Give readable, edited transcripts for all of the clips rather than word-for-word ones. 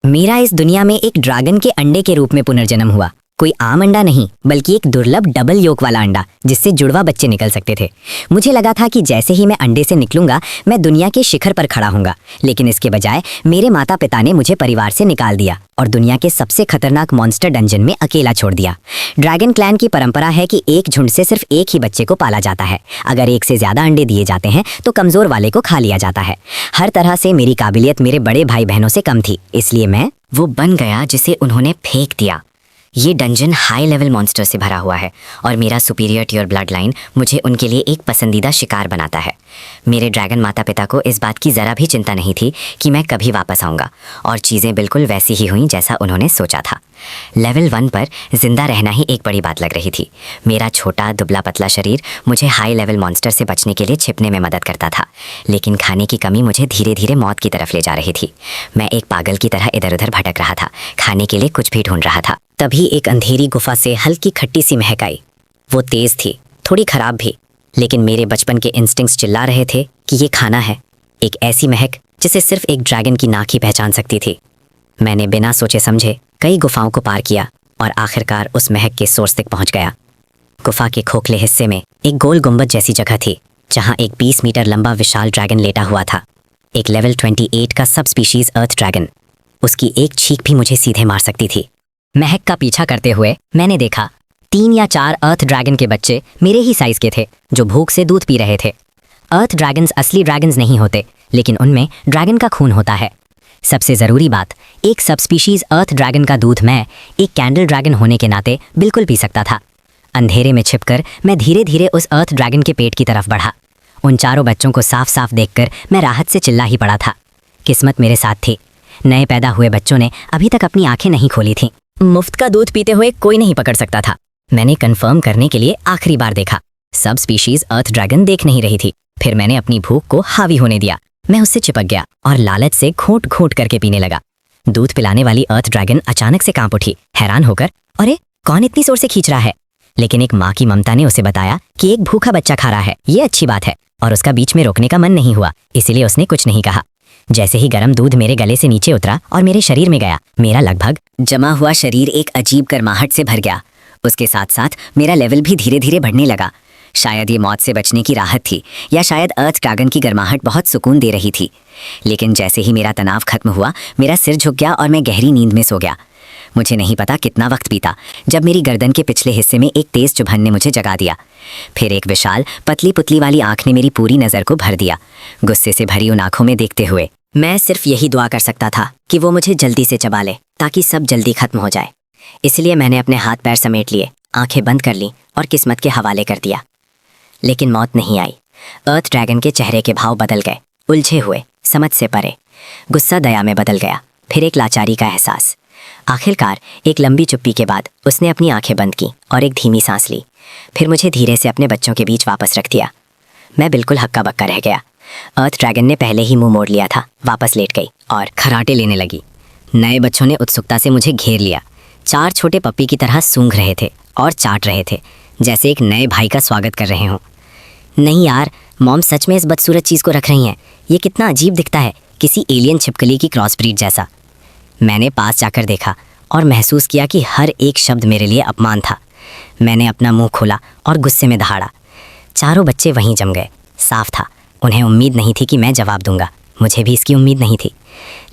मेरा इस दुनिया में एक ड्रैगन के अंडे के रूप में पुनर्जन्म हुआ। कोई आम अंडा नहीं, बल्कि एक दुर्लभ डबल योक वाला अंडा जिससे जुड़वा बच्चे निकल सकते थे। मुझे लगा था कि जैसे ही मैं अंडे से निकलूंगा मैं दुनिया के शिखर पर खड़ा हूंगा, लेकिन इसके बजाय मेरे माता पिता ने मुझे परिवार से निकाल दिया और दुनिया के सबसे खतरनाक मॉन्स्टर डंजन में अकेला छोड़ दिया। ड्रैगन क्लैन की परंपरा है कि एक झुंड से सिर्फ एक ही बच्चे को पाला जाता है। अगर एक से ज्यादा अंडे दिए जाते हैं तो कमजोर वाले को खा लिया जाता है। हर तरह से मेरी काबिलियत मेरे बड़े भाई बहनों से कम थी, इसलिए मैं वो बन गया जिसे उन्होंने फेंक दिया। ये डंजन हाई लेवल मॉन्स्टर से भरा हुआ है और मेरा सुपीरियर टियर ब्लड लाइन मुझे उनके लिए एक पसंदीदा शिकार बनाता है। मेरे ड्रैगन माता पिता को इस बात की ज़रा भी चिंता नहीं थी कि मैं कभी वापस आऊँगा, और चीज़ें बिल्कुल वैसी ही हुईं जैसा उन्होंने सोचा था। लेवल 1 पर जिंदा रहना ही एक बड़ी बात लग रही थी। मेरा छोटा दुबला पतला शरीर मुझे हाई लेवल मॉन्स्टर से बचने के लिए छिपने में मदद करता था, लेकिन खाने की कमी मुझे धीरे धीरे मौत की तरफ ले जा रही थी। मैं एक पागल की तरह इधर उधर भटक रहा था, खाने के लिए कुछ भी ढूंढ रहा था। तभी एक अंधेरी गुफा से हल्की खट्टी सी महक आई। वो तेज थी, थोड़ी खराब भी, लेकिन मेरे बचपन के इंस्टिंक्ट्स चिल्ला रहे थे कि ये खाना है। एक ऐसी महक जिसे सिर्फ एक ड्रैगन की नाक ही पहचान सकती थी। मैंने बिना सोचे समझे कई गुफाओं को पार किया और आखिरकार उस महक के सोर्स तक पहुंच गया। गुफा के खोखले हिस्से में एक गोल गुंबद जैसी जगह थी, जहां एक 20 मीटर लंबा विशाल ड्रैगन लेटा हुआ था। एक लेवल 28 का सब स्पीशीज अर्थ ड्रैगन। उसकी एक छींक भी मुझे सीधे मार सकती थी। महक का पीछा करते हुए मैंने देखा 3 या 4 अर्थ ड्रैगन के बच्चे मेरे ही साइज के थे, जो भूख से दूध पी रहे थे। अर्थ ड्रैगन्स असली ड्रैगन्स नहीं होते, लेकिन उनमें ड्रैगन का खून होता है। सबसे ज़रूरी बात, एक सब स्पीशीज अर्थ ड्रैगन का दूध मैं एक कैंडल ड्रैगन होने के नाते बिल्कुल पी सकता था। अंधेरे में छिपकर मैं धीरे धीरे उस अर्थ ड्रैगन के पेट की तरफ बढ़ा। उन चारों बच्चों को साफ साफ देखकर मैं राहत से चिल्ला ही पड़ा था। किस्मत मेरे साथ थी। नए पैदा हुए बच्चों ने अभी तक अपनी आंखें नहीं खोली थीं। मुफ्त का दूध पीते हुए कोई नहीं पकड़ सकता था। मैंने कंफर्म करने के लिए आखिरी बार देखा। सब स्पीशीज अर्थ ड्रैगन देख नहीं रही थी। फिर मैंने अपनी भूख को हावी होने दिया। मैं उससे चिपक गया और लालच से घोंट घोंट करके पीने लगा। दूध पिलाने वाली अर्थ ड्रैगन अचानक से कांप उठी, हैरान होकर, अरे कौन इतनी जोर से खींच रहा है? लेकिन एक माँ की ममता ने उसे बताया कि एक भूखा बच्चा खा रहा है, ये अच्छी बात है, और उसका बीच में रोकने का मन नहीं हुआ, इसीलिए उसने कुछ नहीं कहा। जैसे ही गर्म दूध मेरे गले से नीचे उतरा और मेरे शरीर में गया, मेरा लगभग जमा हुआ शरीर एक अजीब गर्माहट से भर गया। उसके साथ साथ मेरा लेवल भी धीरे धीरे बढ़ने लगा। शायद ये मौत से बचने की राहत थी, या शायद अर्थ ड्रैगन की गर्माहट बहुत सुकून दे रही थी। लेकिन जैसे ही मेरा तनाव खत्म हुआ, मेरा सिर झुक गया और मैं गहरी नींद में सो गया। मुझे नहीं पता कितना वक्त बीता जब मेरी गर्दन के पिछले हिस्से में एक तेज चुभन ने मुझे जगा दिया। फिर एक विशाल पतली पुतली वाली आंख ने मेरी पूरी नज़र को भर दिया। गुस्से से भरी उन आंखों में देखते हुए मैं सिर्फ यही दुआ कर सकता था कि वो मुझे जल्दी से चबा ले, ताकि सब जल्दी खत्म हो जाए। इसलिए मैंने अपने हाथ पैर समेट लिए, आंखें बंद कर लीं और किस्मत के हवाले कर दिया। लेकिन मौत नहीं आई। अर्थ ड्रैगन के चेहरे के भाव बदल गए, उलझे हुए, समझ से परे। गुस्सा दया में बदल गया, फिर एक लाचारी का एहसास। आखिरकार एक लंबी चुप्पी के बाद उसने अपनी आंखें बंद की और एक धीमी सांस ली। फिर मुझे धीरे से अपने बच्चों के बीच वापस रख दिया। मैं बिल्कुल हक्का बक्का रह गया। अर्थ ड्रैगन ने पहले ही मुंह मोड़ लिया था, वापस लेट गई और खराटे लेने लगी। नए बच्चों ने उत्सुकता से मुझे घेर लिया। 4 छोटे पप्पी की तरह सूंघ रहे थे और चाट रहे थे, जैसे एक नए भाई का स्वागत कर रहे हों। नहीं यार, मॉम सच में इस बदसूरत चीज़ को रख रही हैं। ये कितना अजीब दिखता है, किसी एलियन छिपकली की क्रॉस ब्रीड जैसा। मैंने पास जाकर देखा और महसूस किया कि हर एक शब्द मेरे लिए अपमान था। मैंने अपना मुंह खोला और गुस्से में दहाड़ा। चारों बच्चे वहीं जम गए। साफ था, उन्हें उम्मीद नहीं थी कि मैं जवाब दूंगा। मुझे भी इसकी उम्मीद नहीं थी।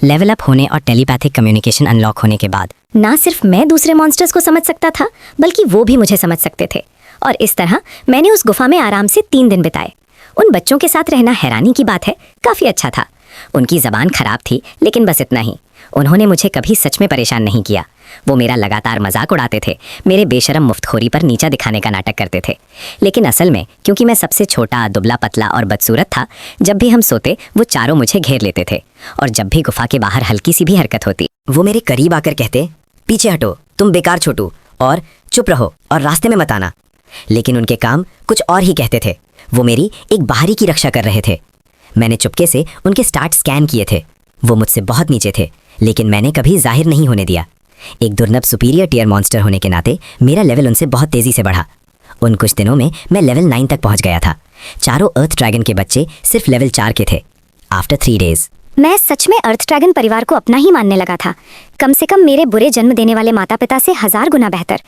लेवल अप होने और टेलीपैथिक कम्युनिकेशन अनलॉक होने के बाद ना सिर्फ मैं दूसरे मॉन्स्टर्स को समझ सकता था, बल्कि वो भी मुझे समझ सकते थे। और इस तरह मैंने उस गुफा में आराम से 3 दिन बिताए। उन बच्चों के साथ रहना हैरानी की बात है, काफ़ी अच्छा था। उनकी ज़बान खराब थी, लेकिन बस इतना ही। उन्होंने मुझे कभी सच में परेशान नहीं किया। वो मेरा लगातार मजाक उड़ाते थे, मेरे बेशरम मुफ्तखोरी पर नीचा दिखाने का नाटक करते थे। लेकिन असल में क्योंकि मैं सबसे छोटा, दुबला पतला और बदसूरत था, जब भी हम सोते वो चारों मुझे घेर लेते थे। और जब भी गुफा के बाहर हल्की सी भी हरकत होती, वो मेरे करीब आकर कहते, पीछे हटो तुम बेकार छोटू, और चुप रहो और रास्ते में मत आना। लेकिन उनके काम कुछ और ही कहते थे। वो मेरी एक बाहरी की रक्षा कर रहे थे। मैंने चुपके से उनके स्टार्ट स्कैन किए थे। वो मुझसे बहुत नीचे थे, लेकिन मैंने कभी जाहिर नहीं होने दिया। एक दुर्लभ सुपीरियर टियर मॉन्स्टर होने के नाते मेरा लेवल उनसे बहुत तेज़ी से बढ़ा। उन कुछ दिनों में मैं लेवल 9 तक पहुंच गया था। चारों अर्थ ड्रैगन के बच्चे सिर्फ लेवल 4 के थे। आफ्टर 3 डेज मैं सच में अर्थ ड्रैगन परिवार को अपना ही मानने लगा था, कम से कम मेरे बुरे जन्म देने वाले माता पिता से 1000 गुना बेहतर।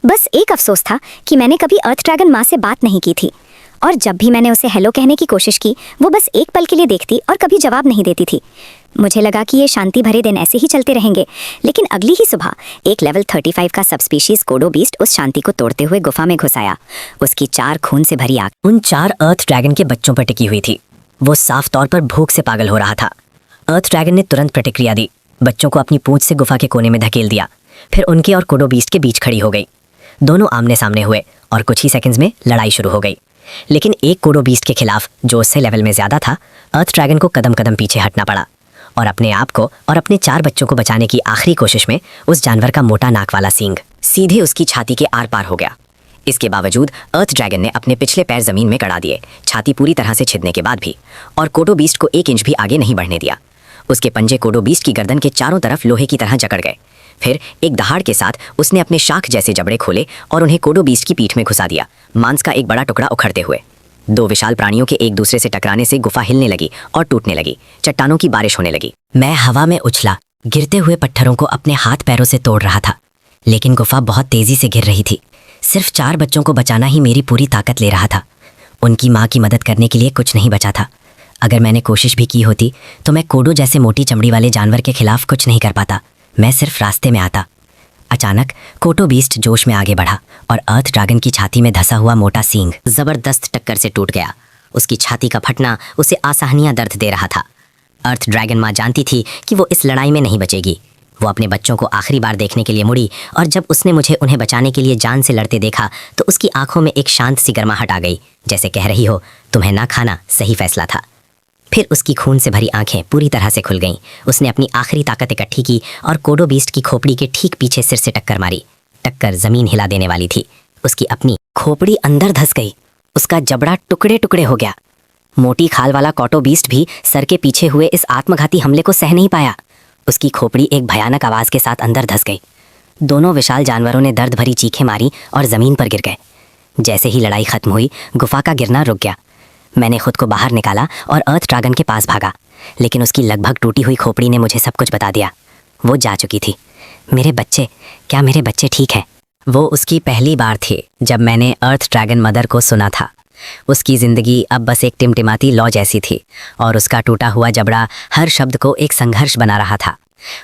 बस एक अफसोस था कि मैंने कभी अर्थ ड्रैगन माँ से बात नहीं की थी, और जब भी मैंने उसे हेलो कहने की कोशिश की वो बस एक पल के लिए देखती और कभी जवाब नहीं देती थी। मुझे लगा कि ये शांति भरे दिन ऐसे ही चलते रहेंगे, लेकिन अगली ही सुबह एक लेवल 35 का सबस्पीशीज कोडो बीस्ट उस शांति को तोड़ते हुए गुफा में घुस आया। उसकी 4 खून से भरी आंख उन 4 अर्थ ड्रैगन के बच्चों पर टिकी हुई थी। वो साफ तौर पर भूख से पागल हो रहा था। अर्थ ड्रैगन ने तुरंत प्रतिक्रिया दी, बच्चों को अपनी पूंछ से गुफा के कोने में धकेल दिया, फिर उनके और कोडो बीस्ट के बीच खड़ी हो गई। दोनों आमने सामने हुए और कुछ ही सेकंड्स में लड़ाई शुरू हो गई। लेकिन एक कोडो बीस्ट के खिलाफ, जो उससे लेवल में ज्यादा था, अर्थ ड्रैगन को कदम कदम पीछे हटना पड़ा और अपने आप को और अपने 4 बच्चों को बचाने की आखिरी कोशिश में उस जानवर का मोटा नाक वाला सींग सीधे उसकी छाती के आर पार हो गया। इसके बावजूद अर्थ ड्रैगन ने अपने पिछले पैर जमीन में गड़ा दिए, छाती पूरी तरह से छिदने के बाद भी, और कोडो बीस्ट को 1 इंच भी आगे नहीं बढ़ने दिया। उसके पंजे कोडो बीस्ट की गर्दन के चारों तरफ लोहे की तरह जकड़ गए। फिर एक दहाड़ के साथ उसने अपने शाख जैसे जबड़े खोले और उन्हें कोडो बीस्ट की पीठ में घुसा दिया, मांस का एक बड़ा टुकड़ा उखड़ते हुए। 2 विशाल प्राणियों के एक दूसरे से टकराने से गुफा हिलने लगी और टूटने लगी। चट्टानों की बारिश होने लगी। मैं हवा में उछला, गिरते हुए पत्थरों को अपने हाथ पैरों से तोड़ रहा था, लेकिन गुफा बहुत तेजी से गिर रही थी। सिर्फ 4 बच्चों को बचाना ही मेरी पूरी ताकत ले रहा था। उनकी माँ की मदद करने के लिए कुछ नहीं बचा था। अगर मैंने कोशिश भी की होती तो मैं कोडो जैसे मोटी चमड़ी वाले जानवर के खिलाफ कुछ नहीं कर पाता। मैं सिर्फ रास्ते में आता। अचानक कोडो बीस्ट जोश में आगे बढ़ा और अर्थ ड्रैगन की छाती में धंसा हुआ मोटा सींग जबरदस्त टक्कर से टूट गया। उसकी छाती का फटना उसे असहनीय दर्द दे रहा था। अर्थ ड्रैगन माँ जानती थी कि वो इस लड़ाई में नहीं बचेगी। वो अपने बच्चों को आखिरी बार देखने के लिए मुड़ी, और जब उसने मुझे उन्हें बचाने के लिए जान से लड़ते देखा तो उसकी आंखों में एक शांत सी गर्माहट आ गई, जैसे कह रही हो, तुम्हें ना खाना सही फैसला था। फिर उसकी खून से भरी आंखें पूरी तरह से खुल गईं। उसने अपनी आखिरी ताकत इकट्ठी की और कोडो बीस्ट की खोपड़ी के ठीक पीछे सिर से टक्कर मारी। टक्कर जमीन हिला देने वाली थी। उसकी अपनी खोपड़ी अंदर धंस गई। उसका जबड़ा टुकड़े टुकड़े हो गया। मोटी खाल वाला कोडो बीस्ट भी सर के पीछे हुए इस आत्मघाती हमले को सह नहीं पाया। उसकी खोपड़ी एक भयानक आवाज के साथ अंदर धंस गई। दोनों विशाल जानवरों ने दर्द भरी चीखें मारी और जमीन पर गिर गए। जैसे ही लड़ाई खत्म हुई, गुफा का गिरना रुक गया। मैंने खुद को बाहर निकाला और अर्थ ड्रैगन के पास भागा, लेकिन उसकी लगभग टूटी हुई खोपड़ी ने मुझे सब कुछ बता दिया। वो जा चुकी थी। मेरे बच्चे, क्या मेरे बच्चे ठीक हैं? वो उसकी पहली बार थी जब मैंने अर्थ ड्रैगन मदर को सुना था। उसकी जिंदगी अब बस एक टिमटिमाती लौ जैसी थी और उसका टूटा हुआ जबड़ा हर शब्द को एक संघर्ष बना रहा था।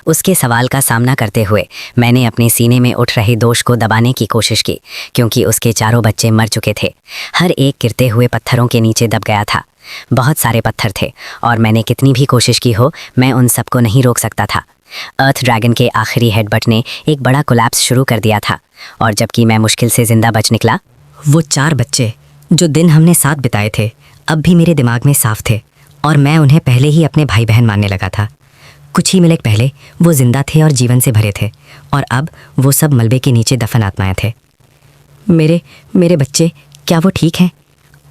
उसके सवाल का सामना करते हुए मैंने अपने सीने में उठ रहे दोष को दबाने की कोशिश की, क्योंकि उसके चारों बच्चे मर चुके थे। हर एक गिरते हुए पत्थरों के नीचे दब गया था। बहुत सारे पत्थर थे और मैंने कितनी भी कोशिश की हो, मैं उन सबको नहीं रोक सकता था। अर्थ ड्रैगन के आखिरी हेडबट ने एक बड़ा कोलैप्स शुरू कर दिया था, और जबकि मैं मुश्किल से जिंदा बच निकला, वो 4 बच्चे जो दिन हमने साथ बिताए थे अब भी मेरे दिमाग में साफ थे, और मैं उन्हें पहले ही अपने भाई बहन मानने लगा था। कुछ ही मिनट पहले वो जिंदा थे और जीवन से भरे थे, और अब वो सब मलबे के नीचे दफन आत्माएं थे। मेरे बच्चे, क्या वो ठीक हैं?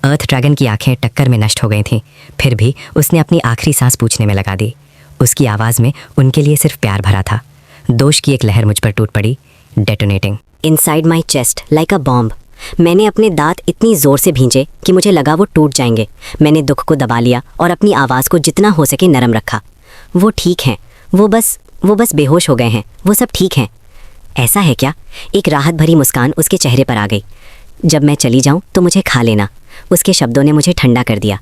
अर्थ ड्रैगन की आंखें टक्कर में नष्ट हो गई थीं, फिर भी उसने अपनी आखिरी सांस पूछने में लगा दी। उसकी आवाज़ में उनके लिए सिर्फ प्यार भरा था। दोष की एक लहर मुझ पर टूट पड़ी, detonating inside my chest like a bomb. मैंने अपने दांत इतनी ज़ोर से भींचे कि मुझे लगा वो टूट जाएंगे। मैंने दुख को दबा लिया और अपनी आवाज़ को जितना हो सके नरम रखा। वो ठीक हैं, वो बस बेहोश हो गए हैं, वो सब ठीक हैं। ऐसा है क्या? एक राहत भरी मुस्कान उसके चेहरे पर आ गई। जब मैं चली जाऊं तो मुझे खा लेना, उसके शब्दों ने मुझे ठंडा कर दिया।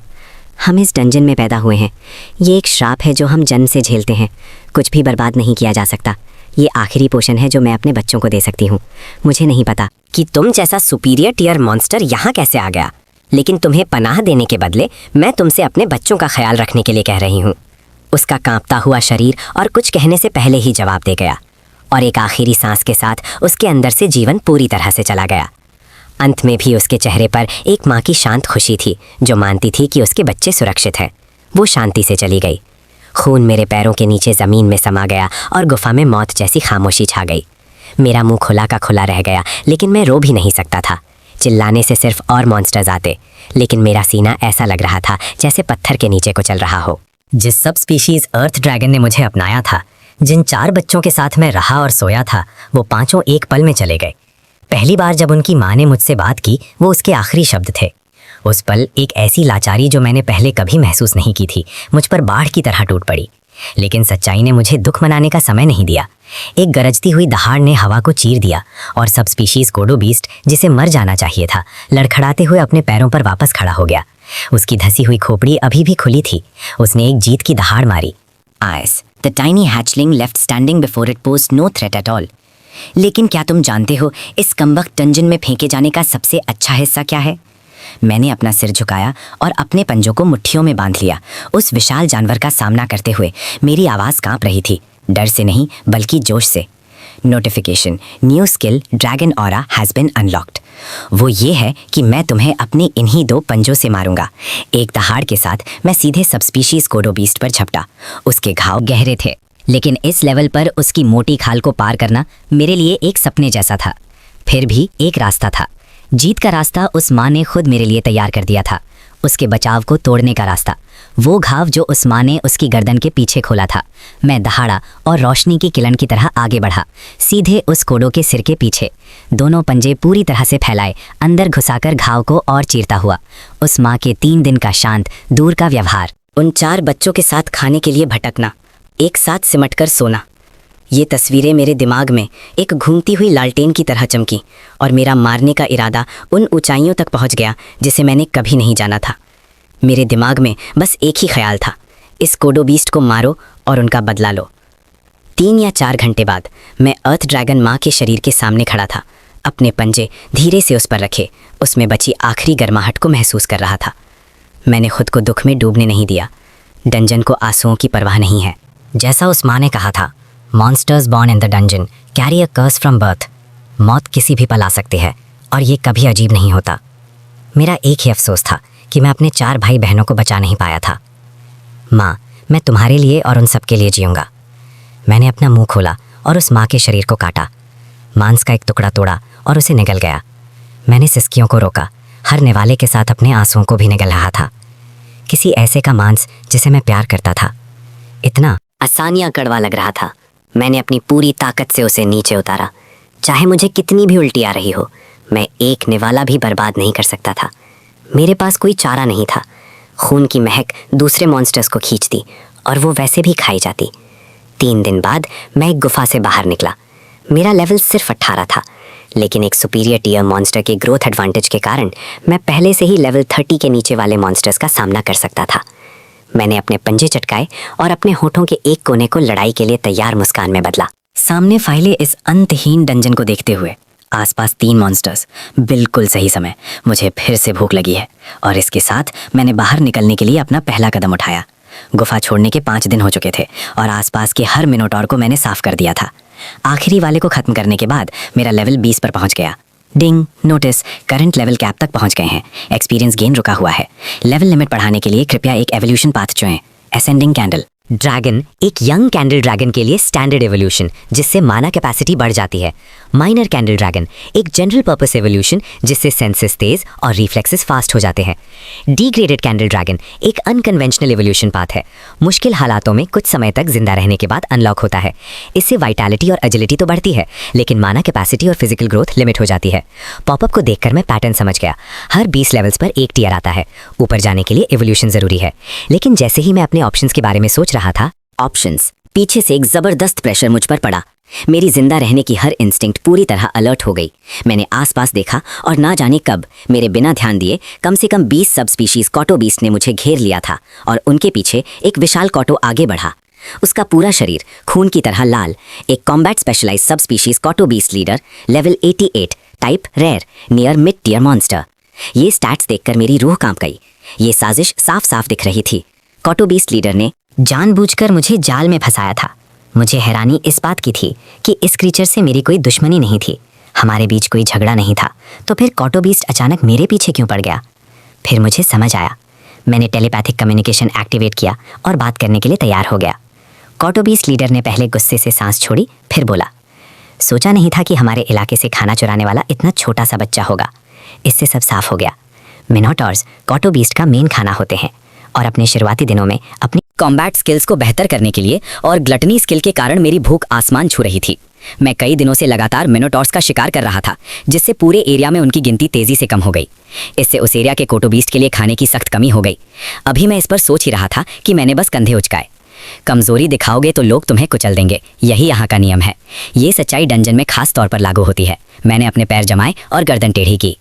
हम इस डंजन में पैदा हुए हैं। ये एक श्राप है जो हम जन्म से झेलते हैं। कुछ भी बर्बाद नहीं किया जा सकता। ये आखिरी पोषण है जो मैं अपने बच्चों को दे सकती हूँ। मुझे नहीं पता कि तुम जैसा सुपीरियर टियर मॉन्स्टर यहाँ कैसे आ गया, लेकिन तुम्हें पनाह देने के बदले मैं तुमसे अपने बच्चों का ख्याल रखने के लिए कह रही हूँ। उसका कांपता हुआ शरीर और कुछ कहने से पहले ही जवाब दे गया, और एक आखिरी सांस के साथ उसके अंदर से जीवन पूरी तरह से चला गया। अंत में भी उसके चेहरे पर एक माँ की शांत खुशी थी, जो मानती थी कि उसके बच्चे सुरक्षित हैं। वो शांति से चली गई। खून मेरे पैरों के नीचे ज़मीन में समा गया और गुफा में मौत जैसी खामोशी छा गई। मेरा मुंह खुला का खुला रह गया, लेकिन मैं रो भी नहीं सकता था। चिल्लाने से सिर्फ और मॉन्स्टर्स आते, लेकिन मेरा सीना ऐसा लग रहा था जैसे पत्थर के नीचे को चल रहा हो। जिस सब स्पीशीज़ अर्थ ड्रैगन ने मुझे अपनाया था, जिन 4 बच्चों के साथ मैं रहा और सोया था, वो 5 एक पल में चले गए। पहली बार जब उनकी माँ ने मुझसे बात की, वो उसके आखिरी शब्द थे। उस पल एक ऐसी लाचारी जो मैंने पहले कभी महसूस नहीं की थी मुझ पर बाढ़ की तरह टूट पड़ी। लेकिन सच्चाई ने मुझे दुख मनाने का समय नहीं दिया। एक गरजती हुई दहाड़ ने हवा को चीर दिया और सब स्पीशीज कोडो बीस्ट, जिसे मर जाना चाहिए था, लड़खड़ाते हुए अपने पैरों पर वापस खड़ा हो गया। उसकी धसी हुई खोपड़ी अभी भी खुली थी। उसने एक जीत की दहाड़ मारी। आयस, the tiny hatchling left standing before it posed no threat at all. लेकिन क्या तुम जानते हो इस कमबख्त डंजन में फेंके जाने का सबसे अच्छा हिस्सा क्या है? मैंने अपना सिर झुकाया और अपने पंजों को मुट्ठियों में बांध लिया। उस विशाल जानवर का सामना करते हुए मेरी आवाज़ कांप रही थी, डर से नहीं बल्कि जोश से। Notification, new skill dragon aura has been unlocked. वो ये है कि मैं तुम्हें अपने इन्हीं 2 पंजों से मारूंगा। एक दहाड़ के साथ मैं सीधे सब स्पीशीज कोडो बीस्ट पर झपटा। उसके घाव गहरे थे, लेकिन इस लेवल पर उसकी मोटी खाल को पार करना मेरे लिए एक सपने जैसा था। फिर भी एक रास्ता था। जीत का रास्ता उस माँ ने खुद मेरे लिए तैयार कर दिया था। उसके बचाव को तोड़ने का रास्ता, वो घाव जो उस माँ ने उसकी गर्दन के पीछे खोला था। मैं दहाड़ा और रोशनी की किरण की तरह आगे बढ़ा, सीधे उस कोडो के सिर के पीछे। दोनों पंजे पूरी तरह से फैलाए, अंदर घुसाकर घाव को और चीरता हुआ। उस माँ के 3 दिन का शांत दूर का व्यवहार, उन 4 बच्चों के साथ खाने के लिए भटकना, एक साथ सिमटकर सोना, ये तस्वीरें मेरे दिमाग में एक घूमती हुई लालटेन की तरह चमकी और मेरा मारने का इरादा उन ऊंचाइयों तक पहुंच गया जिसे मैंने कभी नहीं जाना था। मेरे दिमाग में बस एक ही ख्याल था, इस कोडो बीस्ट को मारो और उनका बदला लो। 3 या 4 घंटे बाद मैं अर्थ ड्रैगन माँ के शरीर के सामने खड़ा था, अपने पंजे धीरे से उस पर रखे, उसमें बची आखिरी गर्माहट को महसूस कर रहा था। मैंने खुद को दुख में डूबने नहीं दिया। डंजन को आंसुओं की परवाह नहीं है। जैसा उस माँ ने कहा था, monsters born in the dungeon carry a curse from birth. मौत किसी भी पल आ सकती है और ये कभी अजीब नहीं होता। मेरा एक ही अफसोस था कि मैं अपने 4 भाई बहनों को बचा नहीं पाया था। माँ, मैं तुम्हारे लिए और उन सब के लिए जीऊँगा। मैंने अपना मुंह खोला और उस माँ के शरीर को काटा। मांस का एक टुकड़ा तोड़ा और उसे निगल गया। मैंने सिसकियों को रोका, हर निवाले के साथ अपने आंसुओं को भी निगल रहा था। किसी ऐसे का मांस जिसे मैं प्यार करता था। इतना आसान या कड़वा लग रहा था। मैंने अपनी पूरी ताकत से उसे नीचे उतारा। चाहे मुझे कितनी भी उल्टी आ रही हो, मैं एक निवाला भी बर्बाद नहीं कर सकता था। मेरे पास कोई चारा नहीं था। खून की महक दूसरे मॉन्स्टर्स को खींचती और वो वैसे भी खाई जाती। 3 दिन बाद मैं एक गुफा से बाहर निकला। मेरा लेवल सिर्फ 18 था, लेकिन एक सुपीरियर टियर मॉन्स्टर के ग्रोथ एडवांटेज के कारण मैं पहले से ही लेवल 30 के नीचे वाले मॉन्स्टर्स का सामना कर सकता था। मैंने अपने पंजे चटकाए और अपने होठों के एक कोने को लड़ाई के लिए तैयार मुस्कान में बदला। सामने फैले इस अंतहीन डंजन को देखते हुए आसपास 3 मॉन्स्टर्स, बिल्कुल सही समय। मुझे फिर से भूख लगी है और इसके साथ मैंने बाहर निकलने के लिए अपना पहला कदम उठाया। गुफा छोड़ने के 5 दिन हो चुके थे और आसपास के हर मिनोटॉर को मैंने साफ कर दिया था। आखिरी वाले को खत्म करने के बाद मेरा लेवल 20 पर पहुंच गया। डिंग, नोटिस, करंट लेवल कैप तक पहुंच गए हैं। एक्सपीरियंस गेन रुका हुआ है। लेवल लिमिट बढ़ाने के लिए कृपया एक एवोल्यूशन पाथ चुनें। असेंडिंग कैंडल ड्रैगन, एक यंग कैंडल ड्रैगन के लिए स्टैंडर्ड एवोल्यूशन जिससे माना कैपेसिटी बढ़ जाती है। माइनर कैंडल ड्रैगन, एक जनरल पर्पस एवोल्यूशन जिससे सेंसेस तेज और रिफ्लेक्सेस फास्ट हो जाते हैं। डिग्रेडेड कैंडल ड्रैगन एक अनकन्वेंशनल एवोल्यूशन पाथ है। मुश्किल हालातों में कुछ समय तक जिंदा रहने के बाद अनलॉक होता है। इससे वाइटैलिटी और एजिलिटी तो बढ़ती है, लेकिन माना कैपेसिटी और फिजिकल ग्रोथ लिमिट हो जाती है। पॉपअप को देखकर मैं पैटर्न समझ गया। हर 20 लेवल्स पर एक टियर आता है। ऊपर जाने के लिए एवोल्यूशन जरूरी है। लेकिन जैसे ही मैं अपने ऑप्शंस के बारे में सोच रहा था, ऑप्शंस, पीछे से एक जबरदस्त प्रेशर मुझ पर पड़ा। मेरी जिंदा रहने की हर इंस्टिंक्ट पूरी तरह अलर्ट हो गई। मैंने आसपास देखा और ना जाने कब मेरे बिना ध्यान दिए कम से कम 20 सब स्पीशीज कॉटो बीस्ट ने मुझे घेर लिया था और उनके पीछे एक विशाल कॉटो आगे बढ़ा। उसका पूरा शरीर खून की तरह लाल। एक कॉम्बैट स्पेशलाइज सब स्पीशीज कॉटो beast leader, level 88, type rare, near mid tier monster. ये स्टैट्स देखकर मेरी रूह कांप गई। ये साजिश साफ साफ दिख रही थी। कॉटो बीस्ट लीडर ने जानबूझकर मुझे जाल में फंसाया था। मुझे हैरानी इस बात की थी कि इस क्रीचर से मेरी कोई दुश्मनी नहीं थी। हमारे बीच कोई झगड़ा नहीं था, तो फिर कॉटो बीस्ट अचानक मेरे पीछे क्यों पड़ गया? फिर मुझे समझ आया। मैंने टेलीपैथिक कम्युनिकेशन एक्टिवेट किया और बात करने के लिए तैयार हो गया। कॉटो बीस्ट लीडर ने पहले गुस्से से सांस छोड़ी, फिर बोला, सोचा नहीं था कि हमारे इलाके से खाना चुराने वाला इतना छोटा सा बच्चा होगा। इससे सब साफ हो गया। मिनोटॉर्स कॉटो बीस्ट का मेन खाना होते हैं और अपने शुरुआती दिनों में अपनी कॉम्बैट स्किल्स को बेहतर करने के लिए और ग्लटनी स्किल के कारण मेरी भूख आसमान छू रही थी। मैं कई दिनों से लगातार मिनोटॉर्स का शिकार कर रहा था, जिससे पूरे एरिया में उनकी गिनती तेजी से कम हो गई। इससे उस एरिया के कोटो बीस्ट के लिए खाने की सख्त कमी हो गई। अभी मैं इस पर सोच ही रहा था कि मैंने बस कंधे उचकाए। कमजोरी दिखाओगे तो लोग तुम्हें कुचल देंगे, यही यहाँ का नियम है। ये सच्चाई डंजन में खास तौर पर लागू होती है। मैंने अपने पैर जमाए और गर्दन टेढ़ी की।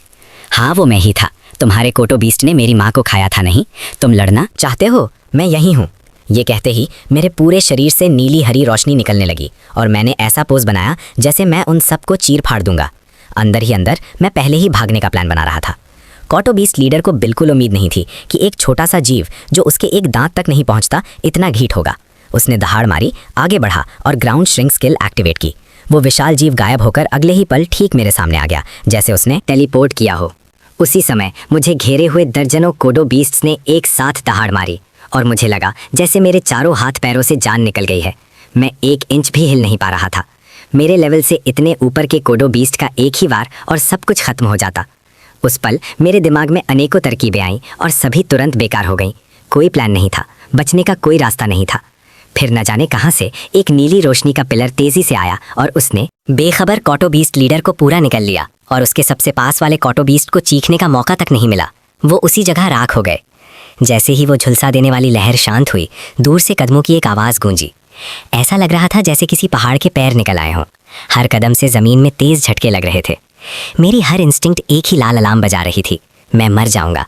हाँ, वो मैं ही था। तुम्हारे कोटो बीस्ट ने मेरी माँ को खाया था नहीं? तुम लड़ना चाहते हो? मैं यही हूँ। ये कहते ही मेरे पूरे शरीर से नीली हरी रोशनी निकलने लगी और मैंने ऐसा पोज बनाया जैसे मैं उन सबको चीर फाड़ दूंगा। अंदर ही अंदर मैं पहले ही भागने का प्लान बना रहा था। कोटो बीस्ट लीडर को बिल्कुल उम्मीद नहीं थी कि एक छोटा सा जीव जो उसके एक दांत तक नहीं पहुंचता इतना घीट होगा। उसने दहाड़ मारी, आगे बढ़ा और ग्राउंड श्रिंक स्किल एक्टिवेट की। वो विशाल जीव गायब होकर अगले ही पल ठीक मेरे सामने आ गया, जैसे उसने टेलीपोर्ट किया हो। उसी समय मुझे घेरे हुए दर्जनों कोडो बीस्ट्स ने एक साथ दहाड़ मारी और मुझे लगा जैसे मेरे चारों हाथ पैरों से जान निकल गई है। मैं 1 इंच भी हिल नहीं पा रहा था। मेरे लेवल से इतने ऊपर के कोडो बीस्ट का एक ही वार और सब कुछ खत्म हो जाता। उस पल मेरे दिमाग में अनेकों तरकीबें आईं और सभी तुरंत बेकार हो गईं। कोई प्लान नहीं था, बचने का कोई रास्ता नहीं था। फिर न जाने कहां से एक नीली रोशनी का पिलर तेजी से आया और उसने बेखबर कोटो बीस्ट लीडर को पूरा निकल लिया और उसके सबसे पास वाले कोटो बीस्ट को चीखने का मौका तक नहीं मिला। वो उसी जगह राख हो गए। जैसे ही वो झुलसा देने वाली लहर शांत हुई, दूर से कदमों की एक आवाज़ गूंजी। ऐसा लग रहा था जैसे किसी पहाड़ के पैर निकल आए हों। हर कदम से ज़मीन में तेज़ झटके लग रहे थे। मेरी हर इंस्टिंक्ट एक ही लाल अलार्म बजा रही थी, मैं मर जाऊंगा।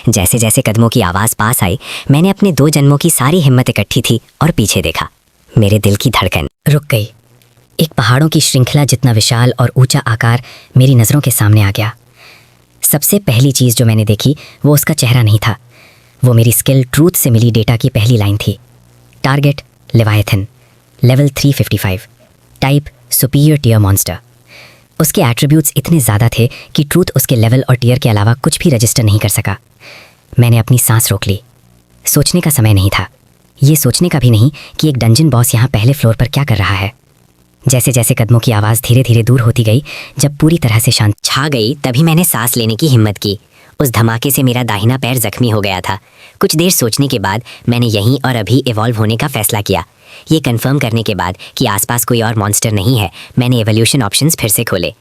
जैसे जैसे कदमों की आवाज़ पास आई, मैंने अपने 2 जन्मों की सारी हिम्मत इकट्ठी थी और पीछे देखा। मेरे दिल की धड़कन रुक गई। एक पहाड़ों की श्रृंखला जितना विशाल और ऊंचा आकार मेरी नज़रों के सामने आ गया। सबसे पहली चीज़ जो मैंने देखी वो उसका चेहरा नहीं था, वो मेरी स्किल ट्रूथ से मिली डेटा की पहली लाइन थी। Target leviathan, level 355, type superior tier monster. उसके एट्रीब्यूट्स इतने ज़्यादा थे कि ट्रूथ उसके लेवल और टियर के अलावा कुछ भी रजिस्टर नहीं कर सका। मैंने अपनी सांस रोक ली। सोचने का समय नहीं था, ये सोचने का भी नहीं कि एक डंजन बॉस यहाँ पहले फ्लोर पर क्या कर रहा है। जैसे जैसे कदमों की आवाज़ धीरे धीरे दूर होती गई, जब पूरी तरह से शांत छा गई, तभी मैंने सांस लेने की हिम्मत की। उस धमाके से मेरा दाहिना पैर जख्मी हो गया था। कुछ देर सोचने के बाद मैंने यहीं और अभी इवॉल्व होने का फैसला किया। ये कंफर्म करने के बाद कि आसपास कोई और मॉन्स्टर नहीं है, मैंने एवोल्यूशन ऑप्शंस फिर से खोले।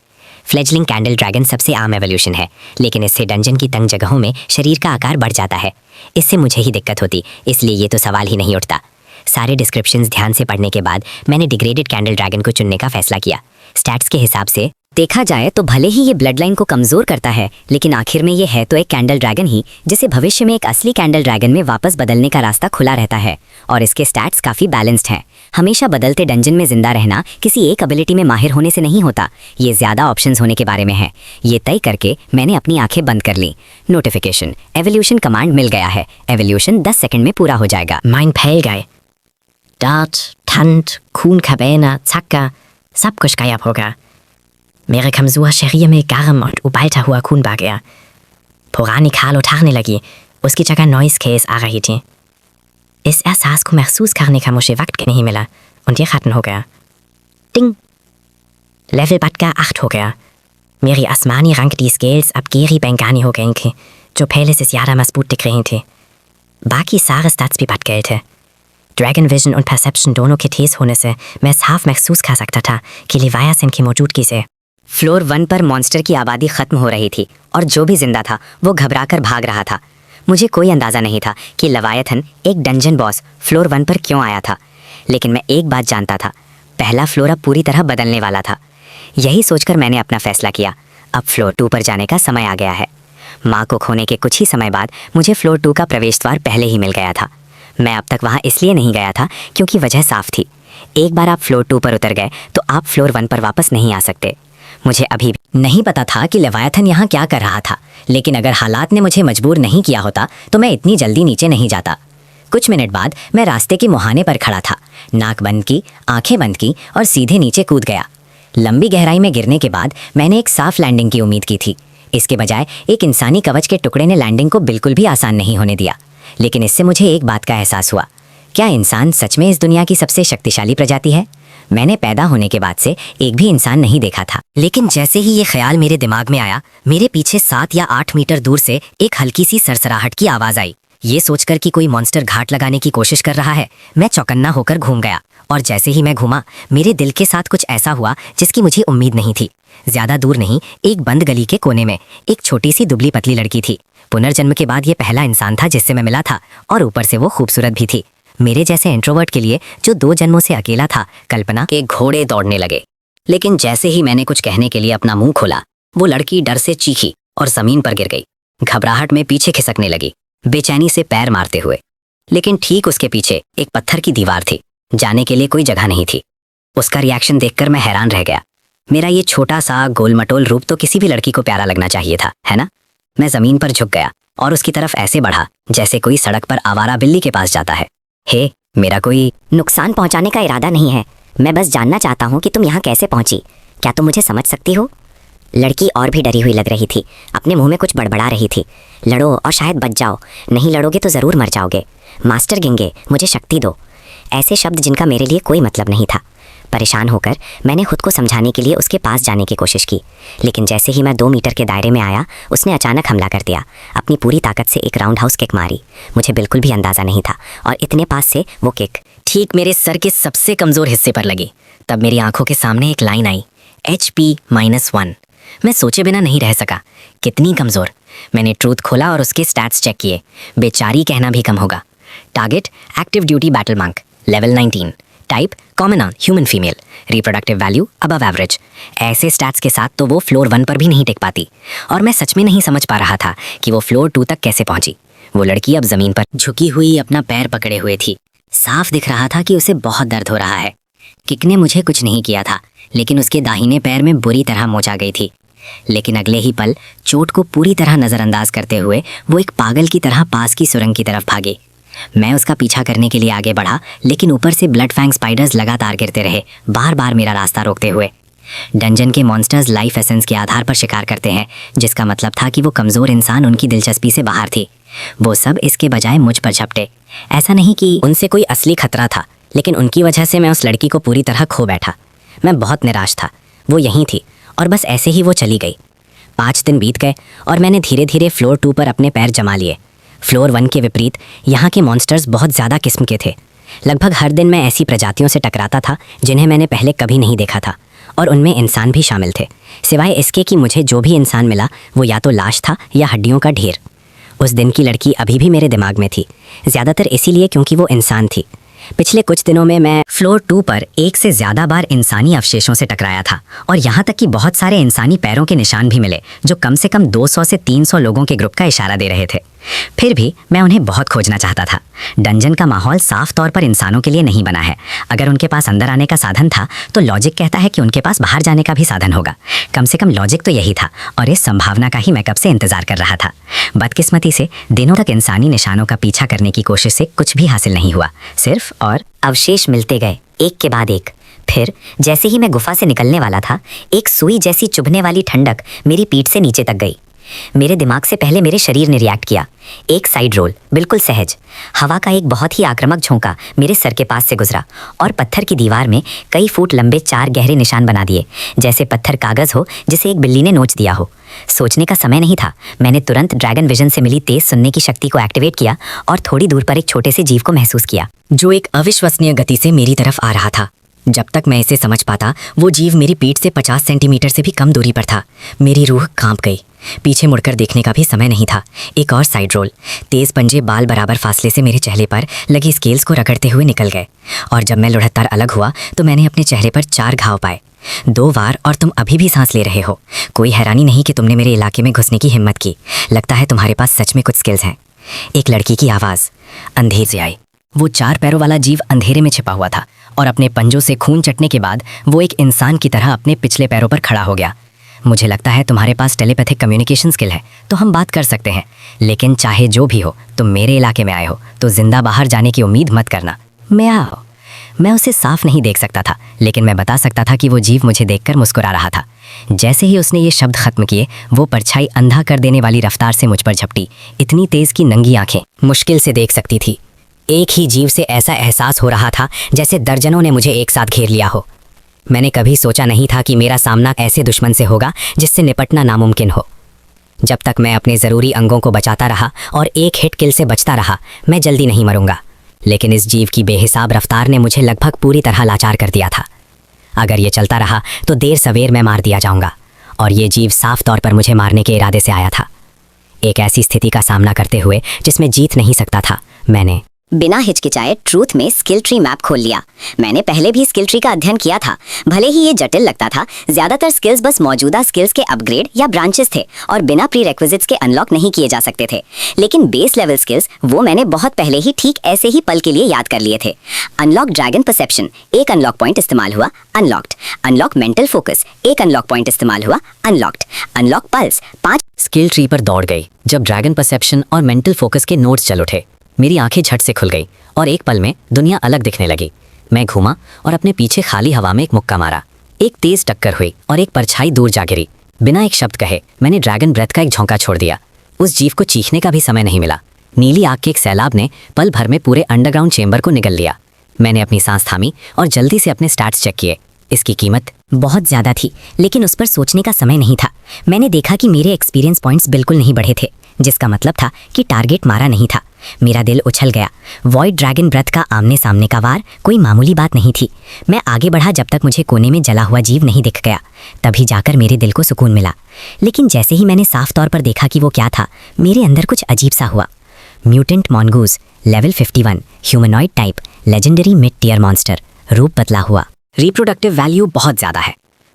फ्लेजलिंग कैंडल ड्रैगन सबसे आम एवोल्यूशन है, लेकिन इससे डंजन की तंग जगहों में शरीर का आकार बढ़ जाता है। इससे मुझे ही दिक्कत होती, इसलिए ये तो सवाल ही नहीं उठता। सारे डिस्क्रिप्शंस ध्यान से पढ़ने के बाद मैंने डिग्रेडेड कैंडल ड्रैगन को चुनने का फैसला किया। स्टैट्स के हिसाब से देखा जाए तो भले ही ये ब्लड लाइन को कमज़ोर करता है, लेकिन आखिर में ये है तो एक कैंडल ड्रैगन ही, जिसे भविष्य में एक असली कैंडल ड्रैगन में वापस बदलने का रास्ता खुला रहता है। और इसके स्टैट्स काफ़ी बैलेंस्ड हैं। हमेशा बदलते डंजन में जिंदा रहना किसी एक एबिलिटी में माहिर होने से नहीं होता, ये ज़्यादा ऑप्शंस होने के बारे में है। ये तय करके मैंने अपनी आंखें बंद कर ली। नोटिफिकेशन, एवोल्यूशन कमांड मिल गया है। एवोल्यूशन 10 सेकंड में पूरा हो जाएगा। Mein Pelgei. Dart, Tant, खून का बहना, छक्का, सब कुछ गायब होगा। मेरे कमजोर शरीर में गर्म और उबलता हुआ खून बह गया। पुरानी खाल उठाने लगी, उसकी जगह नॉइस केस आ रही थी। इस एहसास को महसूस करने का मुझे वक्त नहीं मिला और ये खत्म हो गया। टिंग, लेवल बढ़कर 8 हो गया। मेरी आसमानी रंग की स्केल्स अब गहरी बैंगनी हो गई थी, जो पहले से ज़्यादा मजबूत दिख रही थी। बाकी सारे स्टैट्स भी बढ़ गए थे। ड्रैगन विजन और परसेप्शन दोनों के तेज होने से मैं साफ महसूस कर सकता था कि लेवायथन की मौजूदगी से फ्लोर 1 पर मॉन्स्टर की आबादी खत्म हो रही थी और जो भी जिंदा था वो घबराकर भाग रहा था। मुझे कोई अंदाज़ा नहीं था कि लेवायथन, एक डंजन बॉस, फ्लोर 1 पर क्यों आया था, लेकिन मैं एक बात जानता था, पहला फ्लोर अब पूरी तरह बदलने वाला था। यही सोचकर मैंने अपना फैसला किया, अब फ्लोर 2 पर जाने का समय आ गया है। माँ को खोने के कुछ ही समय बाद मुझे फ्लोर 2 का प्रवेश द्वार पहले ही मिल गया था। मैं अब तक वहाँ इसलिए नहीं गया था क्योंकि वजह साफ थी। एक बार आप फ्लोर 2 पर उतर गए तो आप फ्लोर 1 पर वापस नहीं आ सकते। मुझे अभी भी नहीं पता था कि लेवायथन यहाँ क्या कर रहा था, लेकिन अगर हालात ने मुझे मजबूर नहीं किया होता तो मैं इतनी जल्दी नीचे नहीं जाता। कुछ मिनट बाद मैं रास्ते के मुहाने पर खड़ा था, नाक बंद की, आंखें बंद की और सीधे नीचे कूद गया। लंबी गहराई में गिरने के बाद मैंने एक साफ लैंडिंग की उम्मीद की थी। इसके बजाय एक इंसानी कवच के टुकड़े ने लैंडिंग को बिल्कुल भी आसान नहीं होने दिया। लेकिन इससे मुझे एक बात का एहसास हुआ, क्या इंसान सच में इस दुनिया की सबसे शक्तिशाली प्रजाति है? मैंने पैदा होने के बाद से एक भी इंसान नहीं देखा था, लेकिन जैसे ही ये ख्याल मेरे दिमाग में आया, मेरे पीछे 7 या 8 मीटर दूर से एक हल्की सी सरसराहट की आवाज़ आई। ये सोचकर कि कोई मॉन्स्टर घाट लगाने की कोशिश कर रहा है, मैं चौकन्ना होकर घूम गया। और जैसे ही मैं घूमा, मेरे दिल के साथ कुछ ऐसा हुआ जिसकी मुझे उम्मीद नहीं थी। ज्यादा दूर नहीं, एक बंद गली के कोने में एक छोटी सी दुबली पतली लड़की थी। पुनर्जन्म के बाद ये पहला इंसान था जिससे मैं मिला था, और ऊपर से वो खूबसूरत भी थी। मेरे जैसे इंट्रोवर्ट के लिए जो 2 जन्मों से अकेला था, कल्पना के घोड़े दौड़ने लगे। लेकिन जैसे ही मैंने कुछ कहने के लिए अपना मुंह खोला, वो लड़की डर से चीखी और जमीन पर गिर गई। घबराहट में पीछे खिसकने लगी, बेचैनी से पैर मारते हुए। लेकिन ठीक उसके पीछे एक पत्थर की दीवार थी, जाने के लिए कोई जगह नहीं थी। उसका रिएक्शन देखकर मैं हैरान रह गया। मेरा ये छोटा सा गोलमटोल रूप तो किसी भी लड़की को प्यारा लगना चाहिए था, है ना? मैं जमीन पर झुक गया और उसकी तरफ ऐसे बढ़ा जैसे कोई सड़क पर आवारा बिल्ली के पास जाता है। हे, मेरा कोई नुकसान पहुंचाने का इरादा नहीं है, मैं बस जानना चाहता हूँ कि तुम यहाँ कैसे पहुंची। क्या तुम मुझे समझ सकती हो? लड़की और भी डरी हुई लग रही थी, अपने मुंह में कुछ बड़बड़ा रही थी। लड़ो और शायद बच जाओ, नहीं लड़ोगे तो ज़रूर मर जाओगे। मास्टर गिंगे, मुझे शक्ति दो। ऐसे शब्द जिनका मेरे लिए कोई मतलब नहीं था। परेशान होकर मैंने खुद को समझाने के लिए उसके पास जाने की कोशिश की, लेकिन जैसे ही मैं 2 मीटर के दायरे में आया, उसने अचानक हमला कर दिया। अपनी पूरी ताकत से एक राउंड हाउस किक मारी। मुझे बिल्कुल भी अंदाज़ा नहीं था, और इतने पास से वो किक ठीक मेरे सर के सबसे कमज़ोर हिस्से पर लगी। तब मेरी आंखों के सामने एक लाइन आई, HP-1। मैं सोचे बिना नहीं रह सका। कितनी कमज़ोर। मैंने ट्रूथ खोला और उसके स्टैट्स चेक किए। बेचारी कहना भी कम होगा। Target active duty battle monk, level 19। Type common human female. Reproductive value above average. ऐसे स्टैट्स के साथ तो वो फ्लोर 1 पर भी नहीं टिक पाती, और मैं सच में नहीं समझ पा रहा था कि वो फ्लोर 2 तक कैसे पहुंची। वो लड़की अब जमीन पर झुकी हुई अपना पैर पकड़े हुए थी। साफ दिख रहा था कि उसे बहुत दर्द हो रहा है। किक ने मुझे कुछ नहीं किया था, लेकिन उसके दाहिने पैर में बुरी तरह मोच आ गई थी। लेकिन अगले ही पल चोट को पूरी तरह नज़रअंदाज करते हुए वो एक पागल की तरह पास की सुरंग की तरफ भागी। मैं उसका पीछा करने के लिए आगे बढ़ा, लेकिन ऊपर से ब्लड फैंग स्पाइडर्स लगातार गिरते रहे, बार बार मेरा रास्ता रोकते हुए। डंजन के मॉन्स्टर्स लाइफ एसेंस के आधार पर शिकार करते हैं, जिसका मतलब था कि वो कमज़ोर इंसान उनकी दिलचस्पी से बाहर थी। वो सब इसके बजाय मुझ पर झपटे। ऐसा नहीं कि उनसे कोई असली खतरा था, लेकिन उनकी वजह से मैं उस लड़की को पूरी तरह खो बैठा। मैं बहुत निराश था। वो यहीं थी और बस ऐसे ही वो चली गई। 5 दिन बीत गए और मैंने धीरे धीरे फ्लोर 2 पर अपने पैर जमा लिए। फ्लोर 1 के विपरीत यहाँ के मॉन्स्टर्स बहुत ज़्यादा किस्म के थे। लगभग हर दिन मैं ऐसी प्रजातियों से टकराता था जिन्हें मैंने पहले कभी नहीं देखा था, और उनमें इंसान भी शामिल थे। सिवाय इसके कि मुझे जो भी इंसान मिला वो या तो लाश था या हड्डियों का ढेर। उस दिन की लड़की अभी भी मेरे दिमाग में थी, ज़्यादातर इसीलिए क्योंकि वो इंसान थी। पिछले कुछ दिनों में मैं फ्लोर 2 पर 1 से ज़्यादा बार इंसानी अवशेषों से टकराया था, और यहाँ तक कि बहुत सारे इंसानी पैरों के निशान भी मिले जो कम से कम 200 से 300 लोगों के ग्रुप का इशारा दे रहे थे। फिर भी मैं उन्हें बहुत खोजना चाहता था। डंजन का माहौल साफ तौर पर इंसानों के लिए नहीं बना है। अगर उनके पास अंदर आने का साधन था तो लॉजिक कहता है कि उनके पास बाहर जाने का भी साधन होगा। कम से कम लॉजिक तो यही था, और इस संभावना का ही मैं कब से इंतजार कर रहा था। बदकिस्मती से दिनों तक इंसानी निशानों का पीछा करने की कोशिश से कुछ भी हासिल नहीं हुआ। सिर्फ और अवशेष मिलते गए, एक के बाद एक। फिर जैसे ही मैं गुफा से निकलने वाला था, एक सुई जैसी चुभने वाली ठंडक मेरी पीठ से नीचे तक गई। मेरे दिमाग से पहले मेरे शरीर ने रिएक्ट किया। एक साइड रोल, बिल्कुल सहज। हवा का एक बहुत ही आक्रामक झोंका मेरे सर के पास से गुजरा, और पत्थर की दीवार में कई फुट लंबे 4 गहरे निशान बना दिए, जैसे पत्थर कागज हो जिसे एक बिल्ली ने नोच दिया हो। सोचने का समय नहीं था। मैंने तुरंत ड्रैगन विजन से मिली तेज सुनने की शक्ति को एक्टिवेट किया और थोड़ी दूर पर एक छोटे से जीव को महसूस किया, जो एक अविश्वसनीय गति से मेरी तरफ आ रहा था। जब तक मैं इसे समझ पाता, वो जीव मेरी पीठ से 50 सेंटीमीटर से भी कम दूरी पर था। मेरी रूह कांप गई। पीछे मुड़कर देखने का भी समय नहीं था। एक और साइड रोल। तेज पंजे बाल बराबर फासले से मेरे चेहरे पर लगी स्केल्स को रगड़ते हुए निकल गए, और जब मैं लुढ़ककर अलग हुआ तो मैंने अपने चेहरे पर 4 घाव पाए। 2 वार, और तुम अभी भी सांस ले रहे हो। कोई हैरानी नहीं कि तुमने मेरे इलाके में घुसने की हिम्मत की। लगता है तुम्हारे पास सच में कुछ स्किल्स हैं। एक लड़की की आवाज़ अंधेरे से आई। वो 4 पैरों वाला जीव अंधेरे में छिपा हुआ था, और अपने पंजों से खून चटने के बाद वो एक इंसान की तरह अपने पिछले पैरों पर खड़ा हो गया। मुझे लगता है तुम्हारे पास टेलीपैथिक कम्युनिकेशन स्किल है, तो हम बात कर सकते हैं। लेकिन चाहे जो भी हो, तुम मेरे इलाके में आए हो तो जिंदा बाहर जाने की उम्मीद मत करना। मैं उसे साफ नहीं देख सकता था, लेकिन मैं बता सकता था कि वो जीव मुझे देखकर मुस्कुरा रहा था। जैसे ही उसने ये शब्द खत्म किए, वो परछाई अंधा कर देने वाली रफ्तार से मुझ पर झपटी। इतनी तेज कि नंगी आंखें मुश्किल से देख सकती थी। एक ही जीव से ऐसा एहसास हो रहा था जैसे दर्जनों ने मुझे एक साथ घेर लिया हो। मैंने कभी सोचा नहीं था कि मेरा सामना ऐसे दुश्मन से होगा जिससे निपटना नामुमकिन हो। जब तक मैं अपने ज़रूरी अंगों को बचाता रहा और एक हिट किल से बचता रहा, मैं जल्दी नहीं मरूंगा। लेकिन इस जीव की बेहिसाब रफ्तार ने मुझे लगभग पूरी तरह लाचार कर दिया था। अगर ये चलता रहा तो देर सवेर मैं मार दिया जाऊंगा, और ये जीव साफ तौर पर मुझे मारने के इरादे से आया था। एक ऐसी स्थिति का सामना करते हुए जिसमें जीत नहीं सकता था, मैंने बिना हिचकिचाए ट्रूथ में स्किल ट्री मैप खोल लिया। मैंने पहले भी स्किल ट्री का अध्ययन किया था, भले ही ये जटिल लगता था। ज्यादातर स्किल्स बस मौजूदा स्किल्स के अपग्रेड या ब्रांचेस थे और बिना प्रीरेक्विजिट्स के अनलॉक नहीं किए जा सकते थे। लेकिन बेस लेवल स्किल्स वो मैंने बहुत पहले ही ठीक ऐसे ही पल के लिए याद कर लिए थे। अनलॉक ड्रैगन परसेप्शन, एक अनलॉक पॉइंट इस्तेमाल हुआ, अनलॉक्ड। अनलॉक मेंटल फोकस, एक अनलॉक पॉइंट इस्तेमाल हुआ, unlocked. Unlock pulse, 5 skill tree पर दौड़ गई। जब ड्रैगन परसेप्शन और मेंटल फोकस के नोट्स चल उठे, मेरी आंखें झट से खुल गई और एक पल में दुनिया अलग दिखने लगी। मैं घूमा और अपने पीछे खाली हवा में एक मुक्का मारा। एक तेज टक्कर हुई और एक परछाई दूर जा गिरी। बिना एक शब्द कहे मैंने ड्रैगन ब्रेथ का एक झोंका छोड़ दिया। उस जीव को चीखने का भी समय नहीं मिला। नीली आग के एक सैलाब ने पल भर में पूरे अंडरग्राउंड चेंबर को निगल लिया। मैंने अपनी सांस थामी और जल्दी से अपने स्टैट्स चेक किए। इसकी कीमत बहुत ज्यादा थी, लेकिन उस पर सोचने का समय नहीं था। मैंने देखा कि मेरे एक्सपीरियंस पॉइंट्स बिल्कुल नहीं बढ़े थे, जिसका मतलब था कि टारगेट मारा नहीं था। मेरा दिल उछल गया। वॉइड ड्रैगन ब्रेथ का आमने सामने का वार कोई मामूली बात नहीं थी। मैं आगे बढ़ा जब तक मुझे कोने में जला हुआ जीव नहीं दिख गया। तभी जाकर मेरे दिल को सुकून मिला। लेकिन जैसे ही मैंने साफ तौर पर देखा कि वो क्या था, मेरे अंदर कुछ अजीब सा हुआ। Mutant mongoose, level 51, humanoid type, legendary mid tier monster, रूप बदला हुआ। रिप्रोडक्टिव वैल्यू बहुत ज़्यादा है।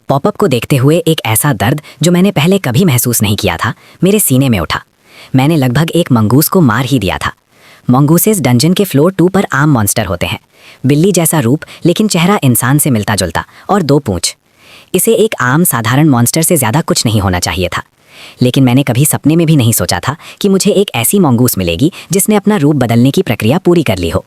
पॉपअप को देखते हुए एक ऐसा दर्द जो मैंने पहले कभी महसूस नहीं किया था मेरे सीने में उठा। मैंने लगभग एक मंगूस को मार ही दिया था। मंगूसेस डंजन के फ्लोर 2 पर आम मॉन्स्टर होते हैं। बिल्ली जैसा रूप, लेकिन चेहरा इंसान से मिलता जुलता और 2 पूंछ। इसे एक आम साधारण मॉन्स्टर से ज़्यादा कुछ नहीं होना चाहिए था। लेकिन मैंने कभी सपने में भी नहीं सोचा था कि मुझे एक ऐसी मंगूस मिलेगी जिसने अपना रूप बदलने की प्रक्रिया पूरी कर ली हो।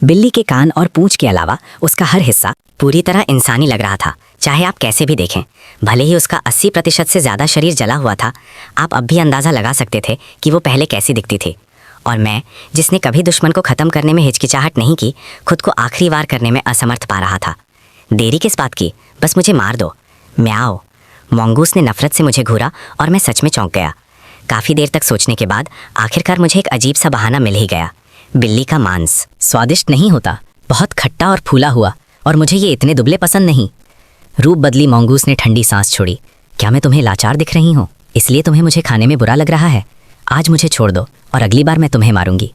बिल्ली के कान और पूंछ के अलावा उसका हर हिस्सा पूरी तरह इंसानी लग रहा था, चाहे आप कैसे भी देखें। भले ही उसका 80% से ज़्यादा शरीर जला हुआ था, आप अब भी अंदाज़ा लगा सकते थे कि वो पहले कैसी दिखती थी। और मैं, जिसने कभी दुश्मन को ख़त्म करने में हिचकिचाहट नहीं की, खुद को आखिरी वार करने में असमर्थ पा रहा था। देरी किस बात की, बस मुझे मार दो। म्याओ। मंगूस ने नफरत से मुझे घूरा और मैं सच में चौंक गया। काफ़ी देर तक सोचने के बाद आखिरकार मुझे एक अजीब सा बहाना मिल ही गया। बिल्ली का मांस स्वादिष्ट नहीं होता, बहुत खट्टा और फूला हुआ, और मुझे ये इतने दुबले पसंद नहीं। रूप बदली मंगूस ने ठंडी सांस छोड़ी। क्या मैं तुम्हें लाचार दिख रही हूँ, इसलिए तुम्हें मुझे खाने में बुरा लग रहा है? आज मुझे छोड़ दो और अगली बार मैं तुम्हें मारूंगी।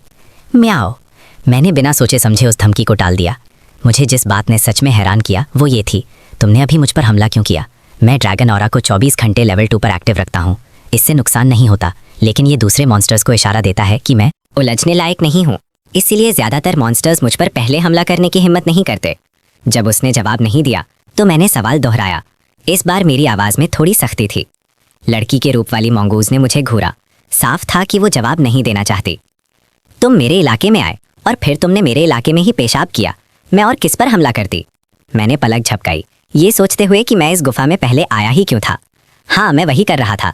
म्याओ। मैंने बिना सोचे समझे उस धमकी को टाल दिया। मुझे जिस बात ने सच में हैरान किया वो ये थी, तुमने अभी मुझ पर हमला क्यों किया? मैं ड्रैगन ऑरा को 24 घंटे लेवल 2 पर एक्टिव रखता हूँ। इससे नुकसान नहीं होता, लेकिन ये दूसरे मॉन्स्टर्स को इशारा देता है कि मैं उलझने लायक नहीं हूँ। इसीलिए ज़्यादातर मॉन्स्टर्स मुझ पर पहले हमला करने की हिम्मत नहीं करते। जब उसने जवाब नहीं दिया तो मैंने सवाल दोहराया। इस बार मेरी आवाज़ में थोड़ी सख्ती थी। लड़की के रूप वाली मंगूज ने मुझे घूरा। साफ था कि वो जवाब नहीं देना चाहती। तुम मेरे इलाके में आए और फिर तुमने मेरे इलाके में ही पेशाब किया। मैं और किस पर हमला करती? मैंने पलक झपकाई, ये सोचते हुए कि मैं इस गुफा में पहले आया ही क्यों था। हाँ, मैं वही कर रहा था।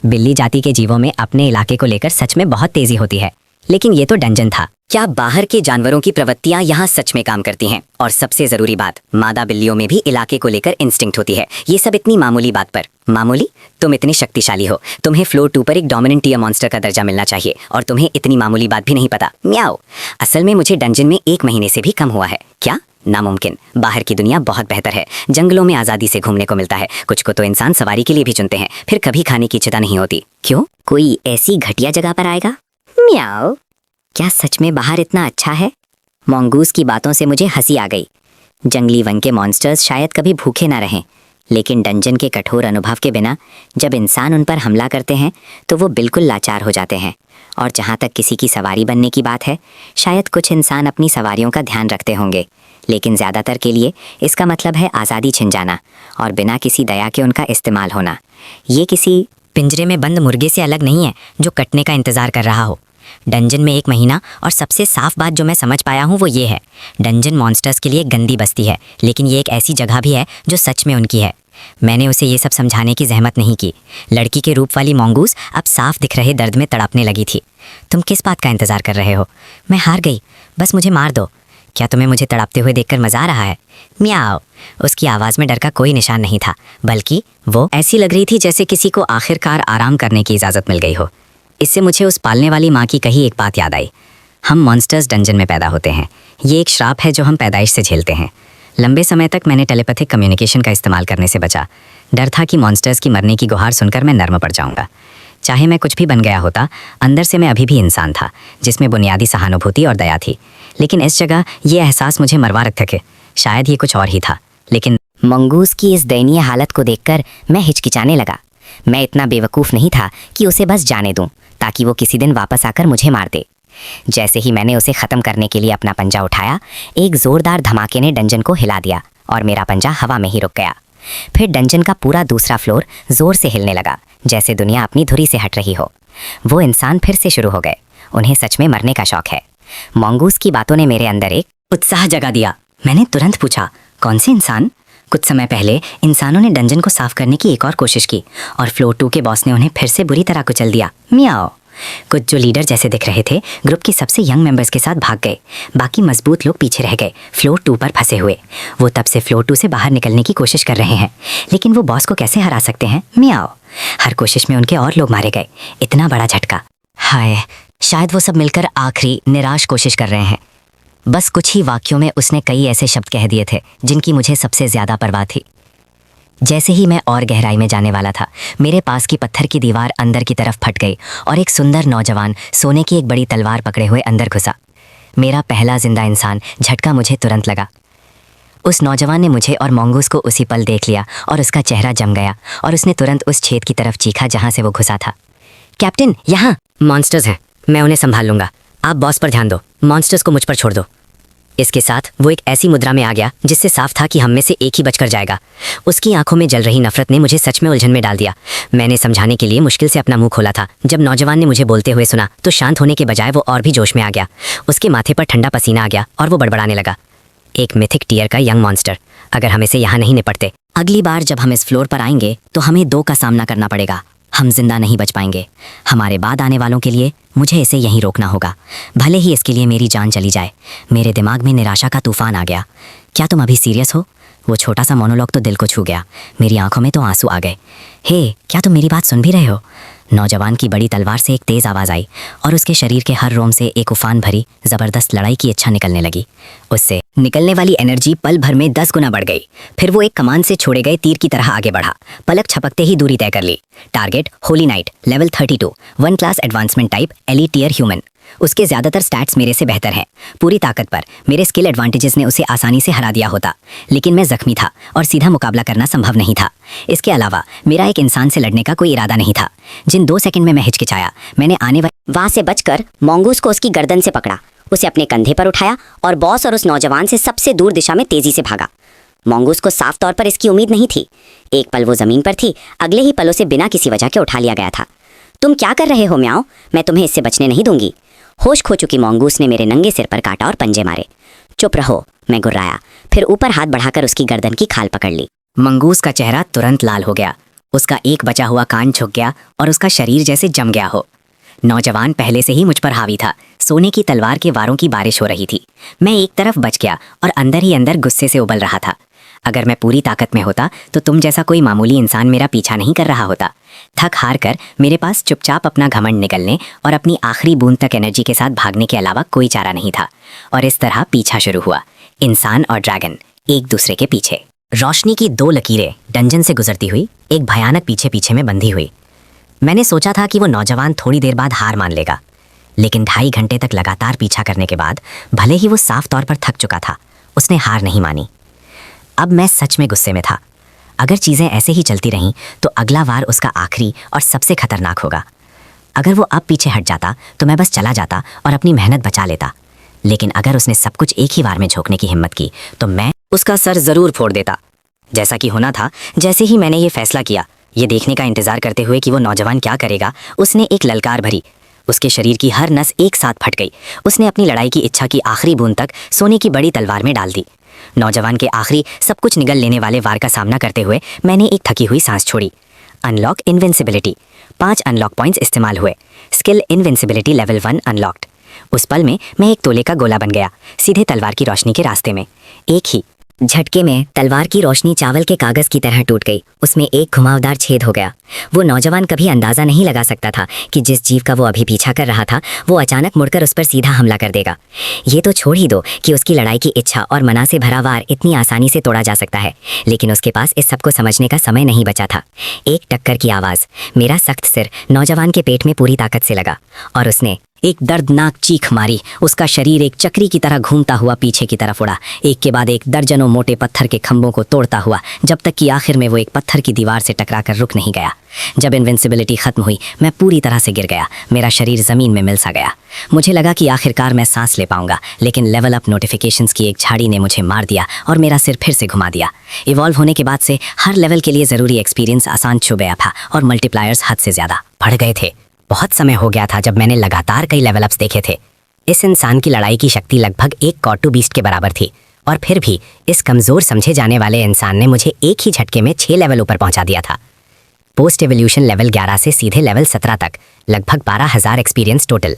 बिल्ली जाति के जीवों में अपने इलाके को लेकर सच में बहुत तेजी होती है, लेकिन ये तो डंजन था। क्या बाहर के जानवरों की प्रवृत्तियां यहाँ सच में काम करती हैं? और सबसे जरूरी बात, मादा बिल्लियों में भी इलाके को लेकर इंस्टिंक्ट होती है। ये सब इतनी मामूली बात पर। मामूली? तुम इतनी शक्तिशाली हो, तुम्हें फ्लोर 2 पर एक डोमिनेंट टियर मॉन्स्टर का दर्जा मिलना चाहिए, और तुम्हें इतनी मामूली बात भी नहीं पता। म्याओ। असल में मुझे डंजन में 1 महीने से भी कम हुआ है। क्या? नामुमकिन। बाहर की दुनिया बहुत बेहतर है। जंगलों में आज़ादी से घूमने को मिलता है। कुछ को तो इंसान सवारी के लिए भी चुनते हैं, फिर कभी खाने की चिंता नहीं होती। क्यों? कोई ऐसी घटिया जगह पर आएगा? म्याओ। क्या सच में बाहर इतना अच्छा है? मंगूस की बातों से मुझे हंसी आ गई। जंगली वन के मॉन्स्टर्स शायद कभी भूखे ना रहें, लेकिन डंजन के कठोर अनुभव के बिना जब इंसान उन पर हमला करते हैं तो वो बिल्कुल लाचार हो जाते हैं। और जहाँ तक किसी की सवारी बनने की बात है, शायद कुछ इंसान अपनी सवारियों का ध्यान रखते होंगे, लेकिन ज़्यादातर के लिए इसका मतलब है आज़ादी छिन जाना और बिना किसी दया के उनका इस्तेमाल होना। ये किसी पिंजरे में बंद मुर्गे से अलग नहीं है जो कटने का इंतज़ार कर रहा हो। डंजन में 1 महीना, और सबसे साफ बात जो मैं समझ पाया हूँ वो ये है, डंजन मॉन्स्टर्स के लिए गंदी बस्ती है, लेकिन ये एक ऐसी जगह भी है जो सच में उनकी है। मैंने उसे ये सब समझाने की जहमत नहीं की। लड़की के रूप वाली मंगूस अब साफ दिख रहे दर्द में तड़पने लगी थी। तुम किस बात का इंतज़ार कर रहे हो? मैं हार गई, बस मुझे मार दो। क्या तुम्हें मुझे तड़पते हुए देखकर मज़ा आ रहा है? म्याओ। उसकी आवाज़ में डर का कोई निशान नहीं था, बल्कि वो ऐसी लग रही थी जैसे किसी को आखिरकार आराम करने की इजाज़त मिल गई हो। इससे मुझे उस पालने वाली माँ की कही एक बात याद आई। हम मॉन्स्टर्स डंजन में पैदा होते हैं। ये एक श्राप है जो हम पैदाइश से झेलते हैं। लंबे समय तक मैंने टेलीपैथिक कम्युनिकेशन का इस्तेमाल करने से बचा। डर था कि मॉन्स्टर्स की मरने की गुहार सुनकर मैं नर्म पड़ जाऊंगा। चाहे मैं कुछ भी बन गया होता, अंदर से मैं अभी भी इंसान था, जिसमें बुनियादी सहानुभूति और दया थी। लेकिन इस जगह ये एहसास मुझे मरवा रखा कि शायद ये कुछ और ही था। लेकिन मंगूस की इस दयनीय हालत को देखकर मैं हिचकिचाने लगा। मैं इतना बेवकूफ़ नहीं था कि उसे बस जाने दूं ताकि वो किसी दिन वापस आकर मुझे मार दे। जैसे ही मैंने उसे ख़त्म करने के लिए अपना पंजा उठाया, एक ज़ोरदार धमाके ने डंजन को हिला दिया और मेरा पंजा हवा में ही रुक गया। फिर डंजन का पूरा दूसरा फ्लोर ज़ोर से हिलने लगा, जैसे दुनिया अपनी धुरी से हट रही हो। वो इंसान फिर से शुरू हो गए। उन्हें सच में मरने का शौक है। मंगूस की बातों ने मेरे अंदर एक उत्साह जगा दिया। मैंने तुरंत पूछा, कौन से इंसान? कुछ समय पहले इंसानों ने डंजन को साफ करने की एक और कोशिश की और फ्लोर 2 के बॉस ने उन्हें फिर से बुरी तरह कुचल दिया। मियाओ। कुछ जो लीडर जैसे दिख रहे थे ग्रुप के सबसे यंग मेंबर्स के साथ भाग गए। बाकी मजबूत लोग पीछे रह गए, फ्लोर 2 पर फंसे हुए। वो तब से फ्लोर 2 से बाहर निकलने की कोशिश कर रहे हैं, लेकिन वो बॉस को कैसे हरा सकते हैं? मियाओ। हर कोशिश में उनके और लोग मारे गए। इतना बड़ा झटका। हाय, शायद वो सब मिलकर आखिरी निराश कोशिश कर रहे हैं। बस कुछ ही वाक्यों में उसने कई ऐसे शब्द कह दिए थे जिनकी मुझे सबसे ज्यादा परवाह थी। जैसे ही मैं और गहराई में जाने वाला था, मेरे पास की पत्थर की दीवार अंदर की तरफ फट गई और एक सुंदर नौजवान सोने की एक बड़ी तलवार पकड़े हुए अंदर घुसा। मेरा पहला जिंदा इंसान झटका मुझे तुरंत लगा। उस नौजवान ने मुझे और मंगूस को उसी पल देख लिया और उसका चेहरा जम गया और उसने तुरंत उस छेद की तरफ चीखा जहां से वो घुसा था। कैप्टन, यहाँ मॉन्स्टर्स हैं, मैं उन्हें संभाल लूंगा। आप बॉस पर ध्यान दो, मॉन्स्टर्स को मुझ पर छोड़ दो। इसके साथ वो एक ऐसी मुद्रा में आ गया जिससे साफ था कि हम में से एक ही बचकर जाएगा। उसकी आंखों में जल रही नफरत ने मुझे सच में उलझन में डाल दिया। मैंने समझाने के लिए मुश्किल से अपना मुंह खोला था। जब नौजवान ने मुझे बोलते हुए सुना तो शांत होने के बजाय वो और भी जोश में आ गया। उसके माथे पर ठंडा पसीना आ गया और वो बड़बड़ाने लगा। एक मिथिक टियर का यंग मॉन्स्टर, अगर हम इसे यहाँ नहीं निपटते, अगली बार जब हम इस फ्लोर पर आएंगे तो हमें 2 का सामना करना पड़ेगा। हम जिंदा नहीं बच पाएंगे। हमारे बाद आने वालों के लिए मुझे इसे यहीं रोकना होगा, भले ही इसके लिए मेरी जान चली जाए। मेरे दिमाग में निराशा का तूफान आ गया। क्या तुम अभी सीरियस हो? वो छोटा सा मोनोलॉग तो दिल को छू गया। मेरी आंखों में तो आंसू आ गए। हे, क्या तुम मेरी बात सुन भी रहे हो? नौजवान की बड़ी तलवार से एक तेज आवाज आई और उसके शरीर के हर रोम से एक उफान भरी जबरदस्त लड़ाई की इच्छा निकलने लगी। उससे निकलने वाली एनर्जी पल भर में 10 गुना बढ़ गई। फिर वो एक कमान से छोड़े गए तीर की तरह आगे बढ़ा। पलक छपकते ही दूरी तय कर ली। Target holy knight, level 32, 1 class advancement type, elite tier human. उसके ज्यादातर स्टैट्स मेरे से बेहतर हैं। पूरी ताकत पर मेरे स्किल एडवांटेजेस ने उसे आसानी से हरा दिया होता, लेकिन मैं जख्मी था और सीधा मुकाबला करना संभव नहीं था। इसके अलावा मेरा एक इंसान से लड़ने का कोई इरादा नहीं था। जिन 2 सेकंड में मैं हिचकिचाया, मैंने वहां से बचकर मंगूस को उसकी गर्दन से पकड़ा, उसे अपने कंधे पर उठाया और बॉस और उस नौजवान से सबसे दूर दिशा में तेजी से भागा। मंगूस को साफ तौर पर इसकी उम्मीद नहीं थी। एक पल वो जमीन पर थी, अगले ही पल उसे बिना किसी वजह के उठा लिया गया था। तुम क्या कर रहे हो म्याओ? मैं तुम्हें इससे बचने नहीं दूंगी। होश खो चुकी मंगूस ने मेरे नंगे सिर पर काटा और पंजे मारे। चुप रहो, मैं गुर्राया, फिर ऊपर हाथ बढ़ाकर उसकी गर्दन की खाल पकड़ ली। मंगूस का चेहरा तुरंत लाल हो गया। उसका एक बचा हुआ कान झुक गया और उसका शरीर जैसे जम गया हो। नौजवान पहले से ही मुझ पर हावी था। सोने की तलवार के वारों की बारिश हो रही थी। मैं एक तरफ बच गया और अंदर ही अंदर गुस्से से उबल रहा था। अगर मैं पूरी ताकत में होता तो तुम जैसा कोई मामूली इंसान मेरा पीछा नहीं कर रहा होता। थक हार कर मेरे पास चुपचाप अपना घमंड निगलने और अपनी आखिरी बूंद तक एनर्जी के साथ भागने के अलावा कोई चारा नहीं था। और इस तरह पीछा शुरू हुआ, इंसान और ड्रैगन एक दूसरे के पीछे। रोशनी की 2 लकीरें डंजन से गुजरती हुई एक भयानक पीछे पीछे में बंधी हुई। मैंने सोचा था कि वो नौजवान थोड़ी देर बाद हार मान लेगा, लेकिन 2.5 घंटे तक लगातार पीछा करने के बाद भले ही वो साफ तौर पर थक चुका था, उसने हार नहीं मानी। अब मैं सच में गुस्से में था। अगर चीज़ें ऐसे ही चलती रहीं तो अगला वार उसका आखिरी और सबसे खतरनाक होगा। अगर वो अब पीछे हट जाता तो मैं बस चला जाता और अपनी मेहनत बचा लेता, लेकिन अगर उसने सब कुछ एक ही वार में झोंकने की हिम्मत की तो मैं उसका सर जरूर फोड़ देता। जैसा कि होना था, जैसे ही मैंने ये फैसला किया, ये देखने का इंतजार करते हुए कि वो नौजवान क्या करेगा, उसने एक ललकार भरी। उसके शरीर की हर नस एक साथ फट गई। उसने अपनी लड़ाई की इच्छा की आखिरी बूंद तक सोने की बड़ी तलवार में डाल दी। नौजवान के आखिरी सब कुछ निगल लेने वाले वार का सामना करते हुए मैंने एक थकी हुई सांस छोड़ी। अनलॉक इनविंसिबिलिटी, 5 अनलॉक पॉइंट्स इस्तेमाल हुए। Skill invincibility level 1 unlocked. उस पल में मैं एक तोले का गोला बन गया, सीधे तलवार की रोशनी के रास्ते में। एक ही झटके में तलवार की रोशनी चावल के कागज की तरह टूट गई। उसमें एक घुमावदार छेद हो गया। वो नौजवान कभी अंदाजा नहीं लगा सकता था कि जिस जीव का वो अभी पीछा कर रहा था वो अचानक मुड़कर उस पर सीधा हमला कर देगा। ये तो छोड़ ही दो कि उसकी लड़ाई की इच्छा और मना से भरा वार इतनी आसानी से तोड़ा जा सकता है, लेकिन उसके पास इस सब को समझने का समय नहीं बचा था। एक टक्कर की आवाज़, मेरा सख्त सिर नौजवान के पेट में पूरी ताकत से लगा और उसने एक दर्दनाक चीख मारी। उसका शरीर एक चक्री की तरह घूमता हुआ पीछे की तरफ उड़ा, एक के बाद एक दर्जनों मोटे पत्थर के खंभों को तोड़ता हुआ, जब तक कि आखिर में वो एक पत्थर की दीवार से टकराकर रुक नहीं गया। जब इनविंसिबिलिटी खत्म हुई, मैं पूरी तरह से गिर गया। मेरा शरीर जमीन में मिल सा गया। मुझे लगा कि आखिरकार मैं सांस ले पाऊंगा, लेकिन लेवल अप नोटिफिकेशंस की एक झाड़ी ने मुझे मार दिया और मेरा सिर फिर से घुमा दिया। इवॉल्व होने के बाद से हर लेवल के लिए ज़रूरी एक्सपीरियंस आसान छू गया था और मल्टीप्लायर्स हद से ज़्यादा बढ़ गए थे। बहुत समय हो गया था जब मैंने लगातार कई लेवल अप्स देखे थे। इस इंसान की लड़ाई की शक्ति लगभग एक कॉटू बीस्ट के बराबर थी, और फिर भी इस कमज़ोर समझे जाने वाले इंसान ने मुझे एक ही झटके में 6 लेवल ऊपर पहुंचा दिया था। पोस्ट एवोल्यूशन लेवल 11 से सीधे लेवल 17 तक, लगभग 12,000 एक्सपीरियंस टोटल।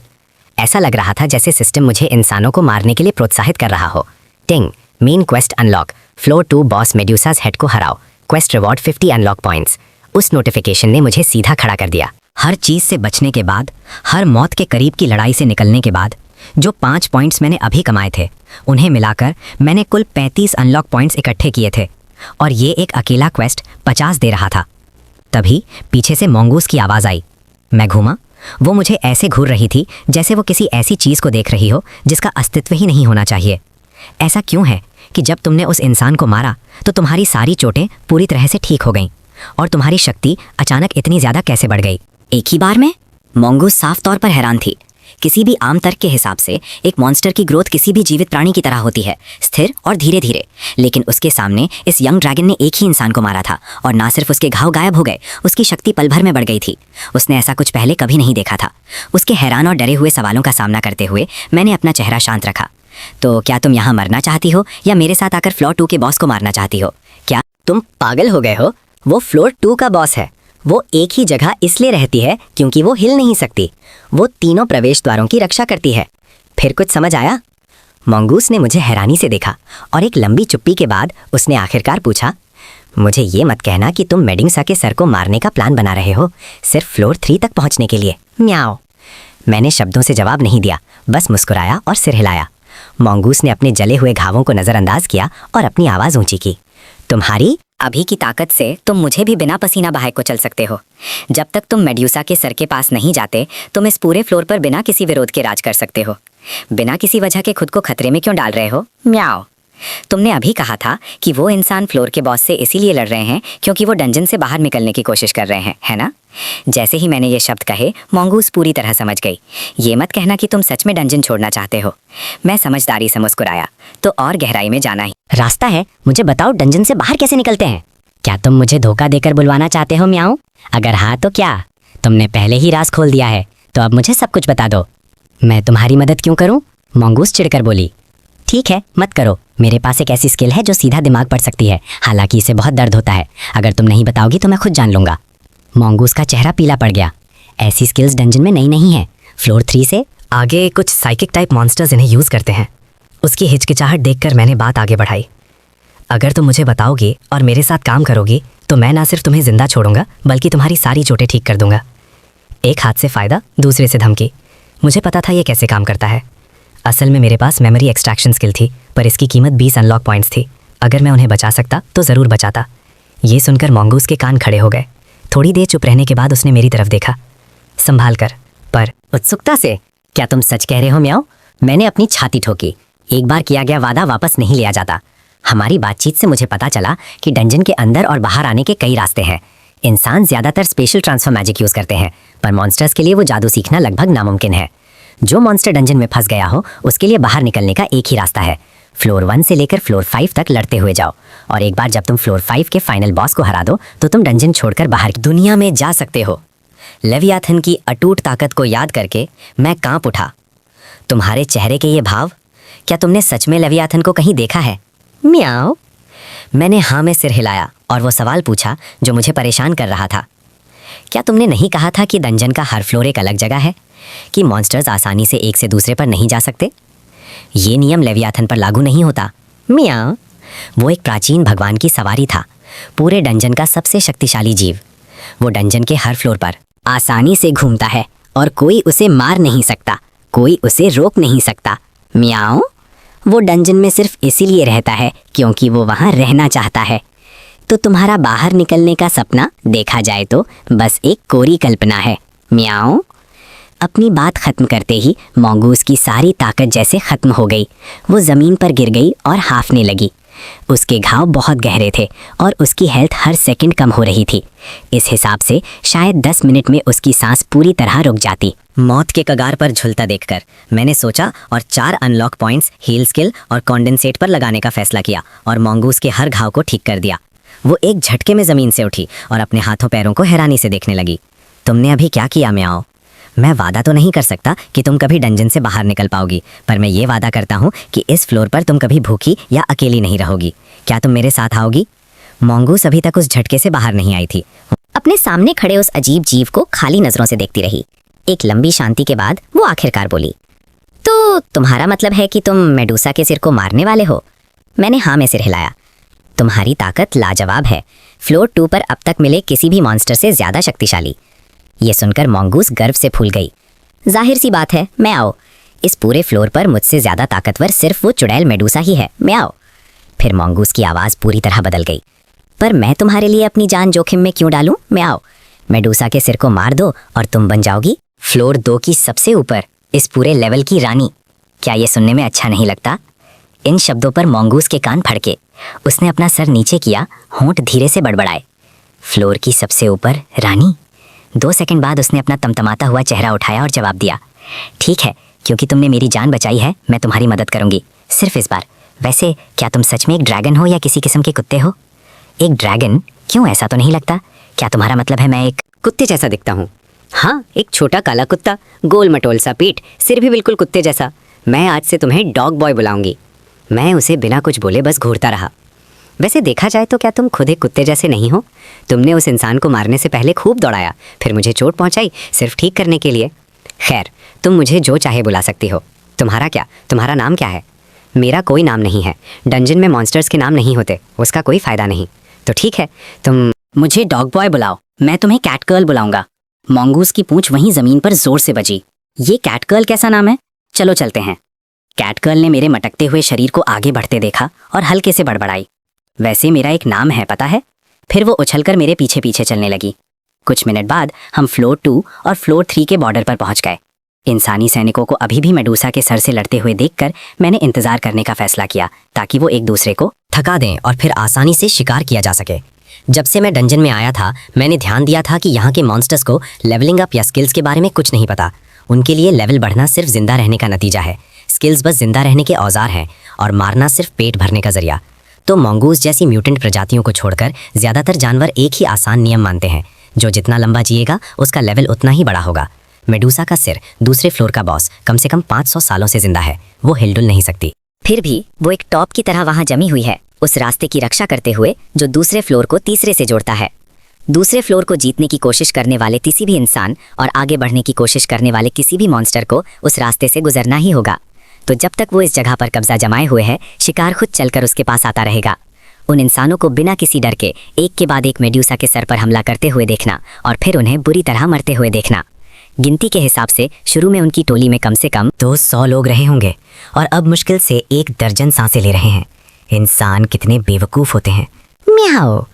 ऐसा लग रहा था जैसे सिस्टम मुझे इंसानों को मारने के लिए प्रोत्साहित कर रहा हो। Ting, main quest unlock, floor 2 boss Medusa's head को हराओ, क्वेस्ट रिवॉर्ड 50 अनलॉक पॉइंट्स। उस नोटिफिकेशन ने मुझे सीधा खड़ा कर दिया। हर चीज़ से बचने के बाद, हर मौत के करीब की लड़ाई से निकलने के बाद, जो 5 पॉइंट्स मैंने अभी कमाए थे, उन्हें मिलाकर मैंने कुल 35 अनलॉक पॉइंट्स इकट्ठे किए थे, और ये एक अकेला क्वेस्ट 50 दे रहा था। तभी पीछे से मोंगूस की आवाज़ आई। मैं घूमा। वो मुझे ऐसे घूर रही थी जैसे वो किसी ऐसी चीज़ को देख रही हो जिसका अस्तित्व ही नहीं होना चाहिए। ऐसा क्यों है कि जब तुमने उस इंसान को मारा तो तुम्हारी सारी चोटें पूरी तरह से ठीक हो गईं, और तुम्हारी शक्ति अचानक इतनी ज़्यादा कैसे बढ़ गई? एक ही बार में? मोंगूस साफ तौर पर हैरान थी। किसी भी आम तर्क के हिसाब से एक मॉन्स्टर की ग्रोथ किसी भी जीवित प्राणी की तरह होती है, स्थिर और धीरे धीरे। लेकिन उसके सामने इस यंग ड्रैगन ने एक ही इंसान को मारा था, और ना सिर्फ उसके घाव गायब हो गए, उसकी शक्ति पल भर में बढ़ गई थी। उसने ऐसा कुछ पहले कभी नहीं देखा था। उसके हैरान और डरे हुए सवालों का सामना करते हुए मैंने अपना चेहरा शांत रखा। तो क्या तुम यहाँ मरना चाहती हो, या मेरे साथ आकर फ्लोर 2 के बॉस को मारना चाहती हो? क्या तुम पागल हो गए हो? वो फ्लोर 2 का बॉस है। वो एक ही जगह इसलिए रहती है क्योंकि वो हिल नहीं सकती। वो तीनों प्रवेश द्वारों की रक्षा करती है। फिर कुछ समझ आया? मोंगूस ने मुझे हैरानी से देखा, और एक लंबी चुप्पी के बाद उसने आखिरकार पूछा, मुझे ये मत कहना कि तुम मेडिंगसा के सर को मारने का प्लान बना रहे हो, सिर्फ फ्लोर 3 तक पहुंचने के लिए? म्याओ। मैंने शब्दों से जवाब नहीं दिया, बस मुस्कुराया और सिर हिलाया। मोंगूस ने अपने जले हुए घावों को नज़रअंदाज किया और अपनी आवाज़ ऊंची की। तुम्हारी अभी की ताकत से तुम मुझे भी बिना पसीना बहाए को चल सकते हो। जब तक तुम मेड्यूसा के सर के पास नहीं जाते, तुम इस पूरे फ्लोर पर बिना किसी विरोध के राज कर सकते हो। बिना किसी वजह के खुद को खतरे में क्यों डाल रहे हो? म्याओ। तुमने अभी कहा था कि वो इंसान फ्लोर के बॉस से इसीलिए लड़ रहे हैं क्योंकि वो डंजन से बाहर निकलने की कोशिश कर रहे हैं, है ना? जैसे ही मैंने ये शब्द कहे, मोंगूस पूरी तरह समझ गई। ये मत कहना कि तुम सच में डंजन छोड़ना चाहते हो। मैं समझदारी से मुस्कुराया। तो और गहराई में जाना ही रास्ता है, मुझे बताओ डंजन से बाहर कैसे निकलते हैं? क्या तुम मुझे धोखा देकर बुलवाना चाहते हो म्याऊ? अगर हाँ तो क्या? तुमने पहले ही राज खोल दिया है, तो अब मुझे सब कुछ बता दो। मैं तुम्हारी मदद क्यों करूं? मोंगूस चिढ़कर बोली। ठीक है, मत करो। मेरे पास एक ऐसी स्किल है जो सीधा दिमाग पढ़ सकती है, हालांकि इसे बहुत दर्द होता है। अगर तुम नहीं बताओगी तो मैं खुद जान लूंगा। मोंगूस का चेहरा पीला पड़ गया। ऐसी स्किल्स डंजन में नई नहीं है। फ्लोर 3 से आगे कुछ साइकिक टाइप मॉन्स्टर्स इन्हें यूज़ करते हैं। उसकी हिचकिचाहट देखकर मैंने बात आगे बढ़ाई। अगर तुम मुझे बताओगे और मेरे साथ काम करोगी तो मैं ना सिर्फ तुम्हें जिंदा छोड़ूंगा, बल्कि तुम्हारी सारी चोटें ठीक कर दूंगा। एक हाथ से फ़ायदा, दूसरे से धमकी। मुझे पता था ये कैसे काम करता है। असल में मेरे पास मेमोरी एक्सट्रैक्शन स्किल थी, पर इसकी कीमत 20 अनलॉक पॉइंट्स थी। अगर मैं उन्हें बचा सकता तो ज़रूर बचाता। ये सुनकर मोंगूस के कान खड़े हो गए। थोड़ी देर चुप रहने के बाद उसने मेरी तरफ देखा, संभाल कर, पर उत्सुकता से। क्या तुम सच कह रहे हो म्याऊ? मैंने अपनी छाती ठोकी। एक बार किया गया वादा वापस नहीं लिया जाता। हमारी बातचीत से मुझे पता चला कि डंजन के अंदर और बाहर आने के कई रास्ते हैं। इंसान ज़्यादातर स्पेशल ट्रांसफर मैजिक यूज़ करते हैं, पर मॉन्स्टर्स के लिए वो जादू सीखना लगभग नामुमकिन है। जो मॉन्स्टर डंजन में फंस गया हो उसके लिए बाहर निकलने का एक ही रास्ता है। फ्लोर 1 से लेकर फ्लोर 5 तक लड़ते हुए जाओ, और एक बार जब तुम फ्लोर 5 के फाइनल बॉस को हरा दो तो तुम डंजन छोड़कर बाहर की दुनिया में जा सकते हो। लेवियाथन की अटूट ताकत को याद करके मैं कांप उठा। तुम्हारे चेहरे के ये भाव, क्या तुमने सच में लेवियाथन को कहीं देखा है? म्याऊ। मैंने हाँ में सिर हिलाया और वो सवाल पूछा जो मुझे परेशान कर रहा था। क्या तुमने नहीं कहा था कि डंजन का हर फ्लोर एक अलग जगह है, कि मॉन्स्टर्स आसानी से एक से दूसरे पर नहीं जा सकते? ये नियम लेवियाथन पर लागू नहीं होता। मियाँ। वो एक प्राचीन भगवान की सवारी था, पूरे डंजन का सबसे शक्तिशाली जीव। वो डंजन के हर फ्लोर पर आसानी से घूमता है और कोई उसे मार नहीं सकता, कोई उसे रोक नहीं सकता। मियाँ। वो डंजन में सिर्फ इसीलिए रहता है क्योंकि वो वहाँ रहना चाहता है। तो तुम्हारा बाहर निकलने का सपना देखा जाए तो बस एक कोरी कल्पना है। म्याऊ। अपनी बात खत्म करते ही मंगूस की सारी ताकत जैसे खत्म हो गई। वो जमीन पर गिर गई और हाफने लगी। उसके घाव बहुत गहरे थे और उसकी हेल्थ हर सेकंड कम हो रही थी। इस हिसाब से शायद 10 मिनट में उसकी सांस पूरी तरह रुक जाती। मौत के कगार पर झुलता देखकर मैंने सोचा और 4 अनलॉक पॉइंट्स हील स्किल और कॉन्डेंसेट पर लगाने का फैसला किया और मंगूस के हर घाव को ठीक कर दिया। वो एक झटके में जमीन से उठी और अपने हाथों पैरों को हैरानी से देखने लगी। तुमने अभी क्या किया म्याओ? मैं वादा तो नहीं कर सकता कि तुम कभी डंजन से बाहर निकल पाओगी, पर मैं ये वादा करता हूँ कि इस फ्लोर पर तुम कभी भूखी या अकेली नहीं रहोगी। क्या तुम मेरे साथ आओगी? मंगूस अभी तक उस झटके से बाहर नहीं आई थी। अपने सामने खड़े उस अजीब जीव को खाली नजरों से देखती रही। एक लंबी शांति के बाद वो आखिरकार बोली, तो तुम्हारा मतलब है कि तुम मेडूसा के सिर को मारने वाले हो? मैंने हाँ में सिर हिलाया। तुम्हारी ताकत लाजवाब है, फ्लोर 2 पर अब तक मिले किसी भी मॉन्स्टर से ज्यादा शक्तिशाली। ये सुनकर मंगूस गर्व से फूल गई। जाहिर सी बात है, मैं आओ। इस पूरे फ्लोर पर मुझसे ज्यादा ताकतवर सिर्फ वो चुड़ैल मेडूसा ही है, मैं आओ। फिर मंगूस की आवाज पूरी तरह बदल गई। पर मैं तुम्हारे लिए अपनी जान जोखिम में क्यों डालूं? मैं आओ। मेडूसा के सिर को मार दो और तुम बन जाओगी फ्लोर 2 की सबसे ऊपर, इस पूरे लेवल की रानी। क्या ये सुनने में अच्छा नहीं लगता? इन शब्दों पर मंगूस के कान फड़के। उसने अपना सर नीचे किया, होंठ धीरे से बड़बड़ाए। फ्लोर की सबसे ऊपर रानी? 2 सेकंड बाद उसने अपना तमतमाता हुआ चेहरा उठाया और जवाब दिया, ठीक है, क्योंकि तुमने मेरी जान बचाई है, मैं तुम्हारी मदद करूंगी, सिर्फ इस बार। वैसे क्या तुम सच में एक ड्रैगन हो या किसी किस्म के कुत्ते हो? एक ड्रैगन? क्यों, ऐसा तो नहीं लगता। क्या तुम्हारा मतलब है मैं एक कुत्ते जैसा दिखता हूँ? हाँ, एक छोटा काला कुत्ता, गोल मटोल सा पीठ, सिर भी बिल्कुल कुत्ते जैसा। मैं आज से तुम्हें डॉग बॉय बुलाऊंगी। मैं उसे बिना कुछ बोले बस घूरता रहा। वैसे देखा जाए तो क्या तुम खुद एक कुत्ते जैसे नहीं हो? तुमने उस इंसान को मारने से पहले खूब दौड़ाया, फिर मुझे चोट पहुंचाई सिर्फ ठीक करने के लिए। खैर, तुम मुझे जो चाहे बुला सकती हो। तुम्हारा क्या? तुम्हारा नाम क्या है? मेरा कोई नाम नहीं है। डंजन में मॉन्स्टर्स के नाम नहीं होते, उसका कोई फायदा नहीं। तो ठीक है, तुम मुझे डॉग बॉय बुलाओ, मैं तुम्हें कैट गर्ल बुलाऊंगा। मंगूस की पूंछ वहीं जमीन पर जोर से बजी। ये कैट गर्ल कैसा नाम है? चलो चलते हैं। कैट गर्ल ने मेरे मटकते हुए शरीर को आगे बढ़ते देखा और हल्के से बड़बड़ाई, वैसे मेरा एक नाम है, पता है? फिर वो उछलकर मेरे पीछे पीछे चलने लगी। कुछ मिनट बाद हम फ्लोर 2 और फ्लोर 3 के बॉर्डर पर पहुंच गए। इंसानी सैनिकों को अभी भी मेडूसा के सर से लड़ते हुए देखकर मैंने इंतजार करने का फैसला किया, ताकि वो एक दूसरे को थका दें और फिर आसानी से शिकार किया जा सके। जब से मैं डंजन में आया था, मैंने ध्यान दिया था कि यहाँ के मॉन्स्टर्स को लेवलिंग अप या स्किल्स के बारे में कुछ नहीं पता। उनके लिए लेवल बढ़ना सिर्फ जिंदा रहने का नतीजा है, स्किल्स बस जिंदा रहने के औजार हैं और मारना सिर्फ पेट भरने का जरिया। तो मंगूस जैसी म्यूटेंट प्रजातियों को छोड़कर ज्यादातर जानवर एक ही आसान नियम मानते हैं, जो जितना लंबा जिएगा उसका लेवल उतना ही बड़ा होगा। मेडूसा का सिर, दूसरे फ्लोर का बॉस, कम से कम 500 सालों से जिंदा है। वो हिलडुल नहीं सकती। फिर भी वो एक टॉप की तरह वहां जमी हुई है, उस रास्ते की रक्षा करते हुए जो दूसरे फ्लोर को तीसरे से जोड़ता है। दूसरे फ्लोर को जीतने की कोशिश करने वाले किसी भी इंसान और आगे बढ़ने की कोशिश करने वाले किसी भी मॉन्स्टर को उस रास्ते से गुजरना ही होगा। तो जब तक वो इस जगह पर कब्जा जमाए हुए है, शिकार खुद चलकर उसके पास आता रहेगा। उन इंसानों को बिना किसी डर के एक के बाद एक मेडूसा के सर पर हमला करते हुए देखना और फिर उन्हें बुरी तरह मरते हुए देखना। गिनती के हिसाब से शुरू में उनकी टोली में कम से कम 100 लोग रहे होंगे और अब मुश्किल से 1 दर्जन सांसें ले रहे हैं। इंसान कितने बेवकूफ़ होते हैं। म्याओ।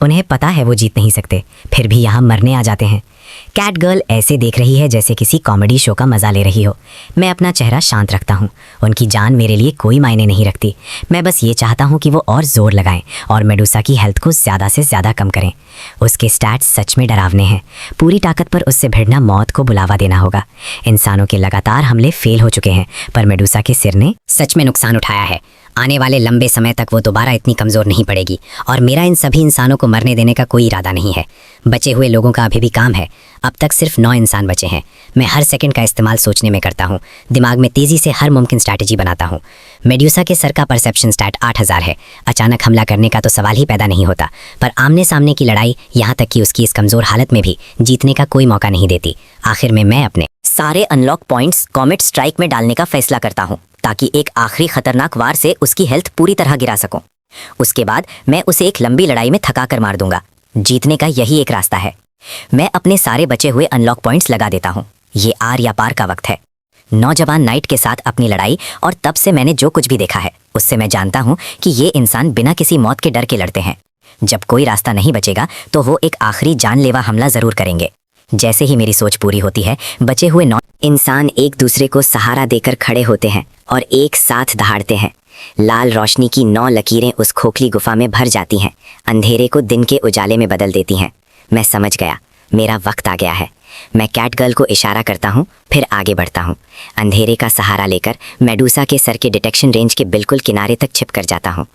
उन्हें पता है वो जीत नहीं सकते, फिर भी यहाँ मरने आ जाते हैं। कैट गर्ल ऐसे देख रही है जैसे किसी कॉमेडी शो का मजा ले रही हो। मैं अपना चेहरा शांत रखता हूँ। उनकी जान मेरे लिए कोई मायने नहीं रखती। मैं बस ये चाहता हूँ कि वो और जोर लगाएं और मेडूसा की हेल्थ को ज़्यादा से ज़्यादा कम करें। उसके स्टैट्स सच में डरावने हैं। पूरी ताकत पर उससे भिड़ना मौत को बुलावा देना होगा। इंसानों के लगातार हमले फेल हो चुके हैं, पर मेडूसा के सिर ने सच में नुकसान उठाया है। आने वाले लंबे समय तक वो दोबारा इतनी कमज़ोर नहीं पड़ेगी और मेरा इन सभी इंसानों को मरने देने का कोई इरादा नहीं है। बचे हुए लोगों का अभी भी काम है। अब तक सिर्फ 9 इंसान बचे हैं। मैं हर सेकंड का इस्तेमाल सोचने में करता हूँ, दिमाग में तेज़ी से हर मुमकिन स्ट्रैटेजी बनाता हूँ। मेडूसा के सर का परसेप्शन स्टैट 8000 है। अचानक हमला करने का तो सवाल ही पैदा नहीं होता, पर आमने सामने की लड़ाई, यहाँ तक कि उसकी इस कमज़ोर हालत में भी जीतने का कोई मौका नहीं देती। आखिर में मैं अपने सारे अनलॉक पॉइंट्स कॉमेट स्ट्राइक में डालने का फैसला करता हूँ, ताकि एक आखिरी खतरनाक वार से उसकी हेल्थ पूरी तरह गिरा सकूं। उसके बाद मैं उसे एक लंबी लड़ाई में थका कर मार दूंगा। जीतने का यही एक रास्ता है। मैं अपने सारे बचे हुए अनलॉक पॉइंट्स लगा देता हूं। ये आर या पार का वक्त है। नौजवान नाइट के साथ अपनी लड़ाई, और तब से मैंने जो कुछ भी देखा है उससे मैं जानता हूं कि ये इंसान बिना किसी मौत के डर के लड़ते हैं। जब कोई रास्ता नहीं बचेगा तो वो एक आखिरी जानलेवा हमला जरूर करेंगे। जैसे ही मेरी सोच पूरी होती है, बचे हुए 9 इंसान एक दूसरे को सहारा देकर खड़े होते हैं और एक साथ दहाड़ते हैं। लाल रोशनी की 9 लकीरें उस खोखली गुफा में भर जाती हैं, अंधेरे को दिन के उजाले में बदल देती हैं। मैं समझ गया, मेरा वक्त आ गया है। मैं कैट गर्ल को इशारा करता हूँ, फिर आगे बढ़ता हूँ। अंधेरे का सहारा लेकर मेडूसा के सर के डिटेक्शन रेंज के बिल्कुल किनारे तक छिप कर जाता हूँ।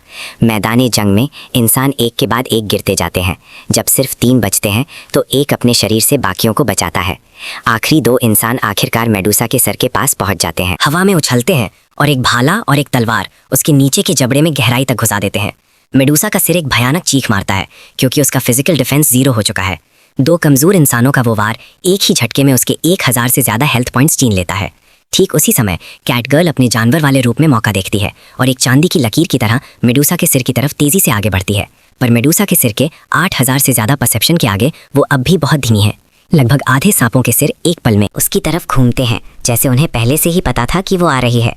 मैदानी जंग में इंसान एक के बाद एक गिरते जाते हैं। जब सिर्फ 3 बचते हैं तो एक अपने शरीर से बाकियों को बचाता है। आखिरी 2 इंसान आखिरकार मेडूसा के सर के पास पहुँच जाते हैं। हवा में उछलते हैं और एक भाला और एक तलवार उसके नीचे के जबड़े में गहराई तक घुसा देते हैं। मेडूसा का सिर एक भयानक चीख मारता है क्योंकि उसका फिजिकल डिफेंस 0 हो चुका है। 2 कमजोर इंसानों का वो वार एक ही झटके में उसके 1000 से ज्यादा हेल्थ पॉइंट्स छीन लेता है। ठीक उसी समय कैट गर्ल अपने जानवर वाले रूप में मौका देखती है और एक चांदी की लकीर की तरह मेडूसा के सिर की तरफ तेजी से आगे बढ़ती है। पर मेडूसा के सिर के 8000 से ज्यादा परसेप्शन के आगे वो अब भी बहुत धीमी है। लगभग आधे सांपों के सिर एक पल में उसकी तरफ घूमते हैं, जैसे उन्हें पहले से ही पता था कि वो आ रही है।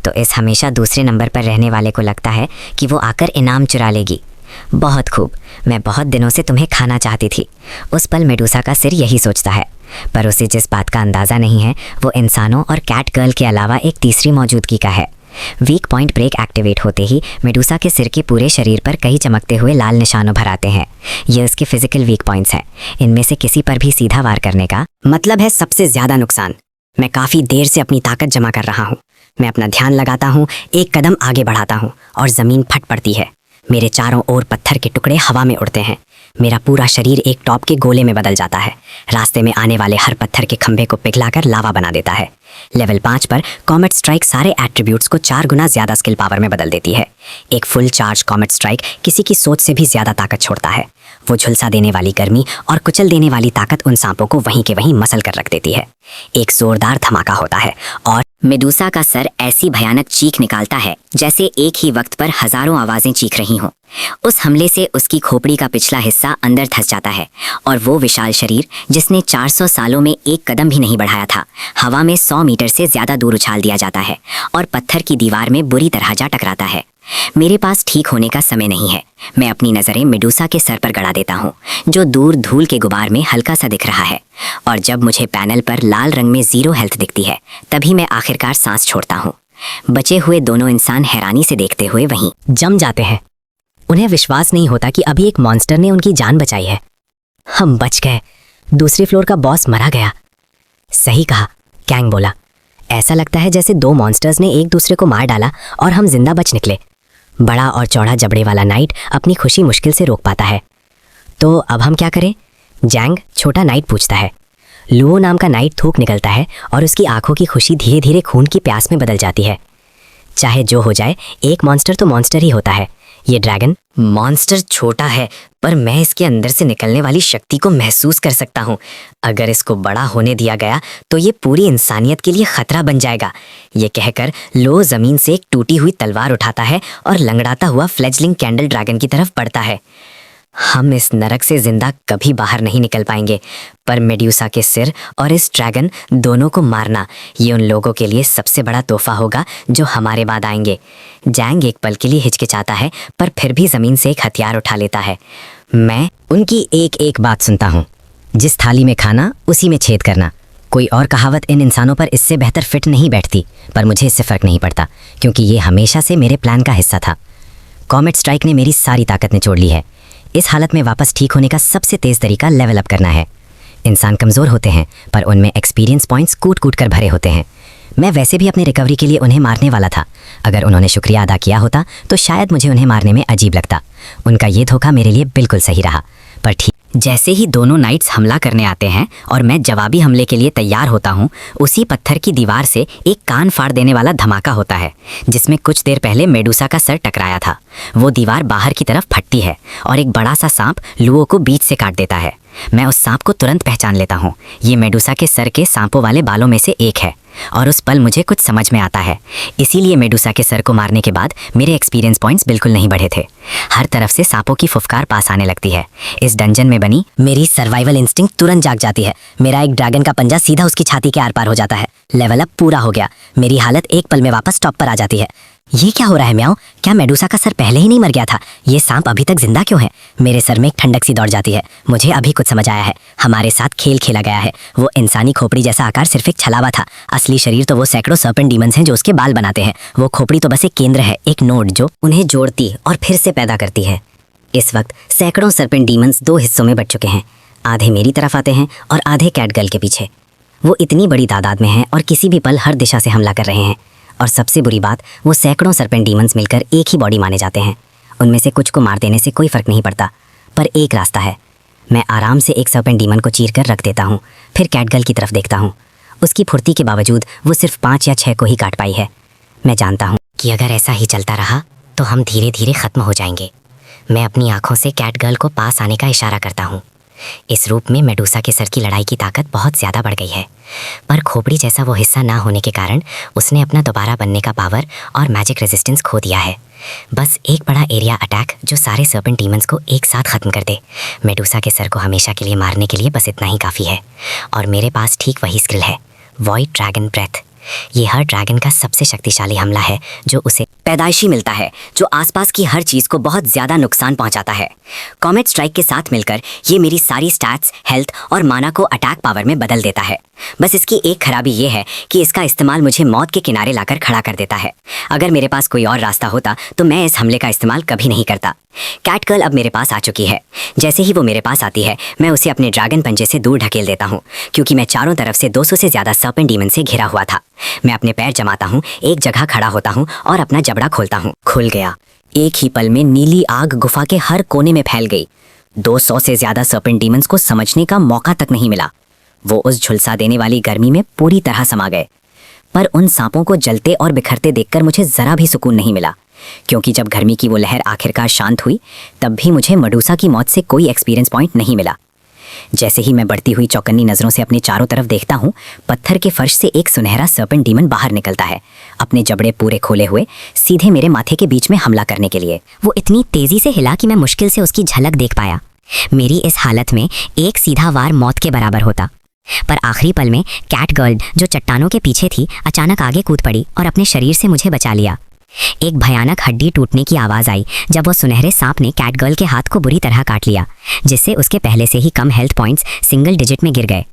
तो इस हमेशा दूसरे नंबर पर रहने वाले को लगता है कि वो आकर इनाम चुरा लेगी। बहुत खूब, मैं बहुत दिनों से तुम्हें खाना चाहती थी। उस पल मेडूसा का सिर यही सोचता है, पर उसे जिस बात का अंदाज़ा नहीं है वो इंसानों और कैट गर्ल के अलावा एक तीसरी मौजूदगी का है। वीक पॉइंट ब्रेक एक्टिवेट होते ही मेडूसा के सिर के पूरे शरीर पर कई चमकते हुए लाल निशान उभर आते हैं। ये उसके फिजिकल वीक पॉइंट्स हैं। इनमें से किसी पर भी सीधा वार करने का मतलब है सबसे ज़्यादा नुकसान। मैं काफ़ी देर से अपनी ताकत जमा कर रहा हूँ। मैं अपना ध्यान लगाता हूँ, एक कदम आगे बढ़ाता हूँ और ज़मीन फट पड़ती है। मेरे चारों ओर पत्थर के टुकड़े हवा में उड़ते हैं। मेरा पूरा शरीर एक टॉप के गोले में बदल जाता है। रास्ते में आने वाले हर पत्थर के खंभे को पिघलाकर लावा बना देता है। लेवल 5 पर कॉमेट स्ट्राइक सारे एट्रीब्यूट्स को 4 गुना ज्यादा स्किल पावर में बदल देती है। एक फुल चार्ज कॉमेट स्ट्राइक किसी की सोच से भी ज्यादा ताकत छोड़ता है। वो झुलसा देने वाली गर्मी और कुचल देने वाली ताकत उन सांपों को वहीं के वहीं मसल कर रख देती है। एक जोरदार धमाका होता है और मेडूसा का सर ऐसी भयानक चीख निकालता है जैसे एक ही वक्त पर हजारों आवाजें चीख रही हों। उस हमले से उसकी खोपड़ी का पिछला हिस्सा अंदर धंस जाता है और वो विशाल शरीर जिसने 400 सालों में एक कदम भी नहीं बढ़ाया था, हवा में 100 मीटर से ज्यादा दूर उछाल दिया जाता है और पत्थर की दीवार में बुरी तरह जा टकराता है। मेरे पास ठीक होने का समय नहीं है। मैं अपनी नजरें मेडूसा के सर पर गड़ा देता हूँ, जो दूर धूल के गुबार में हल्का सा दिख रहा है। और जब मुझे पैनल पर लाल रंग में 0 हेल्थ दिखती है, तभी मैं आखिरकार सांस छोड़ता हूँ। बचे हुए दोनों इंसान हैरानी से देखते हुए वहीं जम जाते हैं। उन्हें विश्वास नहीं होता कि अभी एक मॉन्स्टर ने उनकी जान बचाई है। हम बच गए। दूसरे फ्लोर का बॉस मरा गया। सही कहा, कैंग बोला। ऐसा लगता है जैसे 2 मॉन्स्टर्स ने एक दूसरे को मार डाला और हम जिंदा बच निकले। बड़ा और चौड़ा जबड़े वाला नाइट अपनी खुशी मुश्किल से रोक पाता है। तो अब हम क्या करें? जैंग, छोटा नाइट पूछता है। लुओ नाम का नाइट थूक निकलता है और उसकी आंखों की खुशी धीरे धीरे खून की प्यास में बदल जाती है। चाहे जो हो जाए, एक मॉन्स्टर तो मॉन्स्टर ही होता है। ये ड्रैगन मॉन्स्टर छोटा है, पर मैं इसके अंदर से निकलने वाली शक्ति को महसूस कर सकता हूँ। अगर इसको बड़ा होने दिया गया तो ये पूरी इंसानियत के लिए खतरा बन जाएगा। ये कहकर लो जमीन से एक टूटी हुई तलवार उठाता है और लंगड़ाता हुआ फ्लेजलिंग कैंडल ड्रैगन की तरफ बढ़ता है। हम इस नरक से जिंदा कभी बाहर नहीं निकल पाएंगे, पर मेड्यूसा के सिर और इस ड्रैगन दोनों को मारना, ये उन लोगों के लिए सबसे बड़ा तोहफा होगा जो हमारे बाद आएंगे। जैंग एक पल के लिए हिचकिचाता है, पर फिर भी जमीन से एक हथियार उठा लेता है। मैं उनकी एक एक बात सुनता हूँ। जिस थाली में खाना, उसी में छेद करना। कोई और कहावत इन इंसानों पर इससे बेहतर फिट नहीं बैठती, पर मुझे इससे फर्क नहीं पड़ता, क्योंकि ये हमेशा से मेरे प्लान का हिस्सा था। कॉमेट स्ट्राइक ने मेरी सारी ताकत निचोड़ ली है। इस हालत में वापस ठीक होने का सबसे तेज तरीका लेवल अप करना है। इंसान कमज़ोर होते हैं, पर उनमें एक्सपीरियंस पॉइंट्स कूट कूट कर भरे होते हैं। मैं वैसे भी अपनी रिकवरी के लिए उन्हें मारने वाला था। अगर उन्होंने शुक्रिया अदा किया होता तो शायद मुझे उन्हें मारने में अजीब लगता। उनका ये धोखा मेरे लिए बिल्कुल सही रहा। पर ठीक जैसे ही दोनों नाइट्स हमला करने आते हैं और मैं जवाबी हमले के लिए तैयार होता हूँ, उसी पत्थर की दीवार से एक कान फाड़ देने वाला धमाका होता है, जिसमें कुछ देर पहले मेडूसा का सर टकराया था। वो दीवार बाहर की तरफ फटती है और एक बड़ा सा सांप लुओ को बीच से काट देता है। मैं उस सांप को तुरंत पहचान लेता हूँ। ये मेडूसा के सर के सांपों वाले बालों में से एक है और उस पल मुझे कुछ समझ में आता है। इसीलिए मेडूसा के सर को मारने के बाद मेरे एक्सपीरियंस पॉइंट्स बिल्कुल नहीं बढ़े थे। हर तरफ से सांपों की फुफकार पास आने लगती है। इस डंजन में बनी मेरी सर्वाइवल इंस्टिंक्ट तुरंत जाग जाती है। मेरा एक ड्रैगन का पंजा सीधा उसकी छाती के आर पार हो जाता है। लेवल अप पूरा हो गया। मेरी हालत एक पल में वापस टॉप पर आ जाती है। ये क्या हो रहा है म्याओ? क्या मेडूसा का सर पहले ही नहीं मर गया था? ये सांप अभी तक जिंदा क्यों है? मेरे सर में एक ठंडक सी दौड़ जाती है। मुझे अभी कुछ समझ आया है। हमारे साथ खेल खेला गया है। वो इंसानी खोपड़ी जैसा आकार सिर्फ एक छलावा था। असली शरीर तो वो सैकड़ों सर्पेंट डीमंस हैं जो उसके बाल बनाते हैं। वो खोपड़ी तो बस एक केंद्र है, एक नोड जो उन्हें जोड़ती और फिर से पैदा करती है। इस वक्त सैकड़ों सर्पेंट डीमंस 2 हिस्सों में बट चुके हैं। आधे मेरी तरफ आते हैं और आधे कैटगर्ल के पीछे। वो इतनी बड़ी तादाद में हैं और किसी भी पल हर दिशा से हमला कर रहे हैं। और सबसे बुरी बात, वो सैकड़ों सर्पेंट डीमंस मिलकर एक ही बॉडी माने जाते हैं। उनमें से कुछ को मार देने से कोई फर्क नहीं पड़ता, पर एक रास्ता है। मैं आराम से एक सर्पेंट डीमन को चीर कर रख देता हूँ, फिर कैटगर्ल की तरफ देखता हूँ। उसकी फुर्ती के बावजूद वो सिर्फ 5 या 6 को ही काट पाई है। मैं जानता हूँ कि अगर ऐसा ही चलता रहा तो हम धीरे धीरे खत्म हो जाएंगे। मैं अपनी आंखों से कैटगर्ल को पास आने का इशारा करता हूँ। इस रूप में मेडूसा के सर की लड़ाई की ताकत बहुत ज़्यादा बढ़ गई है, पर खोपड़ी जैसा वो हिस्सा ना होने के कारण उसने अपना दोबारा बनने का पावर और मैजिक रेजिस्टेंस खो दिया है। बस एक बड़ा एरिया अटैक जो सारे सर्पेंट डीमंस को एक साथ ख़त्म कर दे। मेडूसा के सर को हमेशा के लिए मारने के लिए बस इतना ही काफ़ी है। और मेरे पास ठीक वही स्किल है, वॉइड ड्रैगन ब्रेथ। ये हर ड्रैगन का सबसे शक्तिशाली हमला है जो उसे पैदाइशी मिलता है, जो आसपास की हर चीज़ को बहुत ज़्यादा नुकसान पहुंचाता है। कॉमेट स्ट्राइक के साथ मिलकर ये मेरी सारी स्टैट्स, हेल्थ और माना को अटैक पावर में बदल देता है। बस इसकी एक खराबी ये है कि इसका इस्तेमाल मुझे मौत के किनारे लाकर खड़ा कर देता है। अगर मेरे पास कोई और रास्ता होता तो मैं इस हमले का इस्तेमाल कभी नहीं करता। कैटगर्ल अब मेरे पास आ चुकी है। जैसे ही वो मेरे पास आती है, मैं उसे अपने ड्रैगन पंजे से दूर ढकेल देता हूँ, क्योंकि मैं चारों तरफ से 200 से ज़्यादा सर्पेंट डीमन से घिरा हुआ था। मैं अपने पैर जमाता हूँ, एक जगह खड़ा होता हूँ और अपना जबड़ा खोलता हूँ। खुल गया। एक ही पल में नीली आग गुफा के हर कोने में फैल गई। 200 से ज़्यादा सर्पेंट डीमंस को समझने का मौका तक नहीं मिला। वो उस झुलसा देने वाली गर्मी में पूरी तरह समा गए। पर उन सांपों को जलते और बिखरते देखकर मुझे ज़रा भी सुकून नहीं मिला, क्योंकि जब गर्मी की वो लहर आखिरकार शांत हुई तब भी मुझे मेडूसा की मौत से कोई एक्सपीरियंस पॉइंट नहीं मिला। जैसे ही मैं बढ़ती हुई चौकन्नी नज़रों से अपने चारों तरफ देखता हूँ, पत्थर के फर्श से एक सुनहरा सर्पेंट डीमन बाहर निकलता है, अपने जबड़े पूरे खोले हुए, सीधे मेरे माथे के बीच में हमला करने के लिए। वो इतनी तेजी से हिला कि मैं मुश्किल से उसकी झलक देख पाया। मेरी इस हालत में एक सीधा वार मौत के बराबर होता, पर आखिरी पल में कैटगर्ल जो चट्टानों के पीछे थी अचानक आगे कूद पड़ी और अपने शरीर से मुझे बचा लिया। एक भयानक हड्डी टूटने की आवाज़ आई जब वो सुनहरे सांप ने कैटगर्ल के हाथ को बुरी तरह काट लिया, जिससे उसके पहले से ही कम हेल्थ पॉइंट्स सिंगल डिजिट में गिर गए।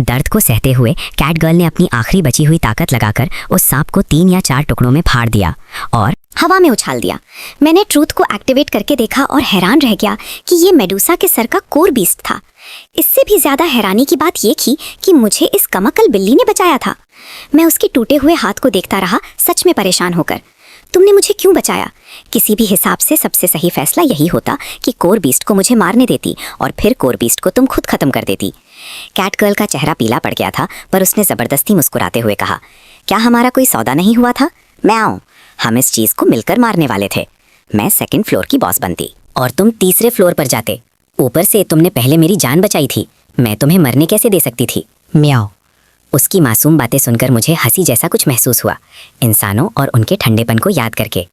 दर्द को सहते हुए कैटगर्ल ने अपनी आखिरी बची हुई ताकत लगाकर उस सांप को 3 या 4 टुकड़ों में फाड़ दिया और हवा में उछाल दिया। मैंने ट्रूथ को एक्टिवेट करके देखा और हैरान रह गया कि ये मेडूसा के सर का कोर बीस्ट था। इससे भी ज्यादा हैरानी की बात ये थी कि मुझे इस कमकल बिल्ली ने बचाया था। मैं उसके टूटे हुए हाथ को देखता रहा, सच में परेशान होकर। तुमने मुझे क्यों बचाया? किसी भी हिसाब से सबसे सही फैसला यही होता कि कोर बीस्ट को मुझे मारने देती और फिर कोर बीस्ट को तुम खुद खत्म कर देती। कैटगर्ल का चेहरा पीला पड़ गया था, पर उसने जबरदस्ती मुस्कुराते हुए कहा, क्या हमारा कोई सौदा नहीं हुआ था? मैं आऊं, हम इस चीज को मिलकर मारने वाले थे। मैं 2nd फ्लोर की बॉस बनती और तुम 3रे फ्लोर पर जाते। ऊपर से तुमने पहले मेरी जान बचाई थी, मैं तुम्हें मरने कैसे दे सकती थी? म्याओ। उसकी मासूम बातें सुनकर मुझे हंसी जैसा कुछ महसूस हुआ, इंसानों और उनके ठंडेपन को याद करके।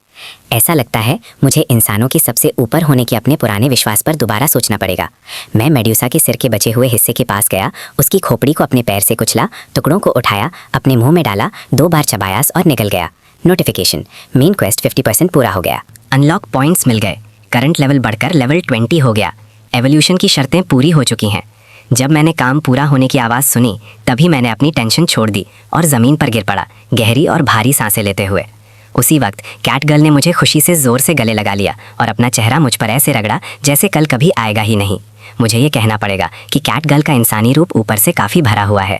ऐसा लगता है मुझे इंसानों के सबसे ऊपर होने के अपने पुराने विश्वास पर दोबारा सोचना पड़ेगा। मैं मेडूसा के सिर के बचे हुए हिस्से के पास गया, उसकी खोपड़ी को अपने पैर से कुचला, टुकड़ों को उठाया, अपने मुंह में डाला, 2 बार चबाया और निकल गया। नोटिफिकेशन, मेन क्वेस्ट 50% पूरा हो गया। अनलॉक पॉइंट्स मिल गए। करंट लेवल बढ़कर लेवल 20 हो गया। एवोल्यूशन की शर्तें पूरी हो चुकी हैं। जब मैंने काम पूरा होने की आवाज़ सुनी तभी मैंने अपनी टेंशन छोड़ दी और ज़मीन पर गिर पड़ा, गहरी और भारी सांसें लेते हुए। उसी वक्त कैटगर्ल ने मुझे खुशी से ज़ोर से गले लगा लिया और अपना चेहरा मुझ पर ऐसे रगड़ा जैसे कल कभी आएगा ही नहीं। मुझे ये कहना पड़ेगा कि कैटगर्ल का इंसानी रूप ऊपर से काफ़ी भरा हुआ है।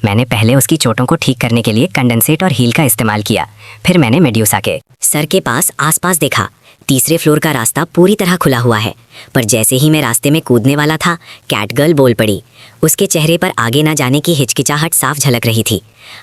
मैंने पहले उसकी चोटों को ठीक करने के लिए कंडेंसेट और हील का इस्तेमाल किया। फिर मैंने मेडूसा के सर के पास आसपास देखा। 3रे फ्लोर का रास्ता पूरी तरह खुला हुआ है, पर जैसे ही मैं रास्ते में कूदने वाला था, कैटगर्ल बोल पड़ी। उसके चेहरे पर आगे ना जाने की हिचकिचाहट साफ झलक रही थी।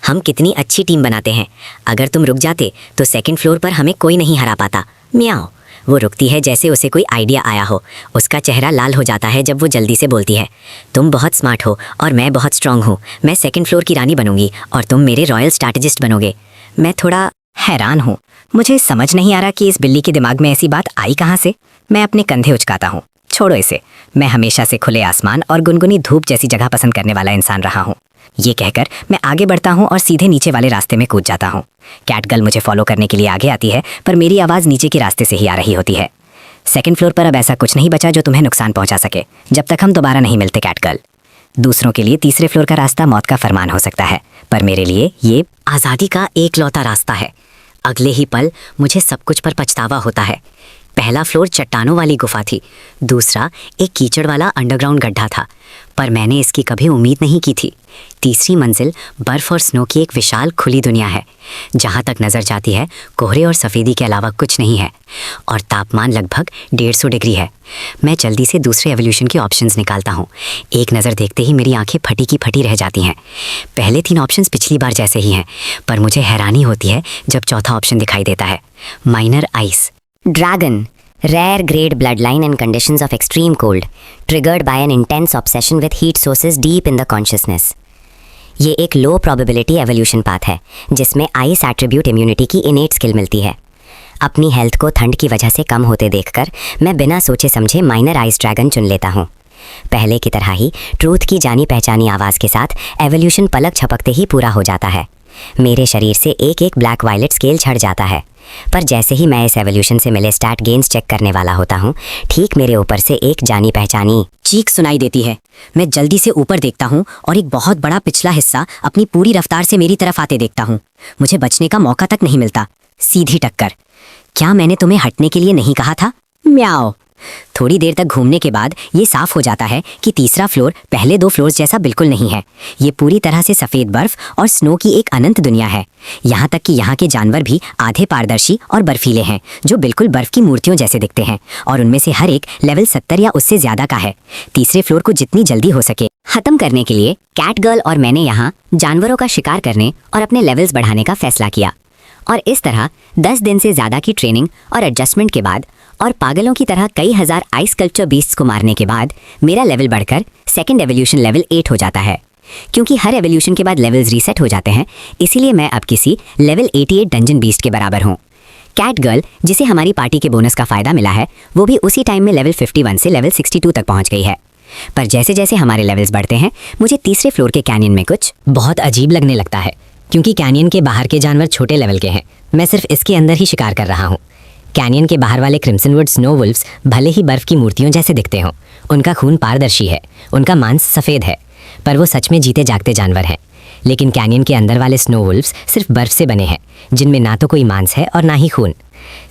हम कितनी अच्छी टीम बनाते हैं। अगर तुम रुक जाते तो 2nd फ्लोर पर हमें कोई नहीं हरा पाता। म्याओ। वो रुकती है जैसे उसे कोई आइडिया आया हो। उसका चेहरा लाल हो जाता है जब वो जल्दी से बोलती है, तुम बहुत स्मार्ट हो और मैं बहुत स्ट्रांग हूँ। मैं 2nd फ्लोर की रानी बनूंगी और तुम मेरे रॉयल स्ट्रैटेजिस्ट बनोगे। मैं थोड़ा हैरान हूँ। मुझे समझ नहीं आ रहा कि इस बिल्ली के दिमाग में ऐसी बात आई कहाँ से। मैं अपने कंधे उचकाता हूँ। छोड़ो इसे। मैं हमेशा से खुले आसमान और गुनगुनी धूप जैसी जगह पसंद करने वाला इंसान रहा हूँ। ये कहकर मैं आगे बढ़ता हूँ और सीधे नीचे वाले रास्ते में कूद जाता हूँ। कैटगर्ल मुझे फॉलो करने के लिए आगे आती है, पर मेरी आवाज़ नीचे के रास्ते से ही आ रही होती है। सेकंड फ्लोर पर अब ऐसा कुछ नहीं बचा जो तुम्हें नुकसान पहुंचा सके, जब तक हम दोबारा नहीं मिलते कैटगर्ल। दूसरों के लिए तीसरे फ्लोर का रास्ता मौत का फरमान हो सकता है, पर मेरे लिए ये आज़ादी का एकलौता रास्ता है। अगले ही पल मुझे सब कुछ पर पछतावा होता है। पहला फ्लोर चट्टानों वाली गुफा थी, दूसरा एक कीचड़ वाला अंडरग्राउंड गड्ढा था, पर मैंने इसकी कभी उम्मीद नहीं की थी। तीसरी मंजिल बर्फ़ और स्नो की एक विशाल खुली दुनिया है। जहाँ तक नज़र जाती है कोहरे और सफ़ेदी के अलावा कुछ नहीं है, और तापमान लगभग 150 डिग्री है। मैं जल्दी से दूसरे एवोल्यूशन के ऑप्शंस निकालता हूँ। एक नज़र देखते ही मेरी आंखें फटी की फटी रह जाती हैं। पहले 3 ऑप्शंस पिछली बार जैसे ही हैं, पर मुझे हैरानी होती है जब चौथा ऑप्शन दिखाई देता है, minor ice. Dragon, rare grade bloodline in conditions of extreme cold, triggered by an intense obsession with heat sources deep in the consciousness. ये एक लो प्रोबेबिलिटी एवोल्यूशन पाथ है जिसमें आइस एट्रीब्यूट इम्यूनिटी की इनेट स्किल मिलती है। अपनी हेल्थ को ठंड की वजह से कम होते देखकर मैं बिना सोचे समझे माइनर आइस ड्रैगन चुन लेता हूँ। पहले की तरह ही ट्रूथ की जानी पहचानी आवाज़ के साथ एवोल्यूशन पलक झपकते ही पूरा हो जाता है। मेरे शरीर से एक एक ब्लैक वायलेट स्केल झड़ जाता है, पर जैसे ही मैं इस एवोल्यूशन से मिले स्टैट गेन्स चेक करने वाला होता हूँ, ठीक मेरे ऊपर से एक जानी पहचानी चीख सुनाई देती है। मैं जल्दी से ऊपर देखता हूँ और एक बहुत बड़ा पिछला हिस्सा अपनी पूरी रफ्तार से मेरी तरफ आते देखता हूँ। मुझे बचने का मौका तक नहीं मिलता, सीधी टक्कर। क्या मैंने तुम्हें हटने के लिए नहीं कहा था? म्याओ। थोड़ी देर तक घूमने के बाद ये साफ हो जाता है कि तीसरा फ्लोर पहले 2 फ्लोर्स जैसा बिल्कुल नहीं है। ये पूरी तरह से सफ़ेद बर्फ और स्नो की एक अनंत दुनिया है। यहाँ तक कि यहाँ के जानवर भी आधे पारदर्शी और बर्फीले हैं, जो बिल्कुल बर्फ की मूर्तियों जैसे दिखते हैं, और उनमें से हर एक लेवल 70 या उससे ज़्यादा का है। तीसरे फ्लोर को जितनी जल्दी हो सके ख़त्म करने के लिए कैट गर्ल और मैंने यहाँ जानवरों का शिकार करने और अपने लेवल्स बढ़ाने का फैसला किया। और इस तरह 10 दिन से ज़्यादा की ट्रेनिंग और एडजस्टमेंट के बाद और पागलों की तरह कई हज़ार आइस स्कल्पचर बीस्ट्स को मारने के बाद मेरा लेवल बढ़कर सेकंड एवोल्यूशन लेवल 8 हो जाता है। क्योंकि हर एवोल्यूशन के बाद लेवल्स रीसेट हो जाते हैं, इसीलिए मैं अब किसी लेवल 88 डंजन बीस्ट के बराबर हूँ। कैट गर्ल, जिसे हमारी पार्टी के बोनस का फ़ायदा मिला है, वो भी उसी टाइम में लेवल 51 से लेवल 62 तक पहुँच गई है। पर जैसे जैसे हमारे लेवल्स बढ़ते हैं, मुझे तीसरे फ्लोर के कैनियन में कुछ बहुत अजीब लगने लगता है। क्योंकि कैनियन के बाहर के जानवर छोटे लेवल के हैं, मैं सिर्फ इसके अंदर ही शिकार कर रहा हूँ। कैनियन के बाहर वाले क्रिम्सनवुड स्नो वुल्फ्स भले ही बर्फ़ की मूर्तियों जैसे दिखते हों, उनका खून पारदर्शी है, उनका मांस सफ़ेद है, पर वो सच में जीते जागते जानवर हैं। लेकिन कैनियन के अंदर वाले स्नो वुल्फ्स सिर्फ बर्फ़ से बने हैं, जिनमें ना तो कोई मांस है और ना ही खून।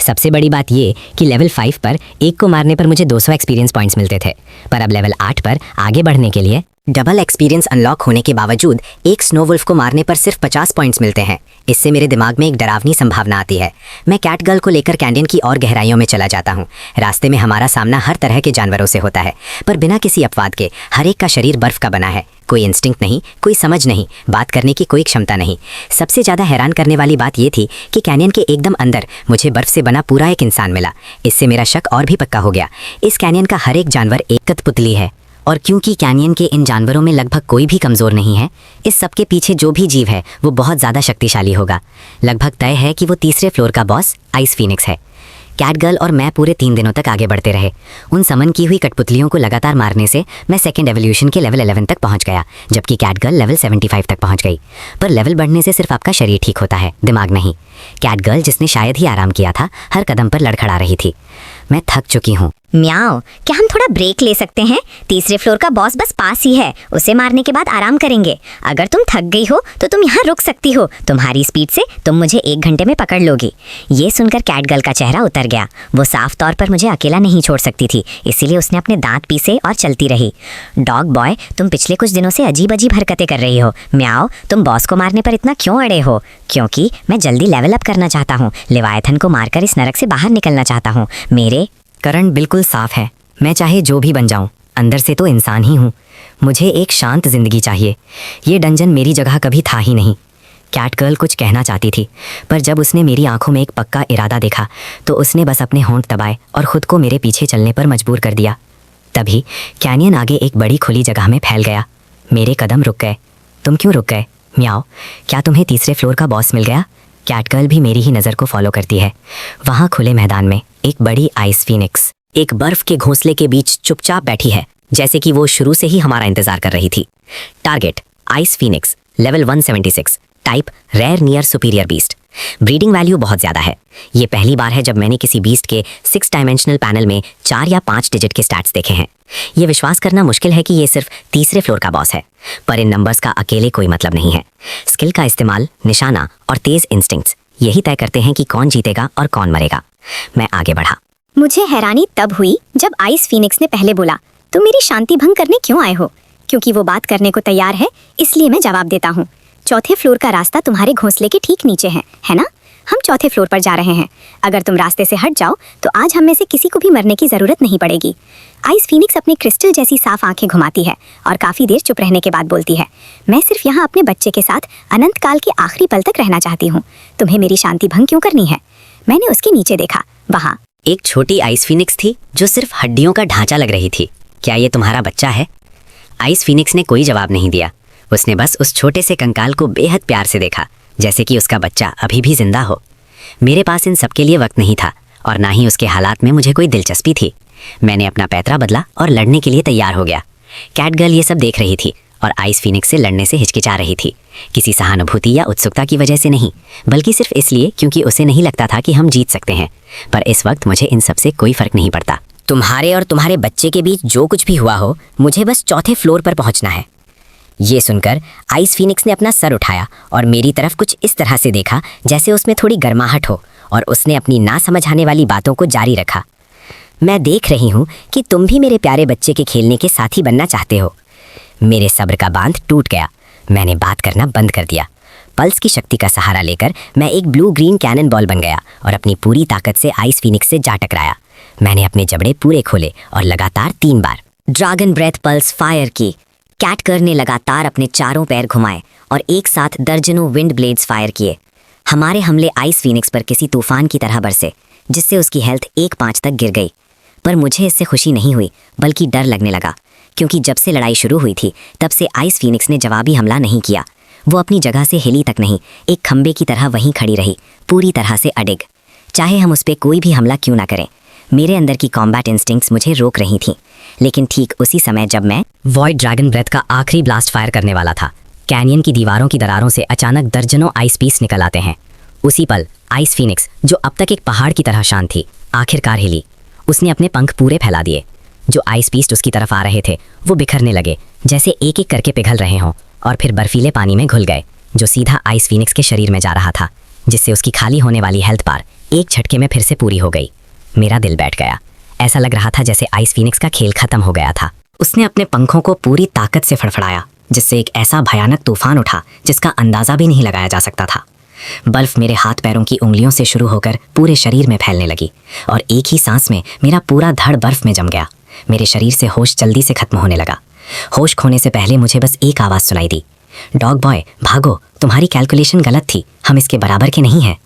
सबसे बड़ी बात ये कि लेवल 5 पर एक को मारने पर मुझे 200 एक्सपीरियंस पॉइंट्स मिलते थे, पर अब लेवल 8 पर आगे बढ़ने के लिए डबल एक्सपीरियंस अनलॉक होने के बावजूद एक स्नो वुल्फ को मारने पर सिर्फ 50 पॉइंट्स मिलते हैं। इससे मेरे दिमाग में एक डरावनी संभावना आती है। मैं कैट गर्ल को लेकर कैनियन की और गहराइयों में चला जाता हूँ। रास्ते में हमारा सामना हर तरह के जानवरों से होता है, पर बिना किसी अपवाद के। हर एक का शरीर बर्फ का बना है, कोई इंस्टिंक्ट नहीं, कोई समझ नहीं, बात करने की कोई क्षमता नहीं। सबसे ज़्यादा हैरान करने वाली बात यह थी कि कैनियन के एकदम अंदर मुझे बर्फ से बना पूरा एक इंसान मिला। इससे मेरा शक और भी पक्का हो गया। इस कैनियन का हर एक जानवर एक कठपुतली है, और क्योंकि कैनियन के इन जानवरों में लगभग कोई भी कमज़ोर नहीं है, इस सब के पीछे जो भी जीव है वो बहुत ज़्यादा शक्तिशाली होगा। लगभग तय है कि वो तीसरे फ्लोर का बॉस आइस फीनिक्स है। कैट गर्ल और मैं पूरे 3 दिनों तक आगे बढ़ते रहे। उन समन की हुई कठपुतलियों को लगातार मारने से मैं सेकंड एवोल्यूशन के लेवल 11 तक पहुंच गया, जबकि कैट गर्ल लेवल 75 तक पहुंच गई। पर लेवल बढ़ने से सिर्फ आपका शरीर ठीक होता है, दिमाग नहीं। कैट गर्ल, जिसने शायद ही आराम किया था, हर कदम पर लड़खड़ा रही थी। मैं थक चुकी हूँ। म्याओ, क्या हम थोड़ा ब्रेक ले सकते हैं? तीसरे फ्लोर का बॉस बस पास ही है, उसे मारने के बाद आराम करेंगे। अगर तुम थक गई हो तो तुम यहाँ रुक सकती हो, तुम्हारी स्पीड से तुम मुझे 1 घंटे में पकड़ लोगी। ये सुनकर कैट गर्ल का चेहरा उतर गया। वो साफ तौर पर मुझे अकेला नहीं छोड़ सकती थी, इसीलिए उसने अपने दांत पीसे और चलती रही। डॉग बॉय, तुम पिछले कुछ दिनों से अजीब अजीब हरकतें कर रही हो। म्याओ, तुम बॉस को मारने पर इतना क्यों अड़े हो? क्योंकि मैं जल्दी लेवल अप करना चाहता हूँ, लेवायथन को मारकर इस नरक से बाहर निकलना चाहता हूँ। मेरे करण बिल्कुल साफ है। मैं चाहे जो भी बन जाऊं, अंदर से तो इंसान ही हूं। मुझे एक शांत जिंदगी चाहिए। ये डंजन मेरी जगह कभी था ही नहीं। कैट गर्ल कुछ कहना चाहती थी, पर जब उसने मेरी आंखों में एक पक्का इरादा देखा तो उसने बस अपने होंठ दबाए और खुद को मेरे पीछे चलने पर मजबूर कर दिया। तभी कैनियन आगे एक बड़ी खुली जगह में फैल गया। मेरे कदम रुक गए। तुम क्यों रुक गए? म्याओ, क्या तुम्हें तीसरे फ्लोर का बॉस मिल गया? कैट गर्ल भी मेरी ही नज़र को फॉलो करती है। वहाँ खुले मैदान में एक बड़ी आइस फीनिक्स एक बर्फ के घोंसले के बीच चुपचाप बैठी है, जैसे कि वो शुरू से ही हमारा इंतजार कर रही थी। Target ice phoenix, level 176, type rare near superior beast. Breeding value बहुत ज़्यादा है। ये पहली बार है जब मैंने किसी बीस्ट के 6 डायमेंशनल पैनल में 4 या 5 डिजिट के स्टैट्स देखे हैं। ये विश्वास करना मुश्किल है कि ये सिर्फ तीसरे फ्लोर का बॉस है, पर इन नंबर्स का अकेले कोई मतलब नहीं है। स्किल का इस्तेमाल, निशाना और तेज इंस्टिंक्ट्स यही तय करते हैं कि कौन जीतेगा और कौन मरेगा। मैं आगे बढ़ा। मुझे हैरानी तब हुई जब आइस फीनिक्स ने पहले बोला, तुम मेरी शांति भंग करने क्यों आए हो? क्योंकि वो बात करने को तैयार है, इसलिए मैं जवाब देता हूँ। चौथे फ्लोर का रास्ता तुम्हारे घोंसले के ठीक नीचे है ना? हम चौथे फ्लोर पर जा रहे हैं। अगर तुम रास्ते से हट जाओ तो आज हम में से किसी को भी मरने की जरूरत नहीं पड़ेगी। आइस फीनिक्स अपने क्रिस्टल जैसी साफ आंखें घुमाती है और काफी देर चुप रहने के बाद बोलती है, मैं सिर्फ यहाँ अपने बच्चे के साथ अनंत काल के आखिरी पल तक रहना चाहती हूँ। तुम्हें मेरी शांति भंग क्यों करनी है? मैंने उसके नीचे देखा। वहाँ एक छोटी आइस फीनिक्स थी जो सिर्फ हड्डियों का ढांचा लग रही थी। क्या ये तुम्हारा बच्चा है? आइस फीनिक्स ने कोई जवाब नहीं दिया। उसने बस उस छोटे से कंकाल को बेहद प्यार से देखा, जैसे कि उसका बच्चा अभी भी जिंदा हो। मेरे पास इन सब के लिए वक्त नहीं था और ना ही उसके हालात में मुझे कोई दिलचस्पी थी। मैंने अपना पैतरा बदला और लड़ने के लिए तैयार हो गया। कैट गर्ल ये सब देख रही थी और आइस फीनिक्स से लड़ने से हिचकिचा रही थी। किसी सहानुभूति या उत्सुकता की वजह से नहीं, बल्कि सिर्फ इसलिए क्योंकि उसे नहीं लगता था कि हम जीत सकते हैं। पर इस वक्त मुझे इन सब से कोई फर्क नहीं पड़ता। तुम्हारे और तुम्हारे बच्चे के बीच जो कुछ भी हुआ हो, मुझे बस चौथे फ्लोर पर पहुंचना है। ये सुनकर आइस फीनिक्स ने अपना सर उठाया और मेरी तरफ कुछ इस तरह से देखा जैसे उसमें थोड़ी गर्माहट हो, और उसने अपनी ना समझ आने वाली बातों को जारी रखा। मैं देख रही हूँ कि तुम भी मेरे प्यारे बच्चे के खेलने के साथी बनना चाहते हो। मेरे सब्र का बांध टूट गया। मैंने बात करना बंद कर दिया। पल्स की शक्ति का सहारा लेकर मैं एक ब्लू ग्रीन कैनन बॉल बन गया और अपनी पूरी ताकत से आइस फीनिक्स से जा टकराया। मैंने अपने जबड़े पूरे खोले और लगातार 3 बार ड्रैगन ब्रेथ पल्स फायर की। कैट गर्ल ने लगातार अपने चारों पैर घुमाए और एक साथ दर्जनों विंड ब्लेड्स फायर किए। हमारे हमले आइस फीनिक्स पर किसी तूफान की तरह बरसे, जिससे उसकी हेल्थ 1/5 तक गिर गई। पर मुझे इससे खुशी नहीं हुई, बल्कि डर लगने लगा, क्योंकि जब से लड़ाई शुरू हुई थी तब से आइस फीनिक्स ने जवाबी हमला नहीं किया। वो अपनी जगह से हिली तक नहीं, एक खंबे की तरह वहीं खड़ी रही, पूरी तरह से अडिग, चाहे हम उस पर कोई भी हमला क्यों ना करें। मेरे अंदर की कॉम्बैट इंस्टिंक्ट्स मुझे रोक रही थीं। लेकिन ठीक उसी समय जब मैं वॉइड ड्रैगन ब्रेथ का आखिरी ब्लास्ट फायर करने वाला था, कैनियन की दीवारों की दरारों से अचानक दर्जनों आइस पीस निकल आते हैं। उसी पल आइस फीनिक्स, जो अब तक एक पहाड़ की तरह शांत थी, आखिरकार हिली। उसने अपने पंख पूरे फैला दिए। जो आइस पीस उसकी तरफ आ रहे थे वो बिखरने लगे, जैसे एक एक करके पिघल रहे हों, और फिर बर्फीले पानी में घुल गए, जो सीधा आइस फीनिक्स के शरीर में जा रहा था, जिससे उसकी खाली होने वाली हेल्थ बार एक झटके में फिर से पूरी हो गई। मेरा दिल बैठ गया। ऐसा लग रहा था जैसे आइस फीनिक्स का खेल खत्म हो गया था। उसने अपने पंखों को पूरी ताकत से फड़फड़ाया, जिससे एक ऐसा भयानक तूफान उठा जिसका अंदाजा भी नहीं लगाया जा सकता था। बर्फ मेरे हाथ पैरों की उंगलियों से शुरू होकर पूरे शरीर में फैलने लगी, और एक ही सांस में मेरा पूरा धड़ बर्फ में जम गया। मेरे शरीर से होश जल्दी से खत्म होने लगा। होश खोने से पहले मुझे बस एक आवाज़ सुनाई दी, डॉग बॉय भागो, तुम्हारी कैलकुलेशन गलत थी, हम इसके बराबर के नहीं हैं।